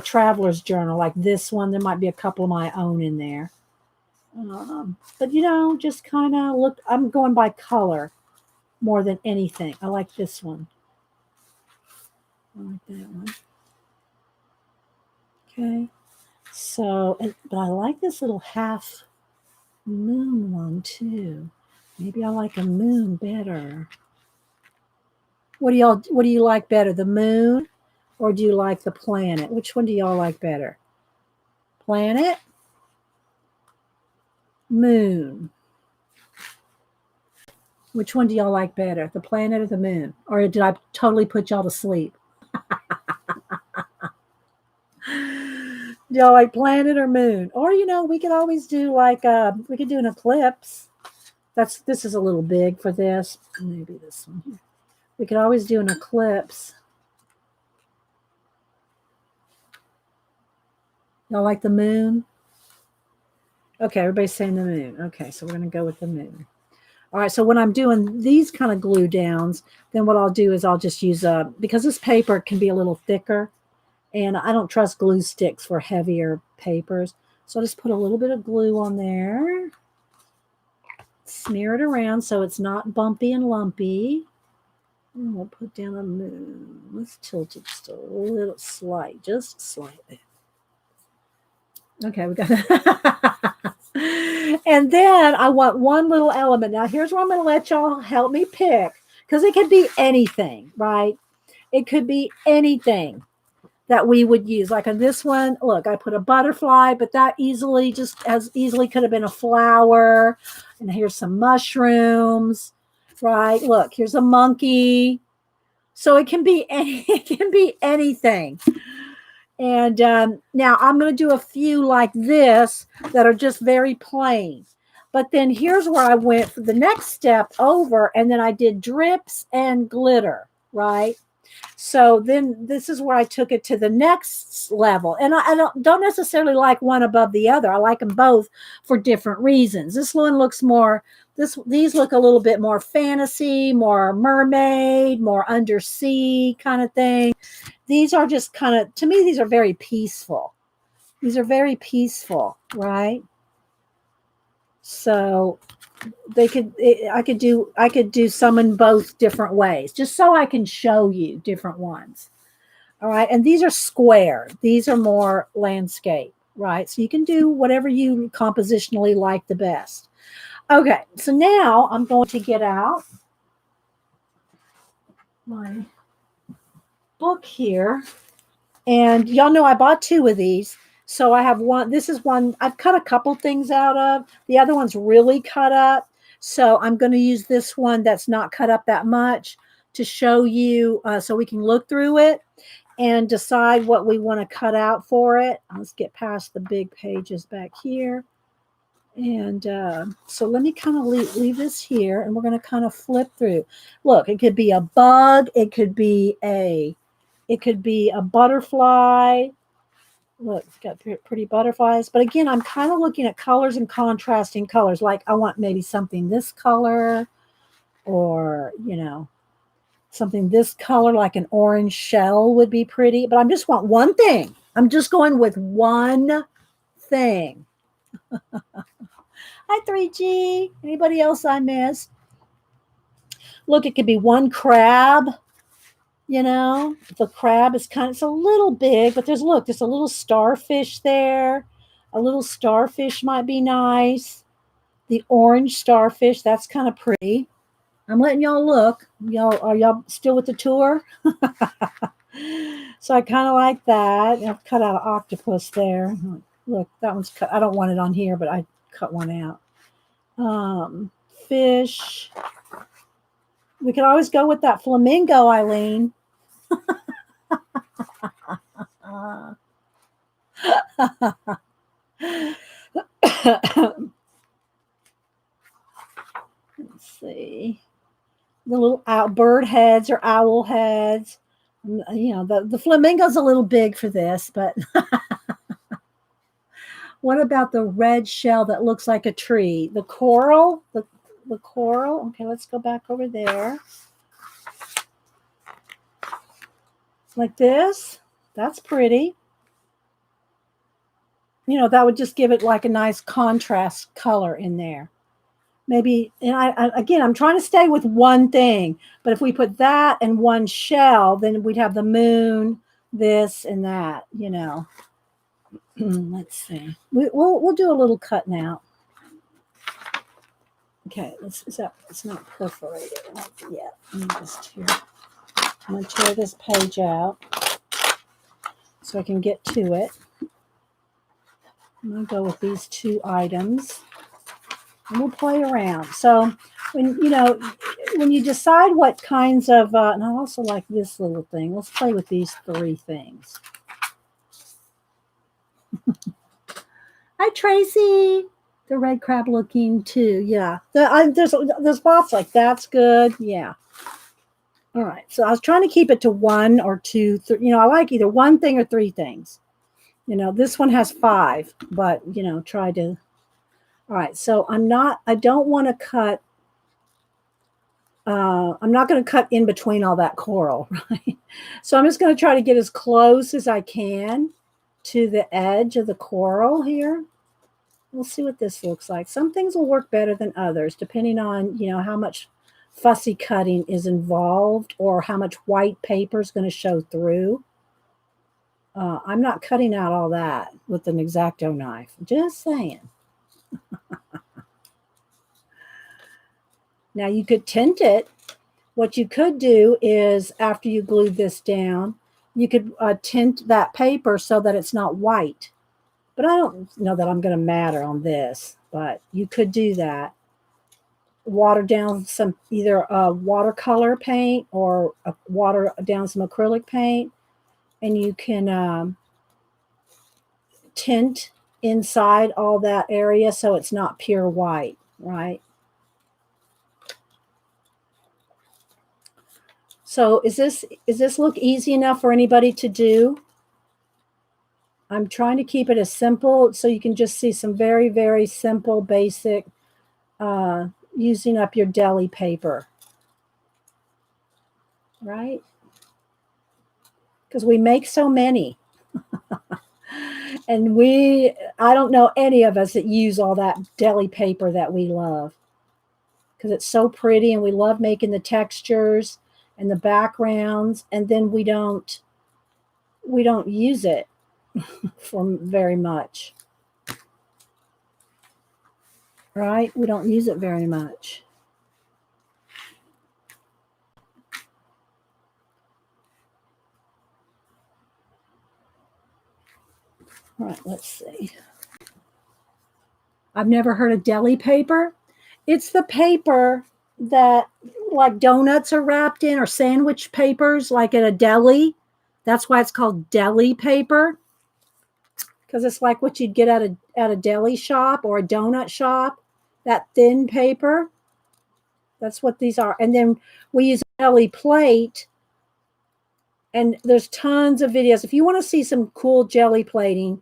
traveler's journal, like this one. There might be a couple of my own in there. But just kind of look. I'm going by color more than anything. I like this one. I like that one. Okay. So, but I like this little half moon one too. Maybe I like a moon better. What do you like better, the moon or do you like the planet? Which one do y'all like better? Planet, moon. Which one do y'all like better, the planet or the moon? Or did I totally put y'all to sleep? Do y'all like planet or moon? Or we could always do like we could do an eclipse. This is a little big for this. Maybe this one here. We could always do an eclipse. Y'all like the moon? Okay, everybody's saying the moon. Okay, so we're going to go with the moon. All right, so when I'm doing these kind of glue downs, then what I'll do is I'll just use because this paper can be a little thicker, and I don't trust glue sticks for heavier papers. So I'll just put a little bit of glue on there, smear it around so it's not bumpy and lumpy. And we'll put down a moon. Let's tilt it just a little just slightly. Okay, we got that. And then I want one little element. Now, here's where I'm going to let y'all help me pick, because it could be anything, right? It could be anything that we would use. Like on this one, look, I put a butterfly, but that just as easily could have been a flower. And here's some mushrooms, right? Look, here's a monkey. So it can be anything. And now I'm going to do a few like this that are just very plain. But then here's where I went for the next step over, and then I did drips and glitter, right? So then this is where I took it to the next level. And I don't necessarily like one above the other. I like them both for different reasons. This one looks more, these look a little bit more fantasy, more mermaid, more undersea kind of thing. These are just kind of, to me, these are very peaceful. These are very peaceful, right? So I could do some in both different ways, just so I can show you different ones. All right. And these are square. These are more landscape, right? So you can do whatever you compositionally like the best. Okay. So now I'm going to get out my book here. And y'all know I bought two of these. So I have one. This is one I've cut a couple things out of. The other one's really cut up. So I'm going to use this one that's not cut up that much to show you so we can look through it and decide what we want to cut out for it. Let's get past the big pages back here. And so let me kind of leave this here, and we're going to kind of flip through. Look, it could be a bug. It could be a butterfly. Look, it's got pretty butterflies. But again, I'm kind of looking at colors and contrasting colors. Like I want maybe something this color, or, something this color, like an orange shell would be pretty. But I just want one thing. I'm just going with one thing. Hi, 3G. Anybody else I missed? Look, it could be one crab. The crab is it's a little big, but there's a little starfish there. A little starfish might be nice. The orange starfish, that's kind of pretty. I'm letting y'all look. Are y'all still with the tour? So I kind of like that. I've cut out an octopus there. Look, that one's cut. I don't want it on here, but I cut one out. Fish. We could always go with that flamingo, Eileen. Let's see. The little bird heads or owl heads. The flamingo's a little big for this, but what about the red shell that looks like a tree? The coral, the coral. Okay, let's go back over there. Like this. That's pretty. that would just give it like a nice contrast color in there. Maybe, and again, I'm trying to stay with one thing, but if we put that and one shell, then we'd have the moon, this and that, Let's see. We'll do a little cutting out. Okay, it's not perforated yet. Let me just here. I'm going to tear this page out so I can get to it. I'm going to go with these two items, and we'll play around. So when you decide what kinds of, and I also like this little thing. Let's play with these three things. Hi, Tracy. The red crab looking too. Yeah. There's lots like that's good. Yeah. All right. So I was trying to keep it to one or two. I like either one thing or three things. This one has 5, but try to. All right. So I don't want to cut. I'm not going to cut in between all that coral, right? So I'm just going to try to get as close as I can to the edge of the coral here. We'll see what this looks like. Some things will work better than others, depending on, how much fussy cutting is involved or how much white paper is going to show through. I'm not cutting out all that with an X-Acto knife. Just saying. Now you could tint it. What you could do is after you glued this down, you could tint that paper so that it's not white. But I don't know that I'm going to matter on this, but you could do that. Water down some either watercolor paint or water down some acrylic paint, and you can tint inside all that area so it's not pure white, right? So is this look easy enough for anybody to do? I'm trying to keep it as simple so you can just see some very, very simple, basic, using up your deli paper, right? Because we make so many. And I don't know any of us that use all that deli paper that we love because it's so pretty and we love making the textures and the backgrounds, and then we don't use it for very much, right? We don't use it very much. All right, let's see. I've never heard of deli paper. It's the paper that like donuts are wrapped in or sandwich papers like at a deli. That's why it's called deli paper. Because it's like what you'd get at a deli shop or a donut shop, that thin paper. That's what these are. And then we use a deli plate. And there's tons of videos. If you want to see some cool jelly plating,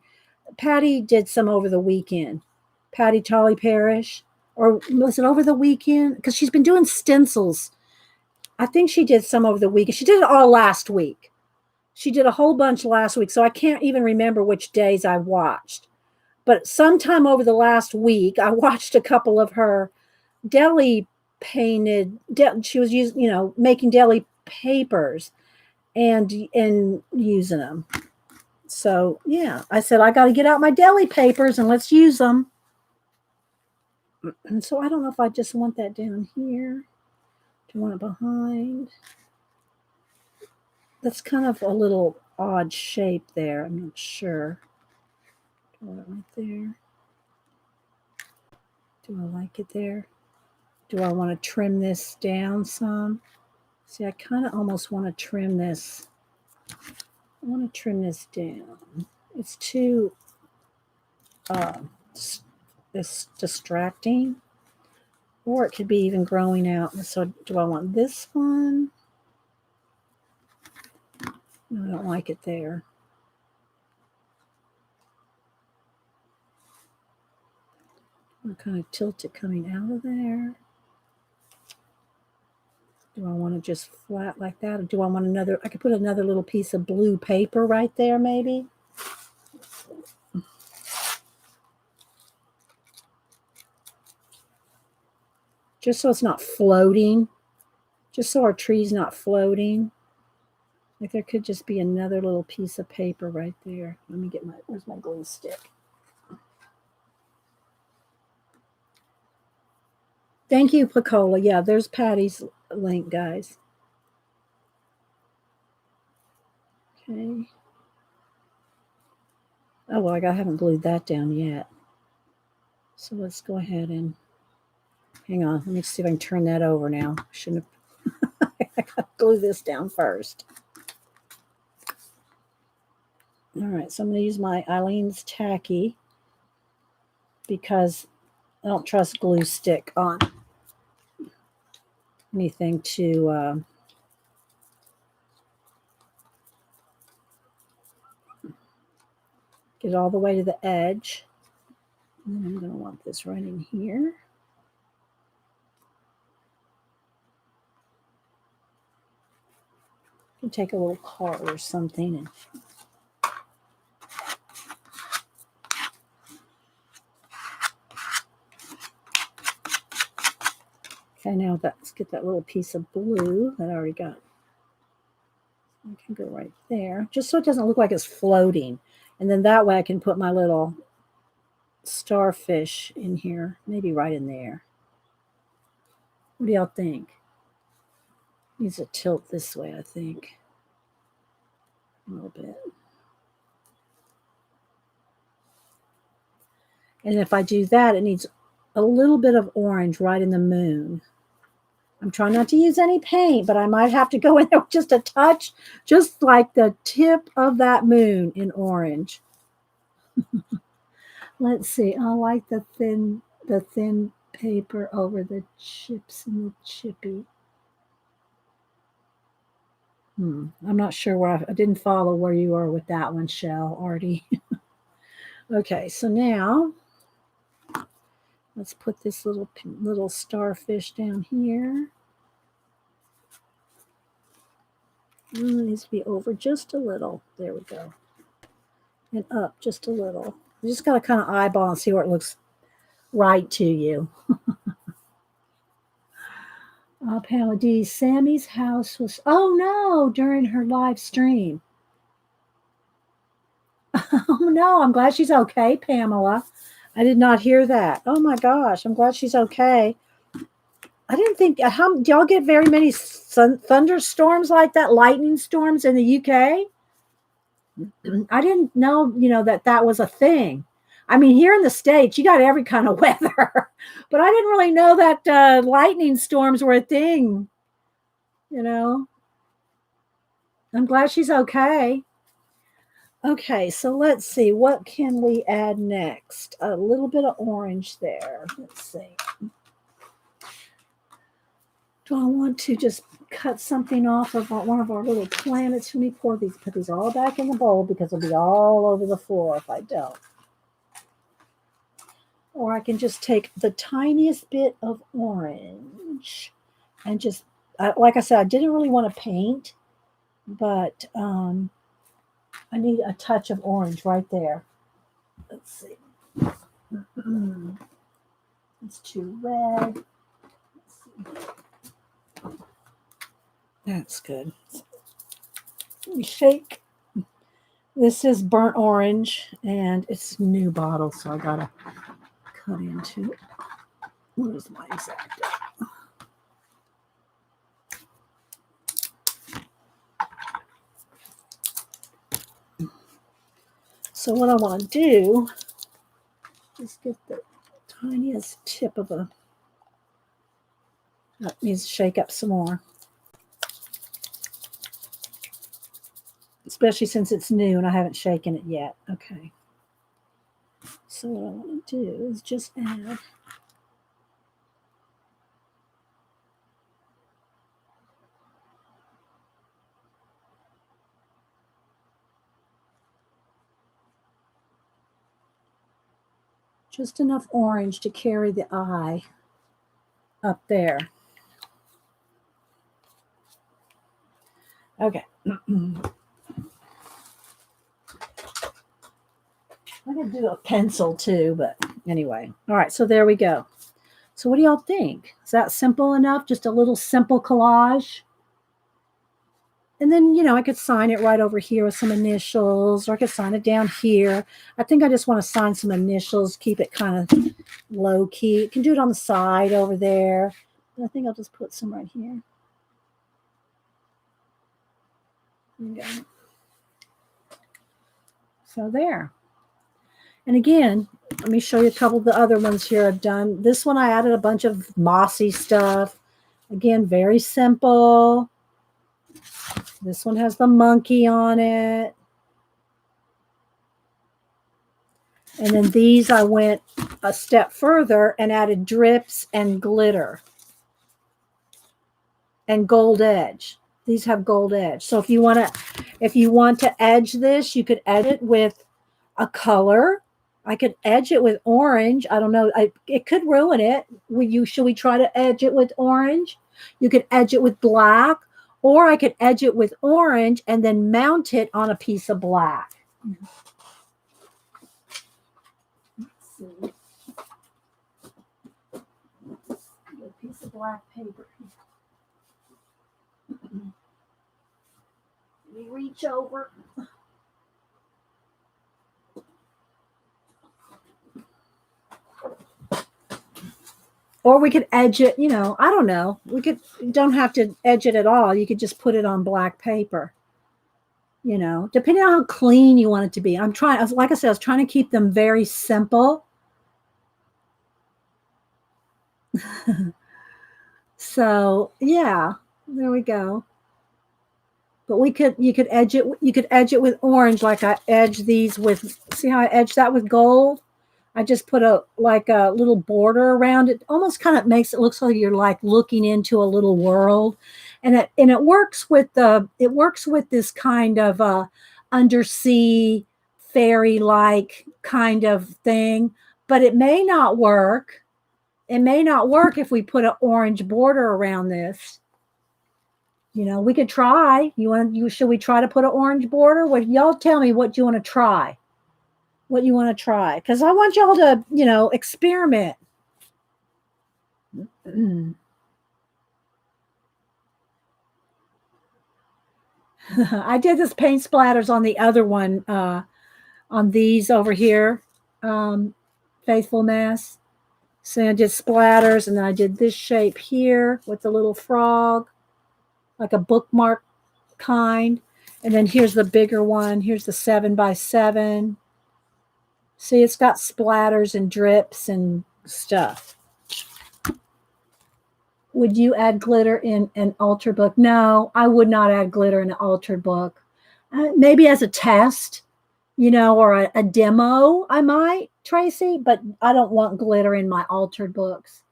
Patti did some over the weekend. Patti Tolley Parrish. Or was it over the weekend? Because she's been doing stencils. I think she did some over the weekend. She did it all last week. She did a whole bunch last week, so I can't even remember which days I watched. But sometime over the last week, I watched a couple of her deli painted. She was making deli papers and using them. So yeah, I said I got to get out my deli papers and let's use them. And so I don't know if I just want that down here. Do you want it behind? That's kind of a little odd shape there. I'm not sure. Do I want it right there? Do I like it there? Do I want to trim this down some? See, I kind of almost want to trim this. I want to trim this down. It's too it's distracting. Or it could be even growing out. So do I want this one? No, I don't like it there. I'm kind of tilt it coming out of there. Do I want to just flat like that? Or do I want another? I could put another little piece of blue paper right there, maybe. just so it's not floating, just so our tree's not floating. Like there could just be another little piece of paper right there. Let me get where's my glue stick? Thank you, Picola. Yeah, there's Patty's link, guys. Okay. Oh, well, I haven't glued that down yet. So let's go ahead and hang on. Let me see if I can turn that over now. I shouldn't have. I got to glue this down first. All right, so I'm going to use my Eileen's Tacky because I don't trust glue stick on anything to get it all the way to the edge. And then I'm going to want this right in here. You can take a little card or something and okay, now let's get that little piece of blue that I already got. I can go right there, just so it doesn't look like it's floating. And then that way I can put my little starfish in here, maybe right in there. What do y'all think? Needs to tilt this way, I think. A little bit. And if I do that, it needs a little bit of orange right in the moon. I'm trying not to use any paint, but I might have to go in there with just a touch, just like the tip of that moon in orange. Let's see. I like the thin paper over the chips and the chippy. I'm not sure where I didn't follow where you are with that one, Shell, Artie. Okay, so now let's put this little starfish down here. It needs to be over just a little. There we go. And up just a little. You just got to kind of eyeball and see where it looks right to you. Pamela D. Sammy's house was, oh no, during her live stream. Oh no, I'm glad she's okay, Pamela. I did not hear that. Oh my gosh, I'm glad she's okay. I didn't think, do y'all get very many thunderstorms like that, lightning storms in the UK? I didn't know, that was a thing. I mean, here in the States, you got every kind of weather, but I didn't really know that lightning storms were a thing, I'm glad she's okay. Okay, so let's see. What can we add next? A little bit of orange there. Let's see. Do I want to just cut something off of one of our little planets? Let me put these all back in the bowl because it'll be all over the floor if I don't. Or I can just take the tiniest bit of orange and just, like I said, I didn't really want to paint, but I need a touch of orange right there. Let's see. It's too red. Let's see. That's good. Let me shake. This is burnt orange, and it's a new bottle, so I gotta cut into it. What is my exact date? So what I want to do is get the tiniest tip of a. That needs to shake up some more. Especially since it's new and I haven't shaken it yet. Okay. So what I want to do is just add just enough orange to carry the eye up there. Okay. I could do a pencil too, but anyway. All right, so there we go. So what do y'all think? Is that simple enough? Just a little simple collage? And then, you know, I could sign it right over here with some initials, or I could sign it down here. I think I just want to sign some initials, keep it kind of low key. You can do it on the side over there. But I think I'll just put some right here. Okay. So there. And again, let me show you a couple of the other ones here I've done. This one I added a bunch of mossy stuff. Again, very simple. This one has the monkey on it. And then these I went a step further and added drips and glitter and gold edge. These have gold edge. So if you want to edge this, you could edge it with a color. I could edge it with orange. I don't know. It could ruin it. Should we try to edge it with orange? You could edge it with black, or I could edge it with orange and then mount it on a piece of black. Let's see. A piece of black paper. Let me reach over. Or we could edge it, you know, I don't know. You don't have to edge it at all. You could just put it on black paper, you know, depending on how clean you want it to be. Like I said, I was trying to keep them very simple. So yeah, there we go. But you could edge it with orange, like I edge these with, see how I edge that with gold? I just put a little border around it. Almost kind of makes it looks like you're like looking into a little world. And it works with this kind of undersea fairy-like kind of thing, but it may not work. It may not work if we put an orange border around this. You know, we could try. Should we try to put an orange border? What y'all tell me what you want to try? What you want to try? Because I want y'all to, you know, experiment. I did this paint splatters on the other one, on these over here, Faithfulness. So I did splatters, and then I did this shape here with the little frog, like a bookmark kind. And then here's the bigger one. Here's the 7x7. See, it's got splatters and drips and stuff. Would you add glitter in an altered book? No, I would not add glitter in an altered book. Maybe as a test, you know, or a demo, I might, Tracy, but I don't want glitter in my altered books.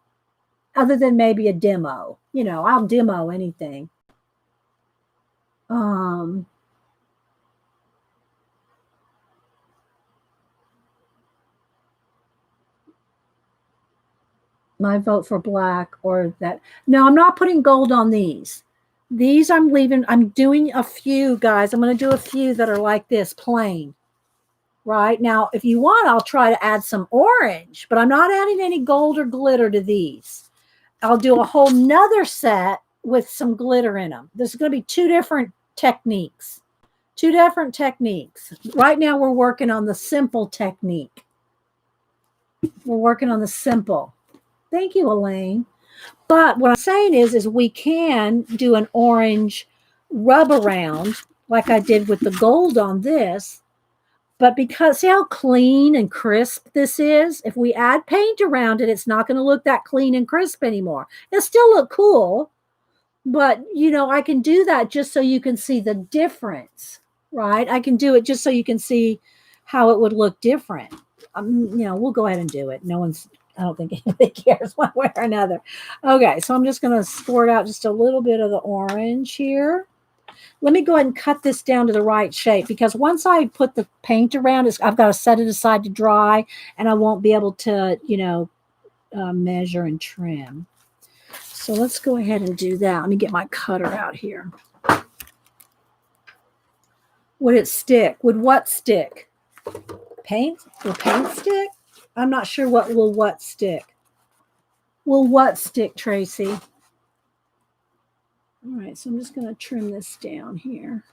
Other than maybe a demo. You know, I'll demo anything. My vote for black or that. No, I'm not putting gold on these. These I'm leaving. I'm doing a few, guys. I'm going to do a few that are like this, plain. Right? Now, if you want, I'll try to add some orange, but I'm not adding any gold or glitter to these. I'll do a whole nother set with some glitter in them. This is going to be two different techniques. Two different techniques. Right now, we're working on the simple technique. We're working on the simple. Thank you, Elaine. But what I'm saying is we can do an orange rub around like I did with the gold on this. But because see how clean and crisp this is? If we add paint around it, it's not going to look that clean and crisp anymore. It'll still look cool. But, you know, I can do that just so you can see the difference, right? I can do it just so you can see how it would look different. You know, we'll go ahead and do it. I don't think anybody cares one way or another. Okay, so I'm just going to squirt out just a little bit of the orange here. Let me go ahead and cut this down to the right shape, because once I put the paint around it, I've got to set it aside to dry, and I won't be able to, you know, measure and trim. So let's go ahead and do that. Let me get my cutter out here. Would it stick? Would what stick? Paint? Will paint stick? I'm not sure what will stick. Will what stick, Tracy? All right, so I'm just going to trim this down here.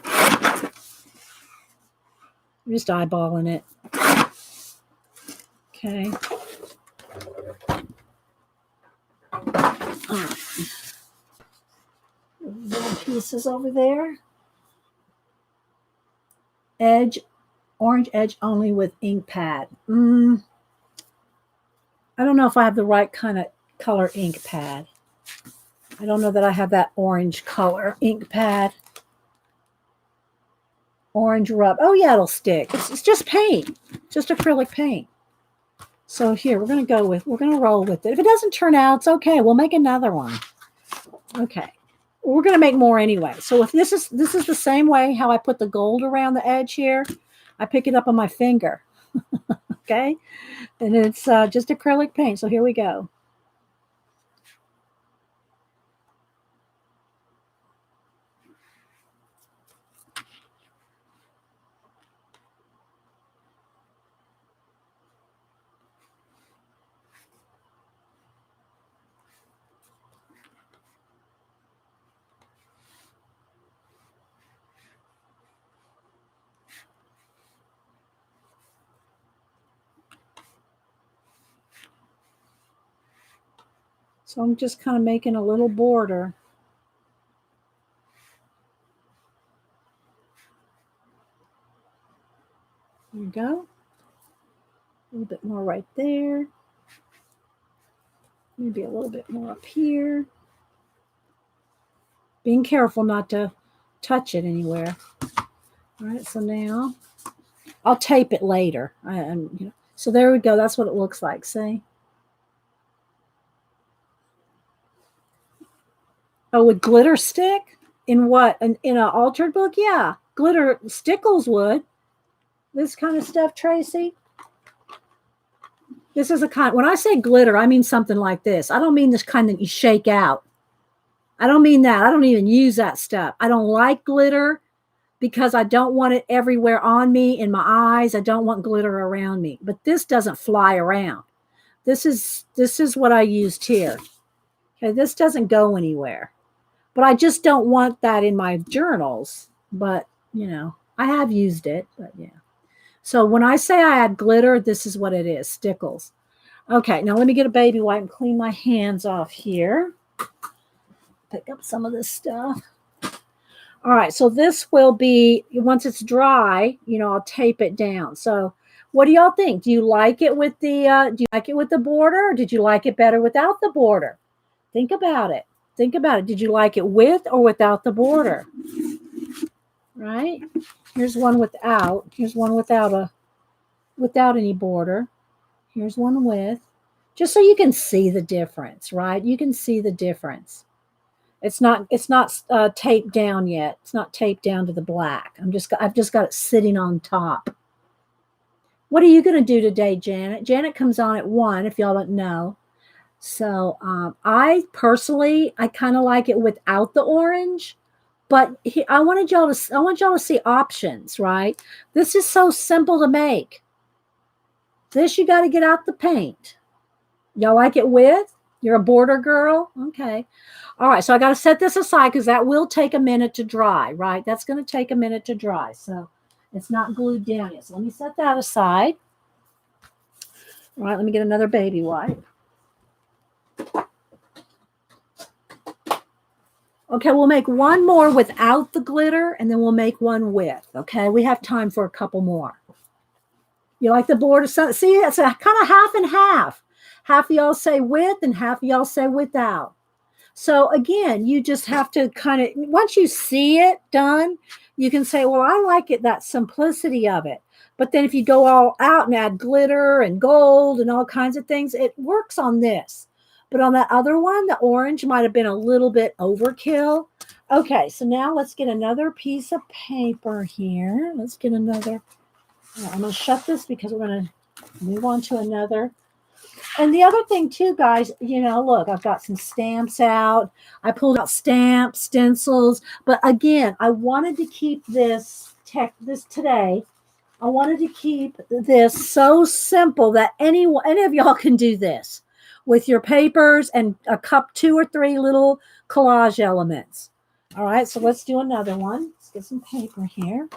I'm just eyeballing it. Okay. All right. Little pieces over there. Edge, orange edge only with ink pad. I don't know if I have the right kind of color ink pad. I don't know that I have that orange color ink pad. Orange rub. Oh, yeah, it'll stick. It's just paint. Just acrylic paint. So here, we're going to roll with it. If it doesn't turn out, it's okay. We'll make another one. Okay. We're going to make more anyway. So if this is the same way how I put the gold around the edge here, I pick it up on my finger. Okay. And it's just acrylic paint. So here we go. So I'm just kind of making a little border. There we go. A little bit more right there. Maybe a little bit more up here. Being careful not to touch it anywhere. All right, so now I'll tape it later. So there we go. That's what it looks like. See? Oh, would glitter stick? In what? In an altered book? Yeah. Glitter stickles would. This kind of stuff, Tracy. This is a kind. When I say glitter, I mean something like this. I don't mean this kind that you shake out. I don't mean that. I don't even use that stuff. I don't like glitter because I don't want it everywhere on me, in my eyes. I don't want glitter around me. But this doesn't fly around. This is what I used here. Okay, this doesn't go anywhere. But I just don't want that in my journals. But, I have used it. But, yeah. So when I say I add glitter, this is what it is, stickles. Okay, now let me get a baby wipe and clean my hands off here. Pick up some of this stuff. All right, so this will be, once it's dry, I'll tape it down. So what do y'all think? Do you like it with the border, or did you like it better without the border? Think about it. Did you like it with or without the border? Right? Here's one without. Here's one without any border. Here's one with. Just so you can see the difference, right? You can see the difference. It's not taped down yet. It's not taped down to the black. I've just got it sitting on top. What are you going to do today, Janet? Janet comes on at 1, if y'all don't know. So I personally, I kind of like it without the orange, but I want y'all to see options, right? This is so simple to make. This, you got to get out the paint. Y'all like it with? You're a border girl? Okay. All right, so I got to set this aside because that will take a minute to dry, right? That's going to take a minute to dry, so it's not glued down yet. So let me set that aside. All right, let me get another baby wipe. Okay, we'll make one more without the glitter, and then we'll make one with, okay? We have time for a couple more. You like the border? See, it's a kind of half and half. Half of y'all say with, and half of y'all say without. So again, you just have to kind of, once you see it done, you can say, well, I like it, that simplicity of it. But then if you go all out and add glitter and gold and all kinds of things, it works on this. But on that other one, the orange might have been a little bit overkill. Okay, so now let's get another piece of paper here. Let's get another. I'm going to shut this because we're going to move on to another. And the other thing too, guys, look, I've got some stamps out. I pulled out stamps, stencils. But again, I wanted to keep this today. I wanted to keep this so simple that any of y'all can do this. with your papers and a cup, 2 or 3 little collage elements. All right, so let's do another one. Let's get some paper here.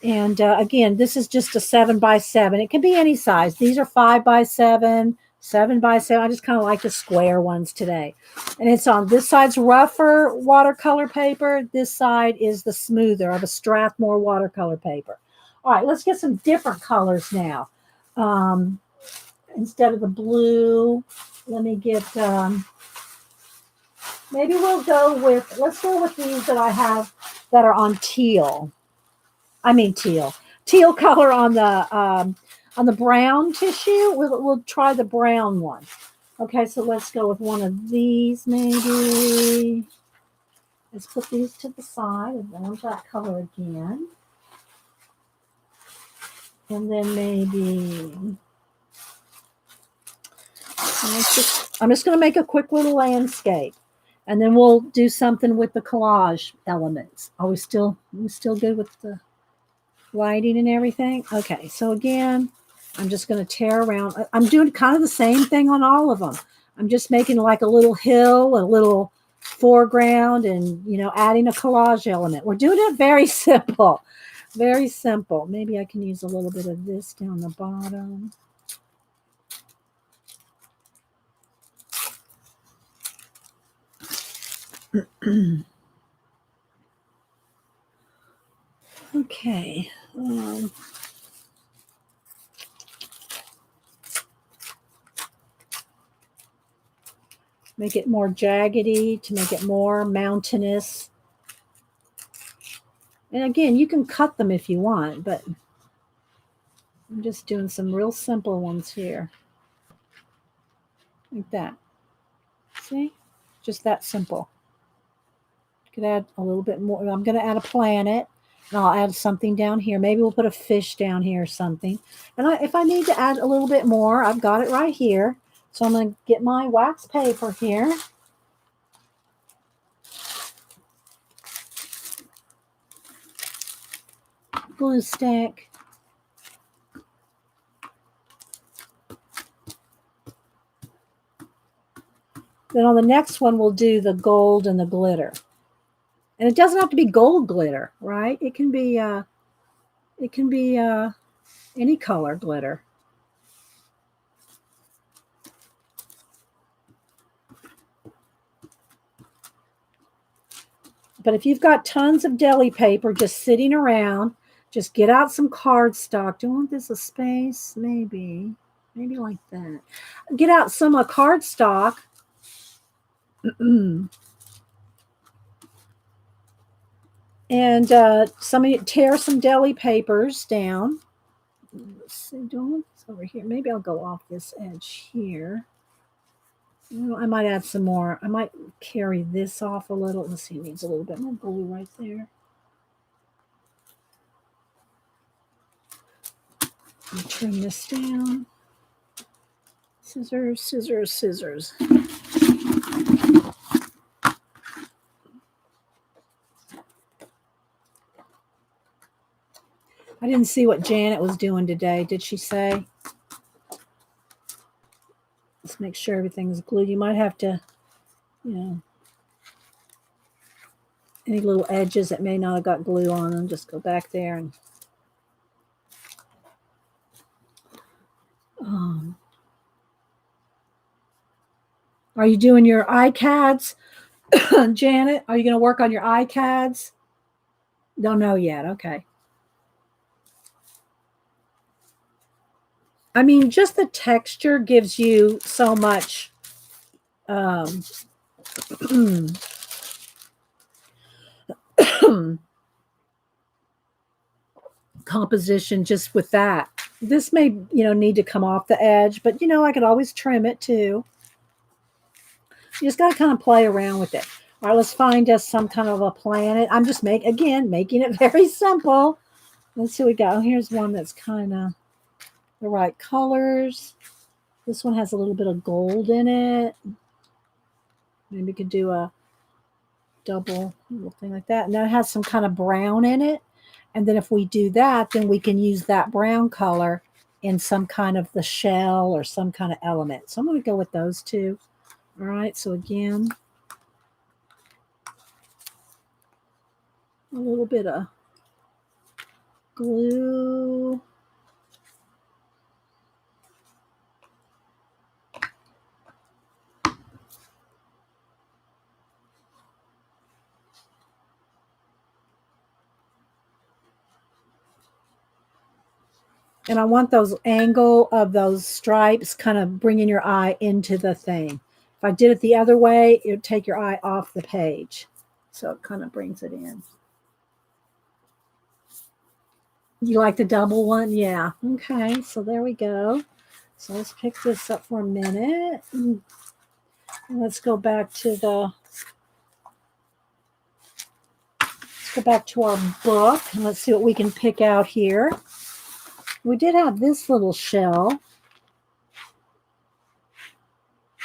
And again, this is just a 7 by 7. It can be any size. These are 5 by 7, 7 by 7. I just kind of like the square ones today. And it's on this side's rougher watercolor paper. This side is the smoother of a Strathmore watercolor paper. All right, let's get some different colors now. Instead of the blue, let me get, maybe let's go with these that I have that are on teal. I mean teal color on the brown tissue. We'll try the brown one. Okay, so let's go with one of these maybe. Let's put these to the side and then that color again. And then maybe I'm just going to make a quick little landscape, and then we'll do something with the collage elements. Are we still good with the lighting and everything? Okay, so again, I'm just going to tear around. I'm doing kind of the same thing on all of them. I'm just making like a little hill, a little foreground, and adding a collage element. We're doing it very simple, very simple. Maybe I can use a little bit of this down the bottom. Okay. Make it more jaggedy to make it more mountainous. And again, you can cut them if you want, but I'm just doing some real simple ones here. Like that. See? Just that simple. Could add a little bit more. I'm going to add a planet, and I'll add something down here. Maybe we'll put a fish down here or something. And if I need to add a little bit more, I've got it right here. So I'm going to get my wax paper here. Glue stick. Then on the next one, we'll do the gold and the glitter. And it doesn't have to be gold glitter, right? It can be any color glitter. But if you've got tons of deli paper just sitting around, just get out some cardstock. Do you want this a space? Maybe like that. Get out some cardstock. And tear some deli papers down. Let's see, don't over here. Maybe I'll go off this edge here. I might add some more. I might carry this off a little. Let's see, it needs a little bit more glue right there. Let me trim this down. Scissors, scissors, scissors. I didn't see what Janet was doing today. Did she say? Let's make sure everything's glued. You might have to, any little edges that may not have got glue on them, just go back there and are you doing your iCads, Janet? Are you going to work on your iCads? Don't know yet. Okay. I mean, just the texture gives you so much composition just with that. This may, need to come off the edge, but, I could always trim it too. You just got to kind of play around with it. All right, let's find us some kind of a planet. I'm just making it very simple. Let's see what we got. Oh, here's one that's kind of the right colors. This one has a little bit of gold in it. Maybe we could do a double little thing like that. And then it has some kind of brown in it. And then if we do that, then we can use that brown color in some kind of the shell or some kind of element. So I'm going to go with those two. All right, so again, a little bit of glue. And I want those angle of those stripes kind of bringing your eye into the thing. If I did it the other way, it would take your eye off the page. So it kind of brings it in. You like the double one? Yeah. Okay, so there we go. So let's pick this up for a minute. And let's go back to our book, and let's see what we can pick out here. We did have this little shell.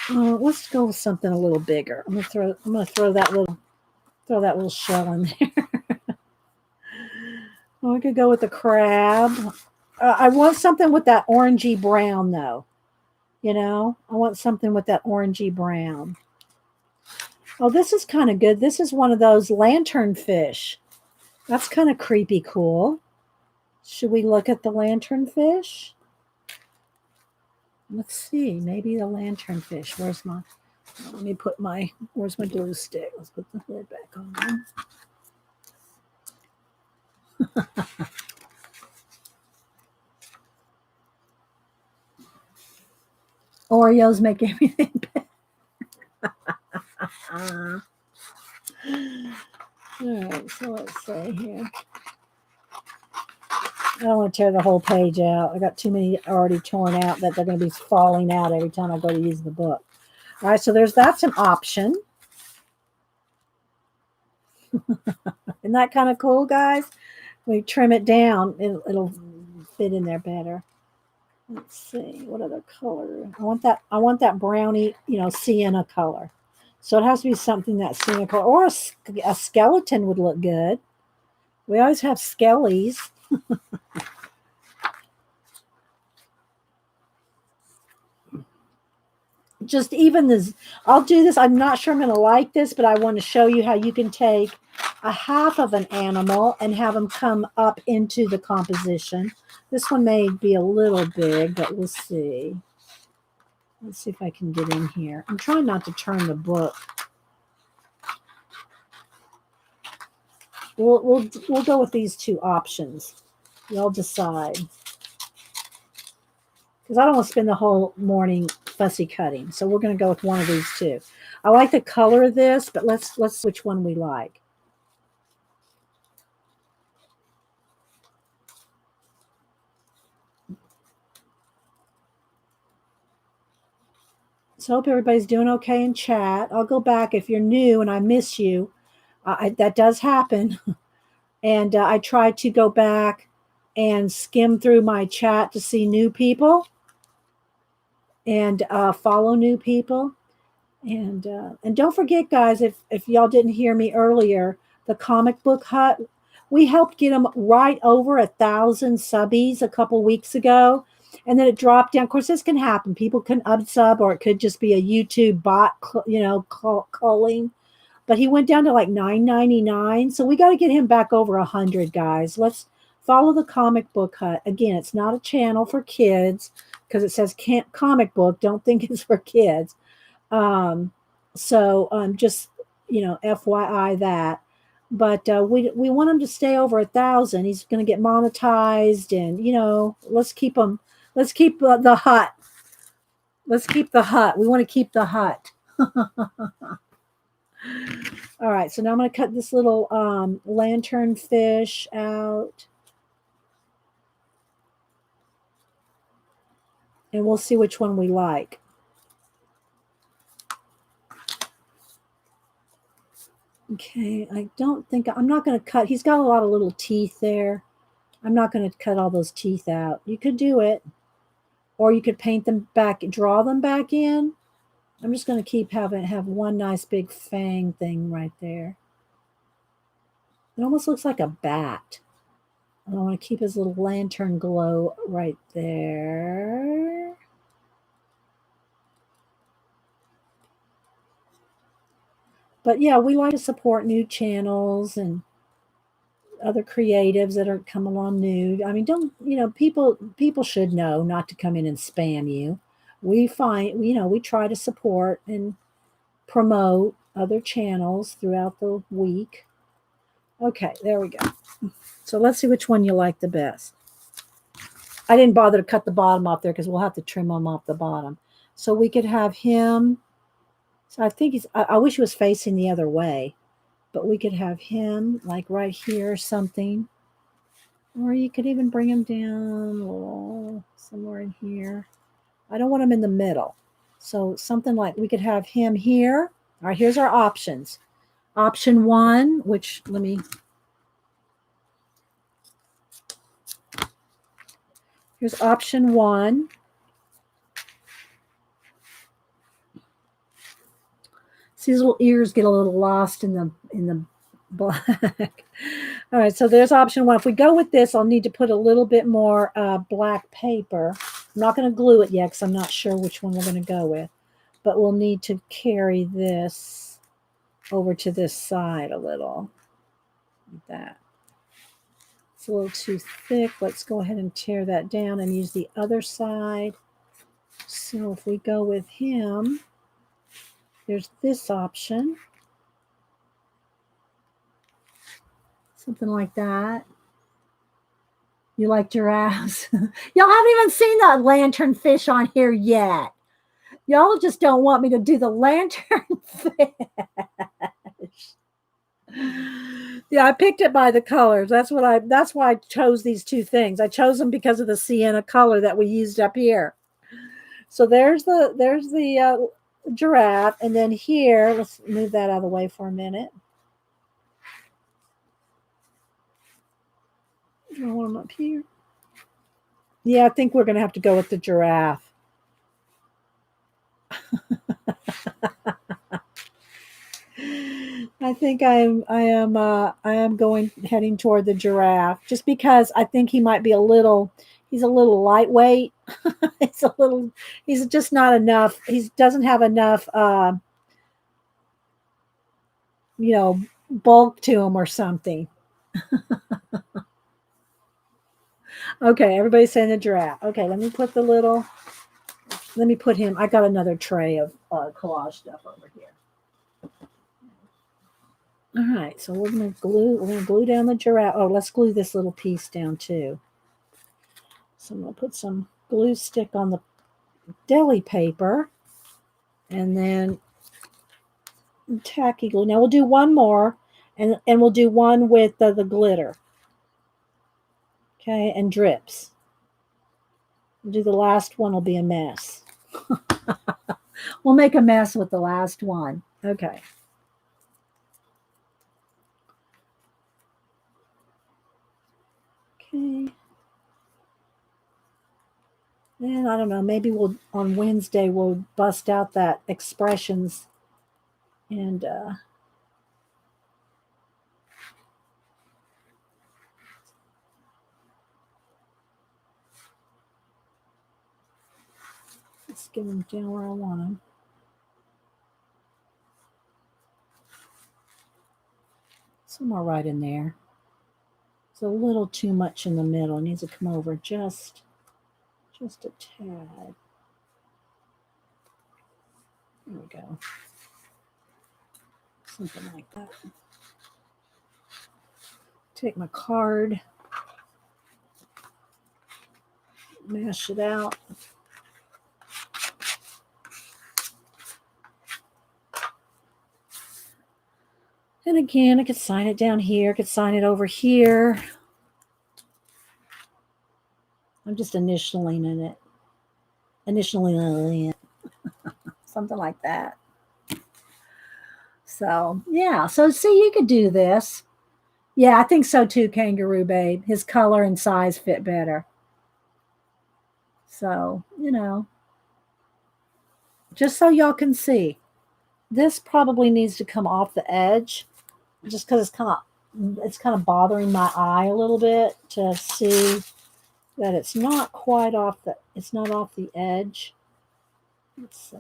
Let's go with something a little bigger. I'm gonna throw that little shell in there. We could go with the crab. I want something with that orangey brown, though. You know, I want something with that orangey brown. Oh, this is kind of good. This is one of those lantern fish. That's kind of creepy cool. Should we look at the lantern fish? Let's see. Maybe the lantern fish. Where's my glue stick? Let's put the lid back on. Oreos make everything better. All right, so let's see here. I don't want to tear the whole page out. I got too many already torn out that they're going to be falling out every time I go to use the book. All right, so that's an option. Isn't that kind of cool, guys? We trim it down, it'll fit in there better. Let's see, what other color? I want that brownie, sienna color. So it has to be something that sienna color, or a skeleton would look good. We always have skellies. Just even this, I'll do this. I'm not sure I'm going to like this, but I want to show you how you can take a half of an animal and have them come up into the composition. This one may be a little big, but we'll see. Let's see if I can get in here. I'm trying not to turn the book. We'll go with these two options. Y'all decide. Because I don't want to spend the whole morning fussy cutting. So we're going to go with one of these two. I like the color of this, but let's which one we like. So I hope everybody's doing okay in chat. I'll go back if you're new and I miss you. That does happen. And I try to go back and skim through my chat to see new people and follow new people. And don't forget, guys, if y'all didn't hear me earlier, the Comic Book Hut, we helped get them right over 1,000 subbies a couple weeks ago. And then it dropped down. Of course, this can happen. People can unsub, or it could just be a YouTube bot, calling. But he went down to like $9.99. So we got to get him back over 100, guys. Let's follow the Comic Book Hut. Again, it's not a channel for kids because it says comic book. Don't think it's for kids. Just, FYI that. But we want him to stay over 1,000. He's going to get monetized, and let's keep him. Let's keep the hut. Let's keep the hut. We want to keep the hut. All right, so now I'm going to cut this little lantern fish out. And we'll see which one we like. Okay, I'm not going to cut. He's got a lot of little teeth there. I'm not going to cut all those teeth out. You could do it. Or you could paint them back, draw them back in. I'm just going to have one nice big fang thing right there. It almost looks like a bat. I want to keep his little lantern glow right there. But yeah, we like to support new channels and other creatives that are come along new. I mean, don't people should know not to come in and spam you. We find we try to support and promote other channels throughout the week. Okay, there we go. So let's see which one you like the best. I didn't bother to cut the bottom off there because we'll have to trim them off the bottom. So we could have him. So I think I wish he was facing the other way, but we could have him like right here or something. Or you could even bring him down somewhere in here. I don't want him in the middle. So something like we could have him here. All right, here's our options. Option 1, which here's option 1. See, his little ears get a little lost in the black. All right, so there's option 1. If we go with this, I'll need to put a little bit more black paper. I'm not going to glue it yet because I'm not sure which one we're going to go with. But we'll need to carry this over to this side a little. Like that. It's a little too thick. Let's go ahead and tear that down and use the other side. So if we go with him, there's this option. Something like that. You like giraffes? Y'all haven't even seen that lantern fish on here yet. Y'all just don't want me to do the lantern fish. Yeah, I picked it by the colors. That's why I chose these two things. I chose them because of the sienna color that we used up here. So there's the giraffe, and then here, let's move that out of the way for a minute. I want them up here. Yeah, I think we're going to have to go with the giraffe. I think I am heading toward the giraffe just because I think he's a little lightweight. He's just not enough. He doesn't have enough bulk to him or something. Okay, everybody's saying the giraffe. Okay, let me put him. I got another tray of collage stuff over here. All right, so we're gonna glue down the giraffe. Oh, let's glue this little piece down too. So I'm gonna put some glue stick on the deli paper, and then tacky glue. Now we'll do one more, and we'll do one with the glitter. Okay, and drips. We'll do the last one. Will be a mess. We'll make a mess with the last one. Okay. Okay. Then I don't know. Maybe on Wednesday we'll bust out that expressions and let's get them down where I want them. Somewhere right in there. It's a little too much in the middle. It needs to come over just a tad. There we go. Something like that. Take my card, mash it out. And again, I could sign it down here. I could sign it over here. I'm just initialing it. Something like that. So, yeah. So, see, you could do this. Yeah, I think so too, Kangaroo Babe. His color and size fit better. So, just so y'all can see. This probably needs to come off the edge just because it's kind of it's kind of bothering my eye a little bit to see that it's not quite off the, it's not off the edge. Let's see.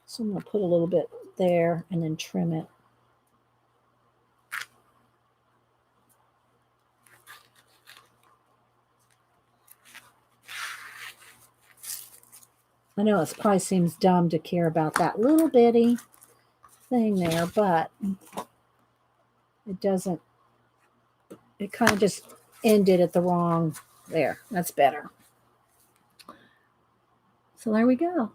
So I'm going to put a little bit there and then trim it. I know it probably seems dumb to care about that little bitty thing there, but it doesn't, it kind of just ended at the wrong, there, that's better. So there we go.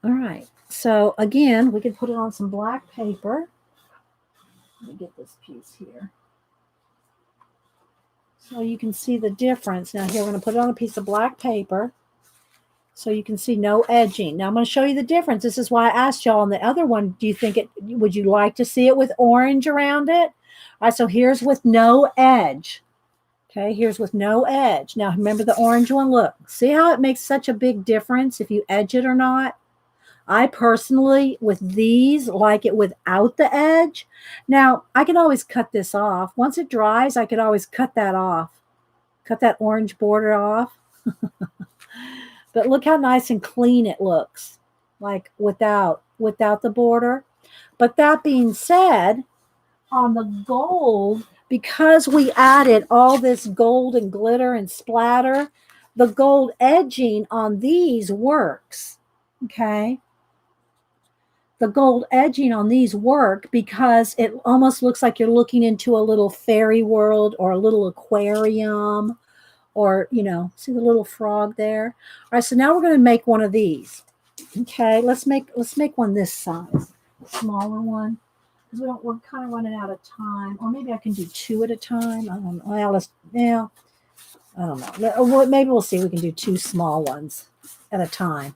All right, so again, we could put it on some black paper. Let me get this piece here. So you can see the difference. Now here, we're going to put it on a piece of black paper so you can see no edging. Now I'm going to show you the difference. This is why I asked y'all on the other one, do you think it, would you like to see it with orange around it? All right, so here's with no edge. Okay, here's with no edge. Now remember the orange one, look. See how it makes such a big difference if you edge it or not? I personally, with these, like it without the edge. Now, I can always cut this off. Once it dries, I could always cut that off. Cut that orange border off. But look how nice and clean it looks, like without the border. But that being said, on the gold, because we added all this gold and glitter and splatter, the gold edging on these works, okay? The gold edging on these work because it almost looks like you're looking into a little fairy world or a little aquarium, or, you know, see the little frog there? All right, so now we're going to make one of these. Okay, let's make one this size, a smaller one, because we're kind of running out of time. Or maybe I can do two at a time. I don't know. Well, I don't know. Maybe we'll see. We can do two small ones at a time.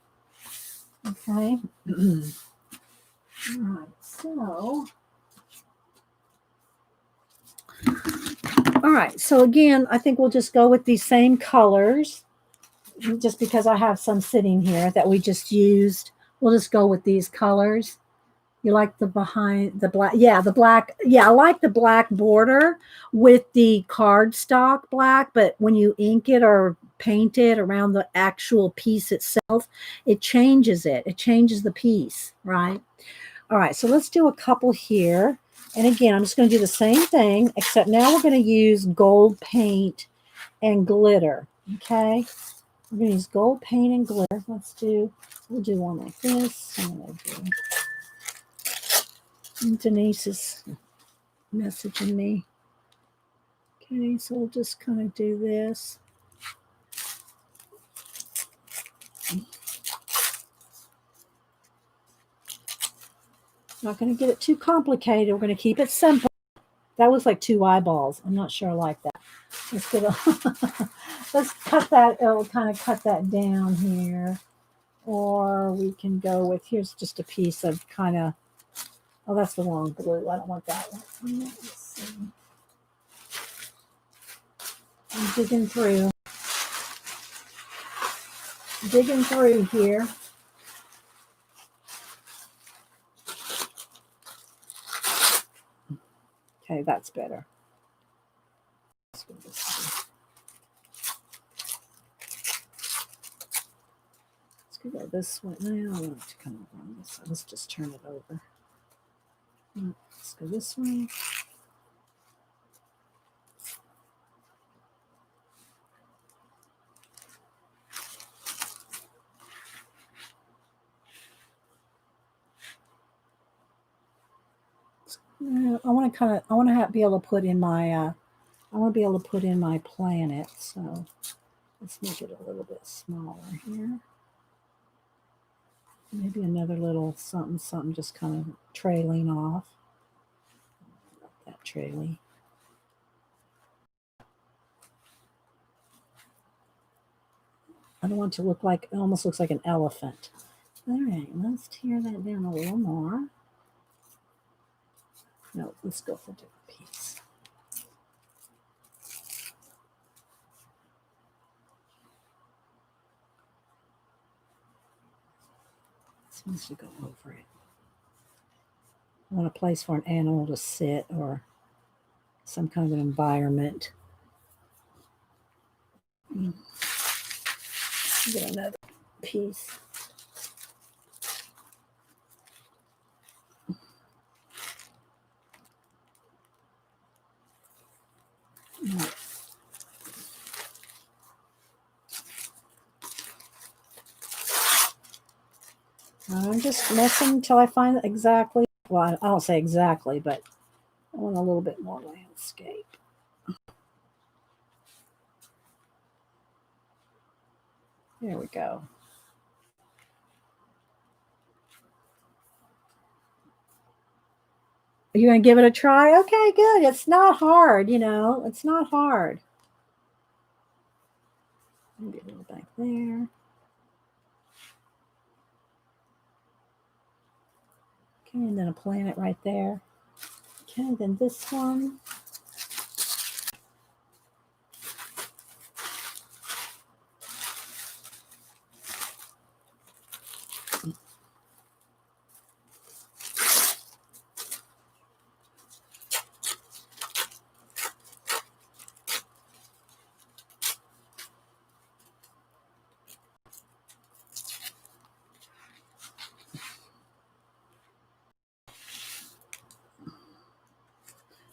Okay. All right, so. All right, so again, I think we'll just go with these same colors, just because I have some sitting here that we just used. We'll just go with these colors. You like the behind the black? Yeah, the black. Yeah, I like the black border with the cardstock black, but when you ink it or paint it around the actual piece itself, it changes it. It changes the piece, right? All right, so let's do a couple here. And again, I'm just going to do the same thing, except now we're going to use gold paint and glitter, okay? We're going to use gold paint and glitter. We'll do one like this. Denise is messaging me. Okay, so we'll just kind of do this. Not going to get it too complicated. We're going to keep it simple. That looks like two eyeballs. I'm not sure I like that. Let's cut that. It'll kind of cut that down here. Or we can go with, here's just a piece of kind of, oh, that's the wrong blue. I don't want that one. Let's see. I'm digging through here. Okay, that's better. Let's go this way. No, I want it to come around this side. Let's just turn it over. Let's go this way. I want to be able to put in my planet. So let's make it a little bit smaller here. Maybe another little something just kind of trailing off. Not that trailing. I don't want it to look like, it almost looks like an elephant. All right, let's tear that down a little more. No, let's go for a different piece. So let's go over it. I want a place for an animal to sit or some kind of an environment. Get another piece. I'm just messing until I find exactly, well, I don't say exactly, but I want a little bit more landscape. There we go. Are you going to give it a try? Okay, good. It's not hard, you know. It's not hard. Maybe a little back there. Okay, and then a planet right there. Okay, then this one.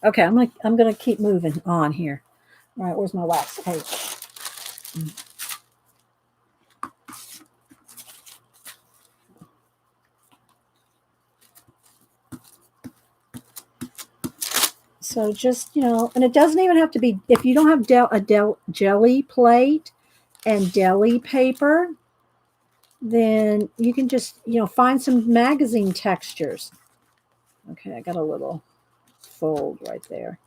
Okay, I'm gonna keep moving on here. All right, where's my wax tape? So just, you know, and it doesn't even have to be, if you don't have jelly plate and deli paper, then you can just, you know, find some magazine textures. Okay, I got a little fold right there.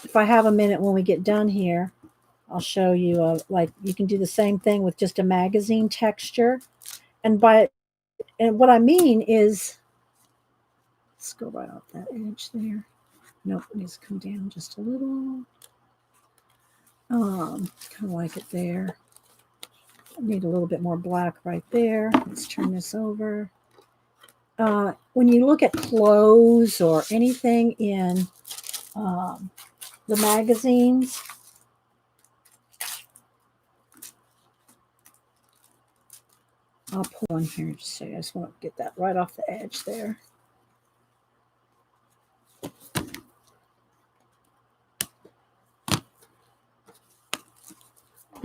If I have a minute when we get done here, I'll show you like you can do the same thing with just a magazine texture. And what I mean is, let's go right off that edge there. Nope, it needs to come down just a little. Kind of like it there. I need a little bit more black right there. Let's turn this over. When you look at clothes or anything in the magazines, I'll pull one here just so I just want to get that right off the edge there.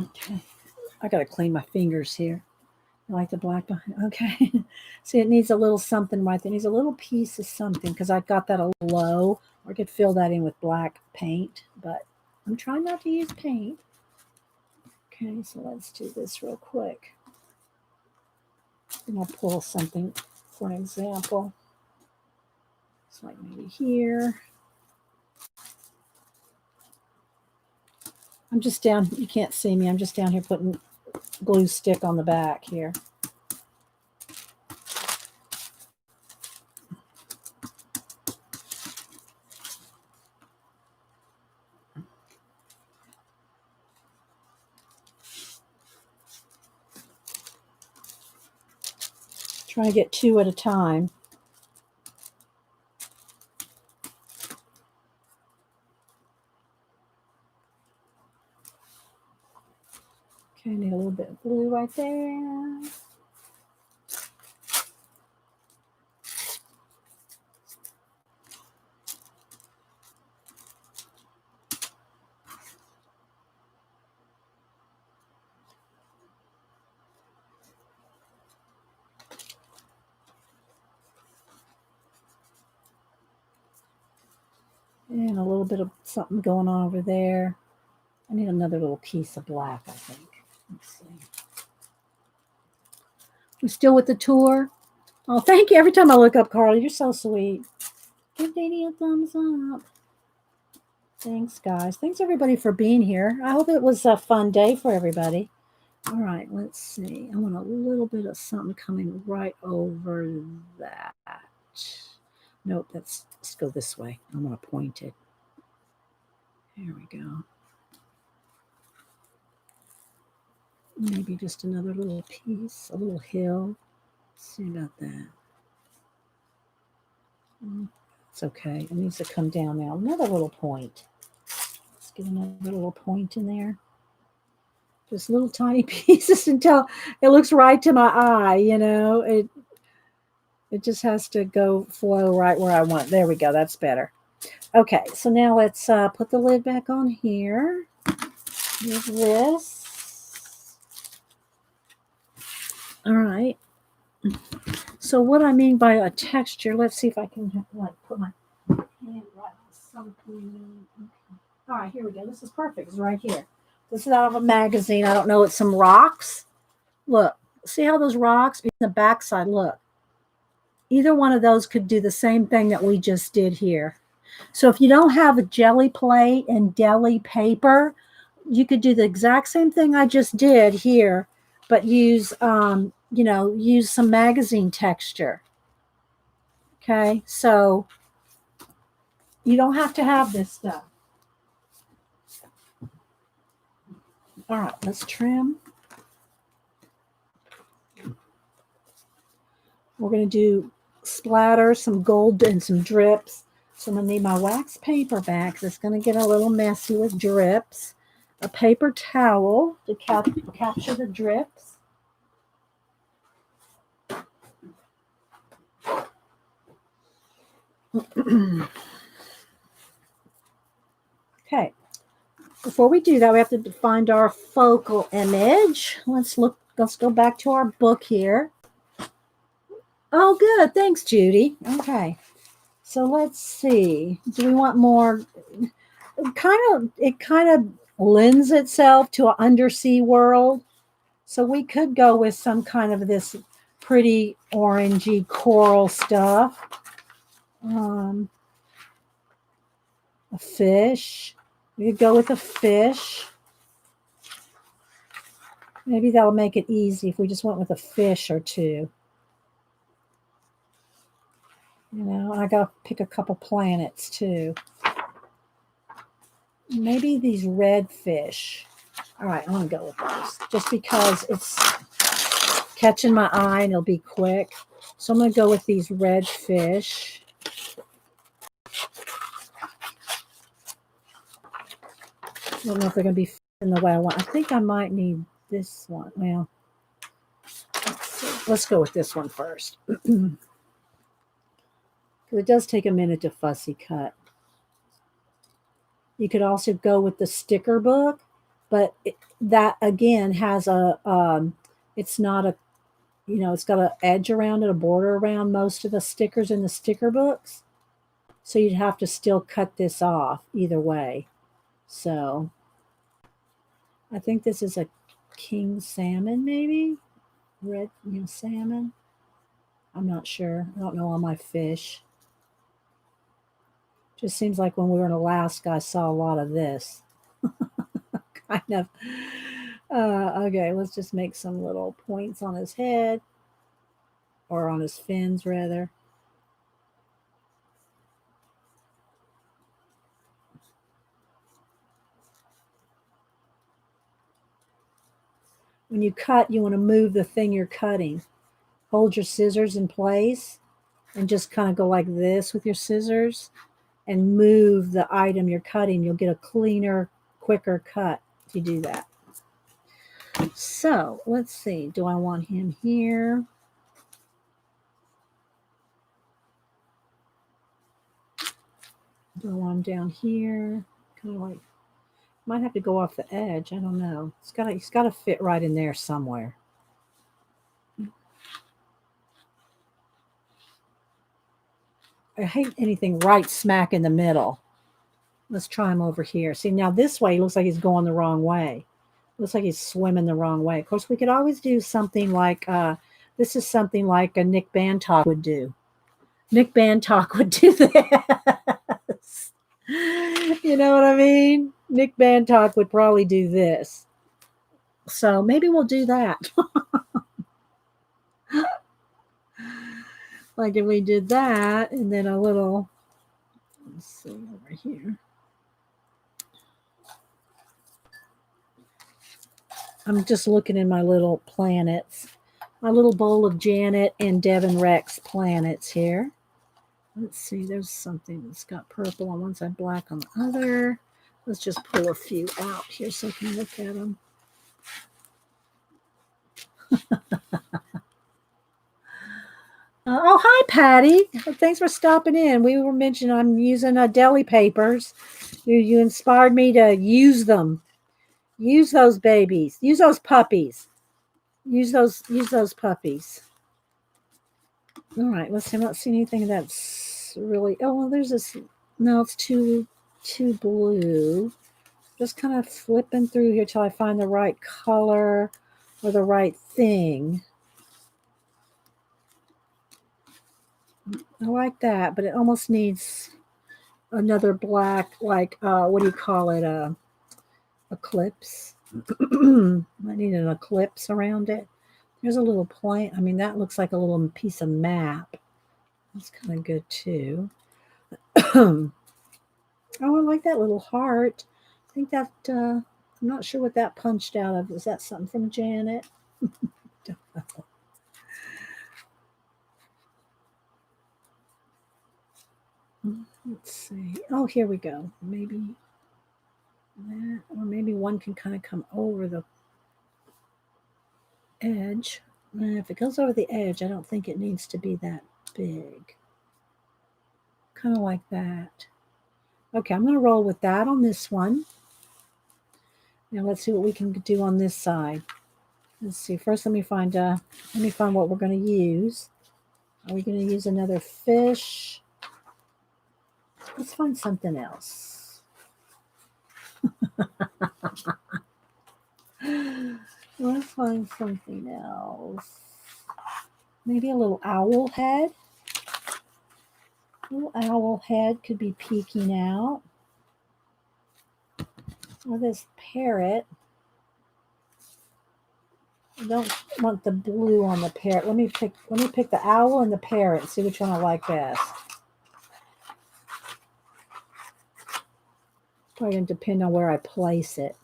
Okay, I gotta clean my fingers here. I like the black behind. Okay, see, it needs a little something right there. It needs a little piece of something because I got that a little low. Or I could fill that in with black paint, but I'm trying not to use paint. Okay, so let's do this real quick. And I'll pull something for an example. It's like maybe here. I'm just down, you can't see me. I'm just down here putting glue stick on the back here. Try to get two at a time. Okay, I need a little bit of glue right there. And a little bit of something going on over there. I need another little piece of black, I think. Let's see. We still with the tour? Oh, thank you. Every time I look up, Carly, you're so sweet. Give Daddy a thumbs up. Thanks, guys. Thanks, everybody, for being here. I hope it was a fun day for everybody. All right, let's see. I want a little bit of something coming right over that. Nope, let's go this way. I want to point it. There we go. Maybe just another little piece, a little hill. see about that. It's okay. It needs to come down now. Another little point. Let's get another little point in there. Just little tiny pieces until it looks right to my eye, you know. It just has to go flow right where I want. There we go. That's better. Okay, so now let's put the lid back on here. Here's this. All right. So what I mean by a texture, let's see if I can like put my hand right on something. Okay. All right, here we go. This is perfect. It's right here. This is out of a magazine. I don't know. It's some rocks. Look, see how those rocks in the backside look. Either one of those could do the same thing that we just did here. So if you don't have a jelly plate and deli paper, you could do the exact same thing I just did here, but use, use some magazine texture. Okay, so you don't have to have this stuff. All right, let's trim. We're going to do splatter, some gold and some drips. So I'm going to need my wax paper back. It's going to get a little messy with drips. A paper towel to capture the drips. Okay. Before we do that, we have to find our focal image. Let's go back to our book here. Oh, good. Thanks, Judy. Okay. So let's see. Do we want more? It kind of lends itself to an undersea world. So we could go with some kind of this pretty orangey coral stuff. A fish. We could go with a fish. Maybe that'll make it easy if we just went with a fish or two. You know, I got to pick a couple planets too. Maybe these red fish. All right, I'm going to go with those just because it's catching my eye and it'll be quick. So I'm going to go with these red fish. I don't know if they're going to be in the way I want. I think I might need this one. Well, let's go with this one first. It does take a minute to fussy cut. You could also go with the sticker book, but that again has it's not a, it's got an edge around it, a border around most of the stickers in the sticker books. So you'd have to still cut this off either way. So I think this is a king salmon, maybe red, salmon. I'm not sure. I don't know all my fish. Just seems like when we were in Alaska, I saw a lot of this. Kind of. Okay, let's just make some little points on his head. Or on his fins, rather. When you cut, you want to move the thing you're cutting. Hold your scissors in place and just kind of go like this with your scissors and move the item you're cutting. You'll get a cleaner, quicker cut if you do that. So let's see. Do I want him here? Do I want him down here? Kind of like, might have to go off the edge. I don't know. He's got to fit right in there somewhere. I hate anything right smack in the middle. Let's try him over here. See, now this way, he looks like he's going the wrong way. Looks like he's swimming the wrong way. Of course, we could always do something like, this is something like a Nick Bantock would do. Nick Bantock would do this. You know what I mean? Nick Bantock would probably do this. So maybe we'll do that. Like if we did that and then a little, let's see over here. I'm just looking in my little planets. my little bowl of Janet and Devin Rex planets here. Let's see, there's something that's got purple on one side, black on the other. Let's just pull a few out here so I can look at them. Oh, hi, Patti. Thanks for stopping in. We were mentioning I'm using deli papers. You inspired me to use them. Use those babies. Use those puppies. Use those puppies. All right, let's see. I'm not seeing anything that's really. Oh, well, there's this. No, it's too blue. Just kind of flipping through here till I find the right color or the right thing. I like that, but it almost needs another black, like what do you call it? Eclipse. I need an eclipse around it. There's a little point. I mean, that looks like a little piece of map. That's kind of good too. Oh, I like that little heart. I think that I'm not sure what that punched out of. Is that something from Janet? Don't know. Let's see. Oh, here we go. Maybe that, or maybe one can kind of come over the edge. If it goes over the edge, I don't think it needs to be that big. Kind of like that. Okay, I'm going to roll with that on this one. Now let's see what we can do on this side. Let's see. First, let me find what we're going to use. Are we going to use another fish? Let's find something else. Let's find something else. Maybe a little owl head. A little owl head could be peeking out. Or this parrot. I don't want the blue on the parrot. Let me pick the owl and the parrot and see which one I like best. Probably going to depend on where I place it.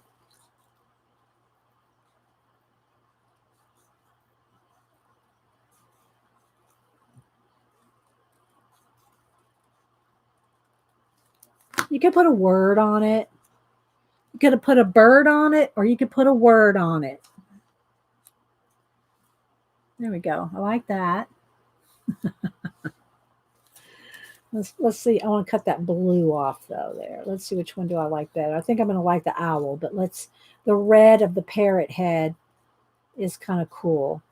You could put a word on it. You could have put a bird on it, or you could put a word on it. There we go. I like that. Let's see. I want to cut that blue off though. There. Let's see which one do I like better. I think I'm going to like the owl, but the red of the parrot head is kind of cool.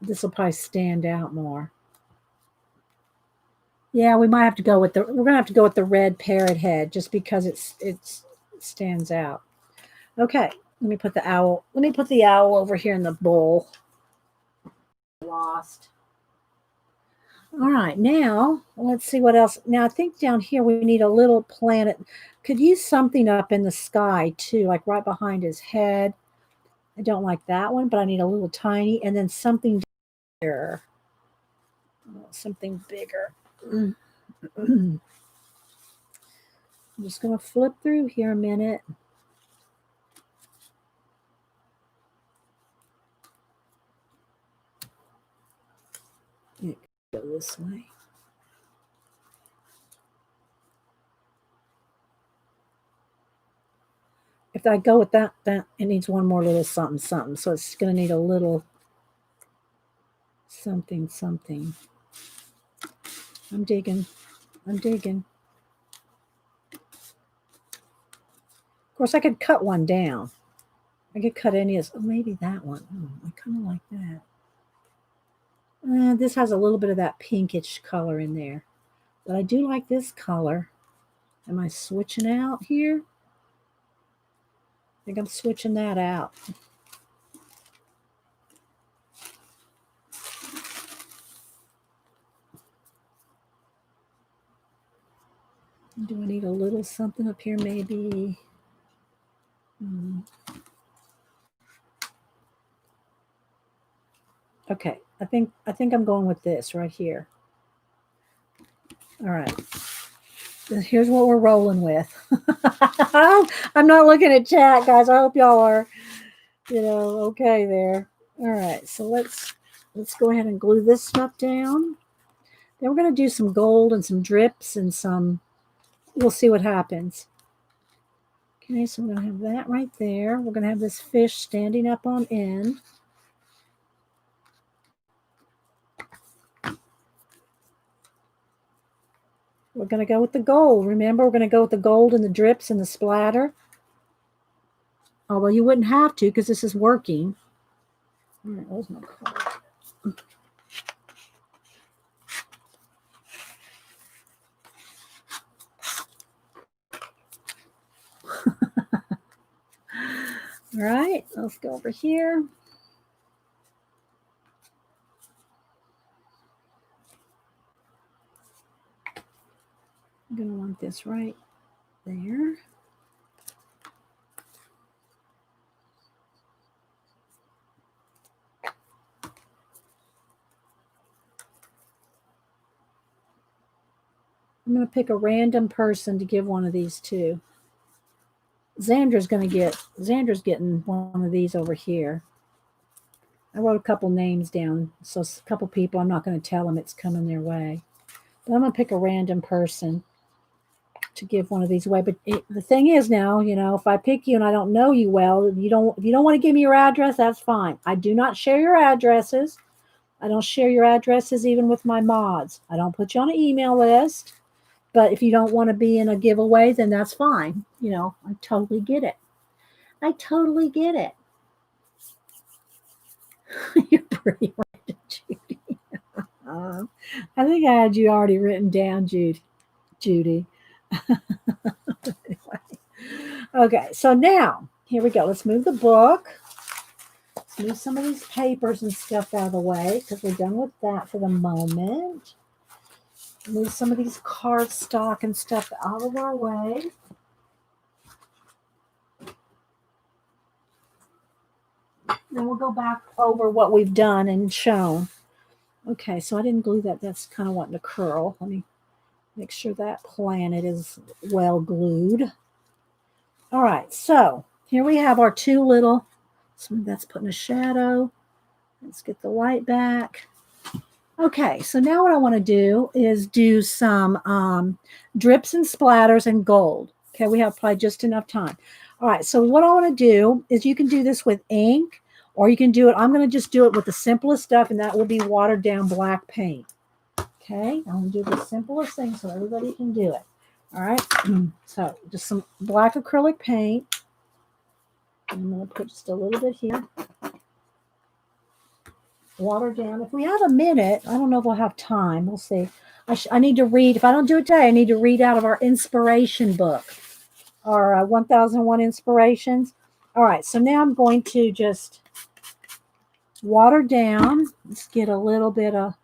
This will probably stand out more. Yeah, we might have to go with we're going to have to go with the red parrot head just because it stands out. Okay, let me put the owl over here in the bowl. Lost. All right, now let's see what else. Now I think down here we need a little planet. Could use something up in the sky too, like right behind his head. I don't like that one, but I need a little tiny, and then something bigger. Something bigger. I'm just going to flip through here a minute. Go this way. If I go with that it needs one more little something. So it's going to need a little something. I'm digging. Of course, I could cut one down. I could cut any of this. Oh, maybe that one. Oh, I kind of like that. This has a little bit of that pinkish color in there. But I do like this color. Am I switching out here? I think I'm switching that out. Do I need a little something up here maybe? Okay, I think I'm going with this right here. All right. Here's what we're rolling with. I'm not looking at chat, guys. I hope y'all are, okay there. All right, so let's go ahead and glue this stuff down. Then we're going to do some gold and some drips and some, we'll see what happens. Okay, so we're going to have that right there. We're going to have this fish standing up on end. We're going to go with the gold. Remember, we're going to go with the gold and the drips and the splatter. Although you wouldn't have to because this is working. All right, where's my card? All right, let's go over here. I'm going to want this right there. I'm going to pick a random person to give one of these to. Xandra's getting one of these over here. I wrote a couple names down, so a couple people, I'm not going to tell them it's coming their way. But I'm going to pick a random person to give one of these away. But the thing is now, if I pick you and I don't know you well, if you don't want to give me your address, that's fine. I do not share your addresses. I don't share your addresses even with my mods. I don't put you on an email list. But if you don't want to be in a giveaway, then that's fine. I totally get it. I totally get it. You're pretty right, Judy. I think I had you already written down, Judy. Anyway. Okay, so now, here we go. Let's move the book. Let's move some of these papers and stuff out of the way because we're done with that for the moment. Move some of these cardstock and stuff out of our way. Then we'll go back over what we've done and shown. Okay, so I didn't glue that. That's kind of wanting to curl. Let me make sure that planet is well glued. All right, so here we have our two little, that's putting a shadow. Let's get the light back. Okay, so now what I want to do is do some drips and splatters and gold. Okay, we have probably just enough time. All right, so what I want to do is you can do this with ink, or you can do it, I'm going to just do it with the simplest stuff, and that will be watered down black paint. Okay, I'm going to do the simplest thing so everybody can do it. All right, so just some black acrylic paint. I'm going to put just a little bit here. Water down. If we have a minute, I don't know if we'll have time. We'll see. I need to read. If I don't do it today, I need to read out of our inspiration book, our 1001 inspirations. All right, so now I'm going to just water down. Let's get a little bit of,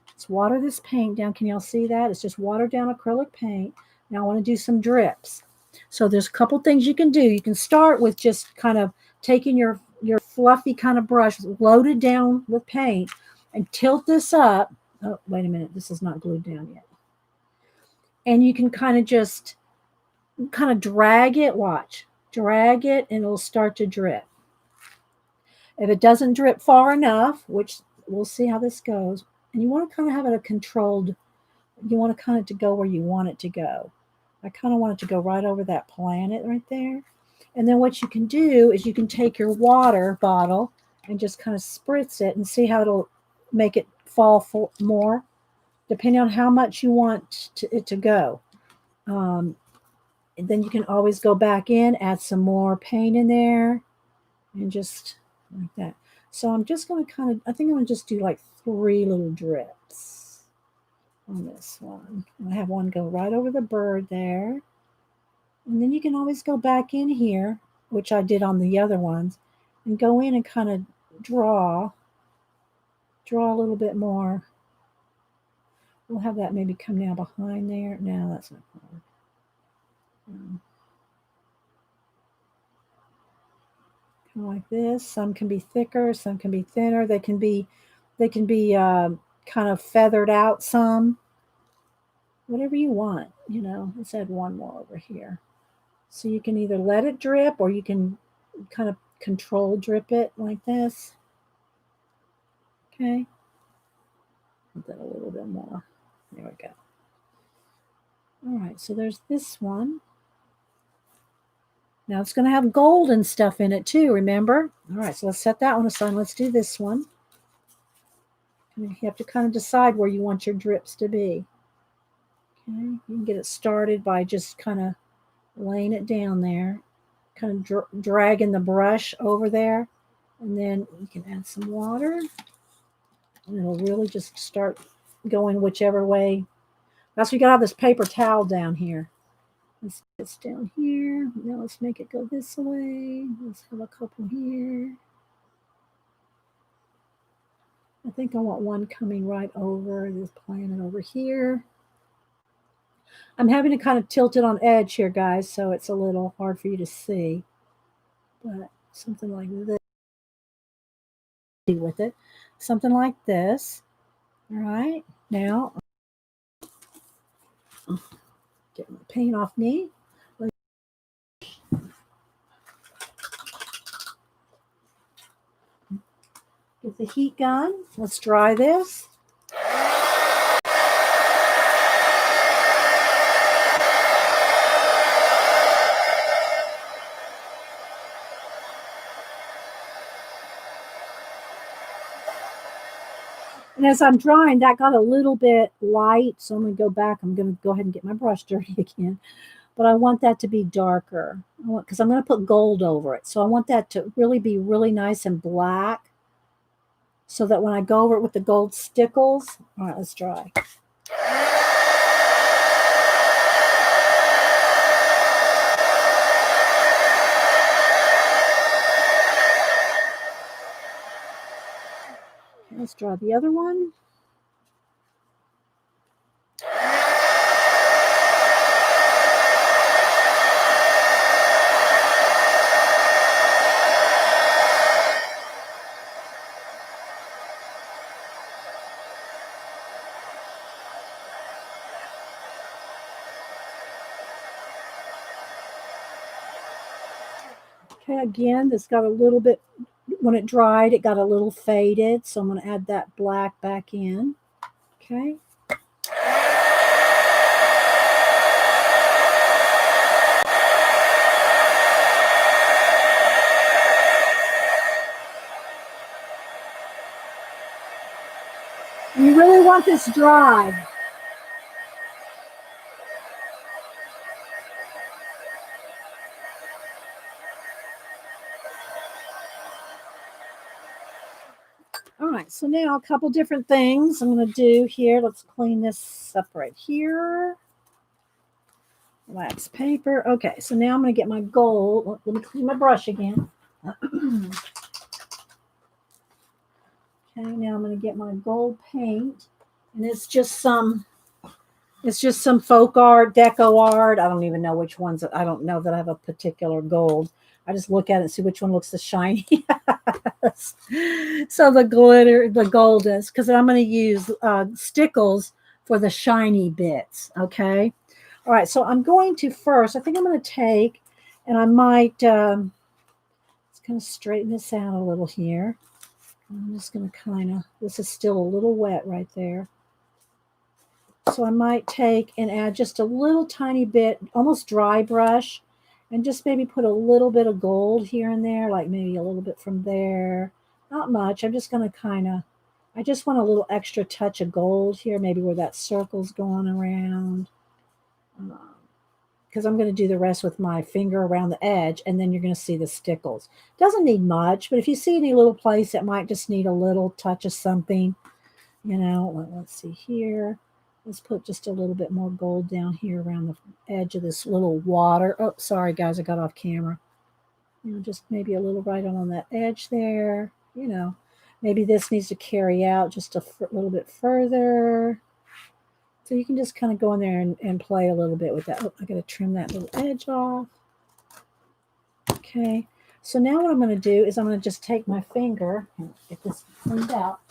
let's water this paint down. Can y'all see that? It's just watered down acrylic paint. Now I want to do some drips. So there's a couple things you can do. You can start with just kind of taking your fluffy kind of brush, loaded down with paint, and tilt this up. Oh, wait a minute. This is not glued down yet. And you can kind of just drag it. Watch. Drag it, and it'll start to drip. If it doesn't drip far enough, which we'll see how this goes, and you want to kind of have it controlled, you want to kind of to go where you want it to go. I kind of want it to go right over that planet right there. And then what you can do is you can take your water bottle and just kind of spritz it and see how it'll make it fall more, depending on how much you want it to go. And then you can always go back in, add some more paint in there, and just like that. So I'm just going to I think I'm going to just do like 3 little drips on this one. I have one go right over the bird there. And then you can always go back in here, which I did on the other ones, and go in and kind of draw a little bit more. We'll have that maybe come down behind there. No, that's not hard. Kind of like this. Some can be thicker, some can be thinner. They can be kind of feathered out some. whatever you want, you know. Let's add one more over here. So you can either let it drip or you can kind of control drip it like this. Okay. Put that a little bit more. There we go. All right, so there's this one. Now it's going to have gold and stuff in it too, remember? All right, so let's set that one aside. Let's do this one. And you have to kind of decide where you want your drips to be. Okay, you can get it started by just kind of laying it down there, kind of dragging the brush over there, and then you can add some water, and it'll really just start going whichever way. That's why you got to have this paper towel down here. Let's get this down here. Now let's make it go this way. Let's have a couple here. I think I want one coming right over this planet over here. I'm having to kind of tilt it on edge here, guys, so it's a little hard for you to see. But something like this with it. Something like this. All right. Now, get my paint off me. Get the heat gun. Let's dry this. And as I'm drying, that got a little bit light, so I'm going to go back. I'm going to go ahead and get my brush dirty again. But I want that to be darker because I'm going to put gold over it. So I want that to really be really nice and black so that when I go over it with the gold stickles, all right, let's dry. Let's draw the other one. Okay, again, this got a little bit, when it dried, it got a little faded, so I'm going to add that black back in. Okay. You really want this dry. All right, so now a couple different things I'm going to do here. Let's clean this up right here. Wax paper. Okay, so now I'm going to get my gold. Let me clean my brush again. Okay, now I'm going to get my gold paint, and it's just some folk art, deco art. I don't even know which ones. I don't know that I have a particular gold. I just look at it and see which one looks the shiniest. So the gold is, because I'm going to use stickles for the shiny bits. Okay. All right. So I'm going to first, I think I'm going to take, and I might, let's kind of straighten this out a little here. I'm just going to kind of, this is still a little wet right there. So I might take and add just a little tiny bit, almost dry brush, and just maybe put a little bit of gold here and there, like maybe a little bit from there. Not much. I'm just going to kind of, I just want a little extra touch of gold here, maybe where that circle's going around. Because I'm going to do the rest with my finger around the edge, and then you're going to see the stickles. Doesn't need much, but if you see any little place that might just need a little touch of something, you know, let's see here. Let's put just a little bit more gold down here around the edge of this little water. Oh, sorry, guys, I got off camera. You know, just maybe a little right on that edge there. You know, maybe this needs to carry out just a little bit further. So you can just kind of go in there and play a little bit with that. Oh, I got to trim that little edge off. Okay. So now what I'm going to do is I'm going to just take my finger and get this cleaned out.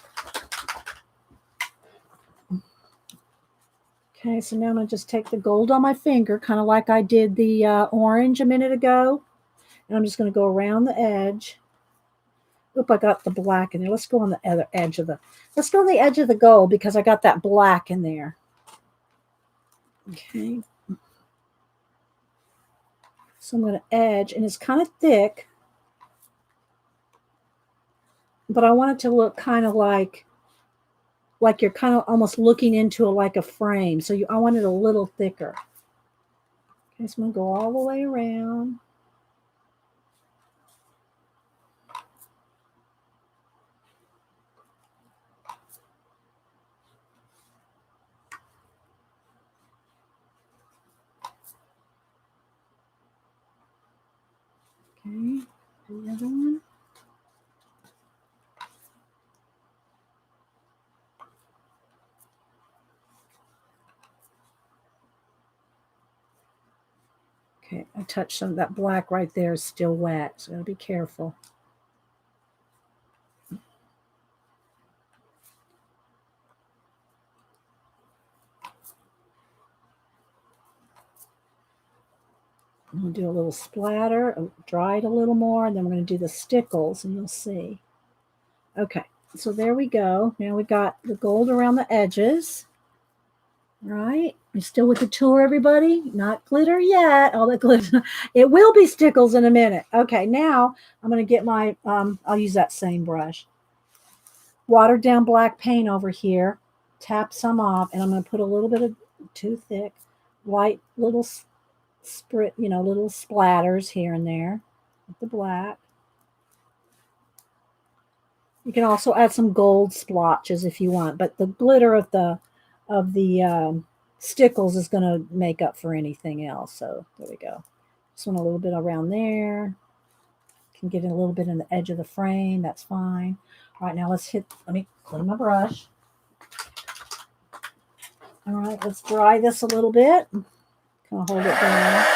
Okay, so now I'm going to just take the gold on my finger, kind of like I did the orange a minute ago. And I'm just going to go around the edge. Oop, I got the black in there. Let's go on the other edge of let's go on the edge of the gold because I got that black in there. Okay. So I'm going to edge, and it's kind of thick, but I want it to look kind of like you're kind of almost looking into like a frame. So I want it a little thicker. Okay, so I'm going to go all the way around. Okay, the other one. Okay, I touched some of that black right there is still wet, so I gotta be careful. I'm gonna do a little splatter, dry it a little more, and then we're gonna do the stickles, and you'll see. Okay, so there we go. Now we got the gold around the edges. Right? You still with the tour, everybody? Not glitter yet. All the glitter. It will be stickles in a minute. Okay, now I'm going to get my, I'll use that same brush. Watered down black paint over here. Tap some off, and I'm going to put a little bit of, too thick, light little little splatters here and there with the black. You can also add some gold splotches if you want, but the glitter of the stickles is going to make up for anything else. So there we go. Just want a little bit around there. Can get in a little bit in the edge of the frame. That's fine. All right, now let me clean my brush. All right, let's dry this a little bit. Kind of hold it down.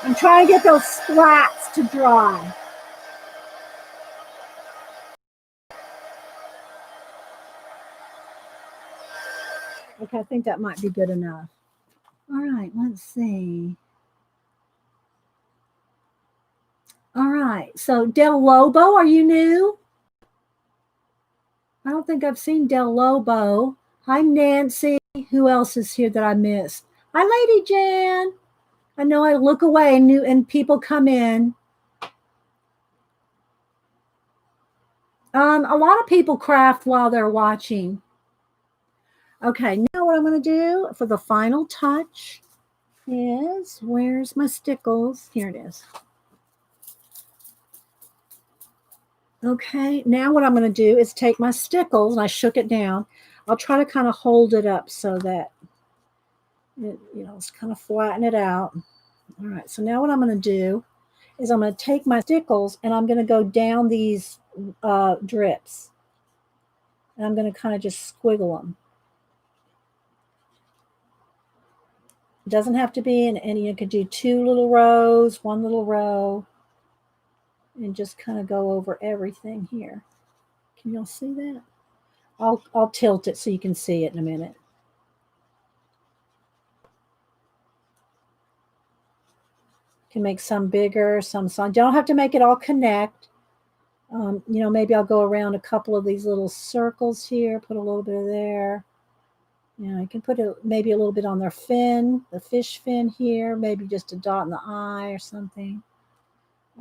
I'm trying to get those splats to dry. Okay, I think that might be good enough. All right, let's see. All right, so Del Lobo, are you new? I don't think I've seen Del Lobo. Hi, Nancy. Who else is here that I missed? Hi, Lady Jan. I know I look away and people come in. A lot of people craft while they're watching. Okay, now what I'm going to do for the final touch is, where's my stickles? Here it is. Okay, now what I'm going to do is take my stickles, and I shook it down. I'll try to kind of hold it up so that it's kind of flatten it out. All right, so now what I'm going to do is I'm going to take my stickles and I'm going to go down these drips. And I'm going to kind of just squiggle them. It doesn't have to be, and you could do 2 little rows, 1 little row, and just kind of go over everything here. Can y'all see that? I'll tilt it so you can see it in a minute. Can make some bigger, some small. You don't have to make it all connect. Maybe I'll go around a couple of these little circles here, put a little bit of there. You can put maybe a little bit on their fin, the fish fin here, maybe just a dot in the eye or something.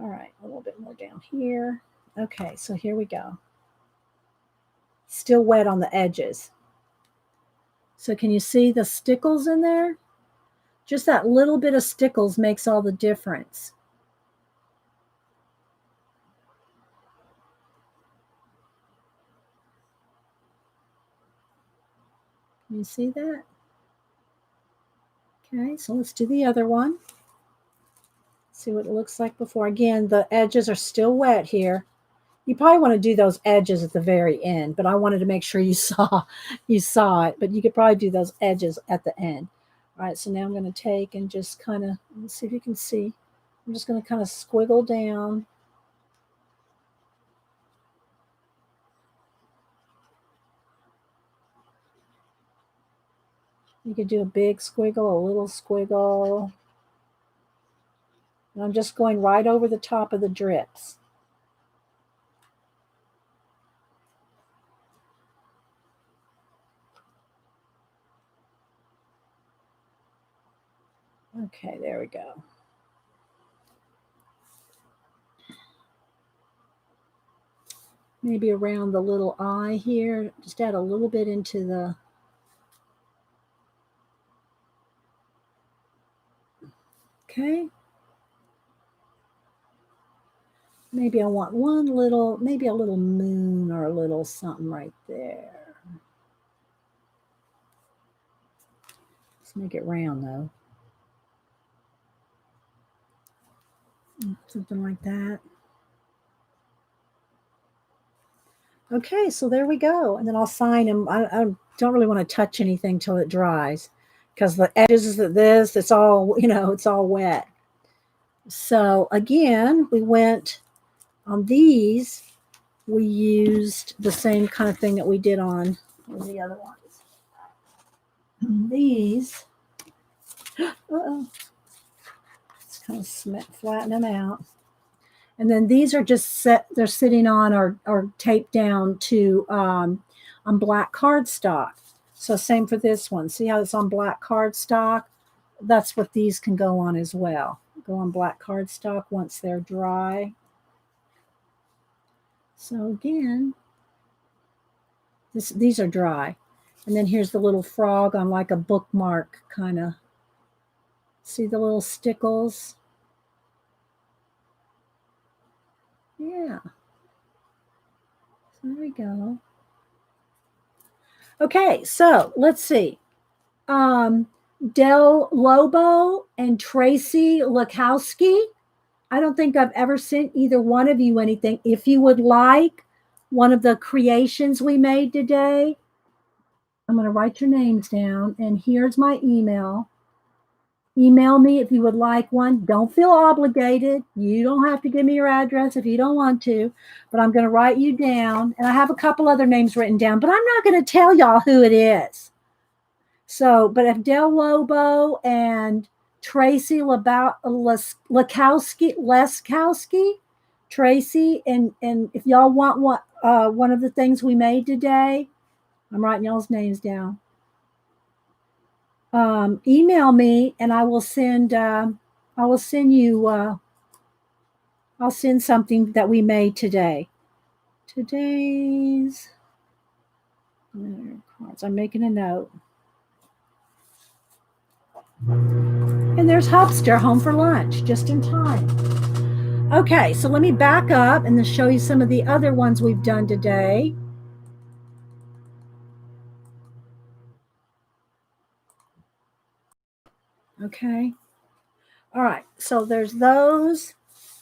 All right, a little bit more down here. Okay, so here we go. Still wet on the edges. So can you see the stickles in there? Just that little bit of stickles makes all the difference. You see that? Okay, so let's do the other one. See what it looks like before. Again, the edges are still wet here. You probably want to do those edges at the very end, but I wanted to make sure you saw it. But you could probably do those edges at the end. All right, so now I'm going to take and just kind of, let's see if you can see. I'm just going to kind of squiggle down. You could do a big squiggle, a little squiggle. And I'm just going right over the top of the drips. Okay, there we go. Maybe around the little eye here. Just add a little bit into the... Okay. Maybe I want one little, maybe a little moon or a little something right there. Let's make it round though. Something like that. Okay, so there we go. And then I'll sign them. I don't really want to touch anything till it dries because the edges of this, it's all, it's all wet. So again, we went on these. We used the same kind of thing that we did on the other ones. These, let's kind of flatten them out. And then these are just set, they're sitting on or taped down to on black cardstock. So same for this one. See how it's on black cardstock? That's what these can go on as well. Go on black cardstock once they're dry. So again, these are dry. And then here's the little frog on like a bookmark kind of. See the little stickles? Yeah. So there we go. Okay, so let's see. Del Lobo and Tracy Lakowski. I don't think I've ever sent either one of you anything. If you would like one of the creations we made today, I'm going to write your names down, and here's my email. Email me if you would like one. Don't feel obligated. You don't have to give me your address if you don't want to, but I'm going to write you down. And I have a couple other names written down, but I'm not going to tell y'all who it is. So, but if Del Lobo and Tracy Leskowski, Tracy, and if y'all want one of the things we made today, I'm writing y'all's names down. Email me and I will send you I'll send something that we made today. Today's cards. I'm making a note. And there's Hubster home for lunch, just in time. Okay, so let me back up and then show you some of the other ones we've done today. Okay. All right, so there's those.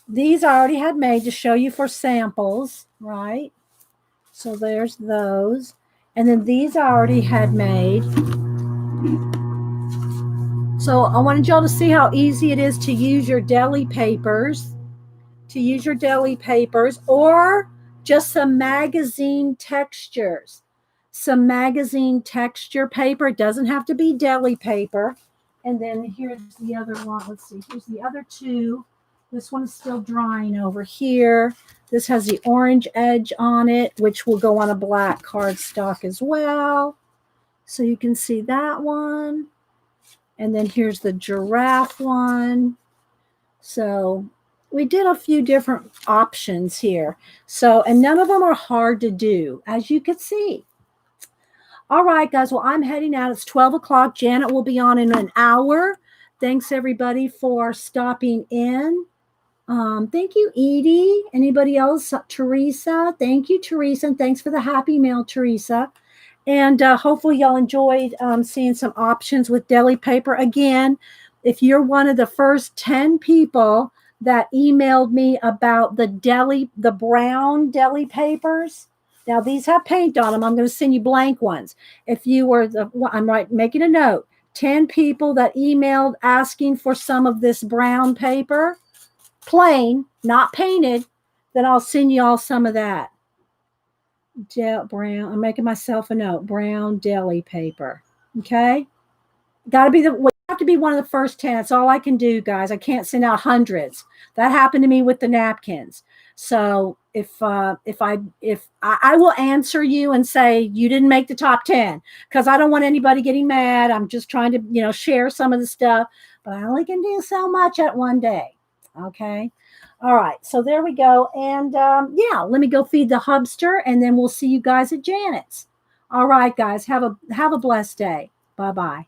These I already had made to show you for samples, right? So there's those. And then these I already had made. So I wanted y'all to see how easy it is to use your deli papers. Or just some magazine textures. Some magazine texture paper. It doesn't have to be deli paper. And then here's the other one. Let's see. Here's the other two. This one is still drying over here. This has the orange edge on it, which will go on a black cardstock as well. So you can see that one. And then here's the giraffe one. So we did a few different options here. So, and none of them are hard to do, as you can see. All right, guys. Well, I'm heading out. It's 12 o'clock. Janet will be on in an hour. Thanks, everybody, for stopping in. Thank you, Edie. Anybody else? Teresa. Thank you, Teresa. And thanks for the happy mail, Teresa. And hopefully y'all enjoyed seeing some options with deli paper. Again, if you're one of the first 10 people that emailed me about the brown deli papers, now these have paint on them. I'm going to send you blank ones. If you were I'm making a note, 10 people that emailed asking for some of this brown paper, plain, not painted, then I'll send you all some of that. Brown. I'm making myself a note. Brown deli paper. Okay. Got to be you have to be one of the first 10. That's all I can do, guys. I can't send out hundreds. That happened to me with the napkins. So if I will answer you and say you didn't make the top 10 because I don't want anybody getting mad. I'm just trying to, share some of the stuff, but I only can do so much at one day. Okay. All right. So there we go. And yeah, let me go feed the hubster and then we'll see you guys at Janet's. All right, guys. Have a blessed day. Bye-bye.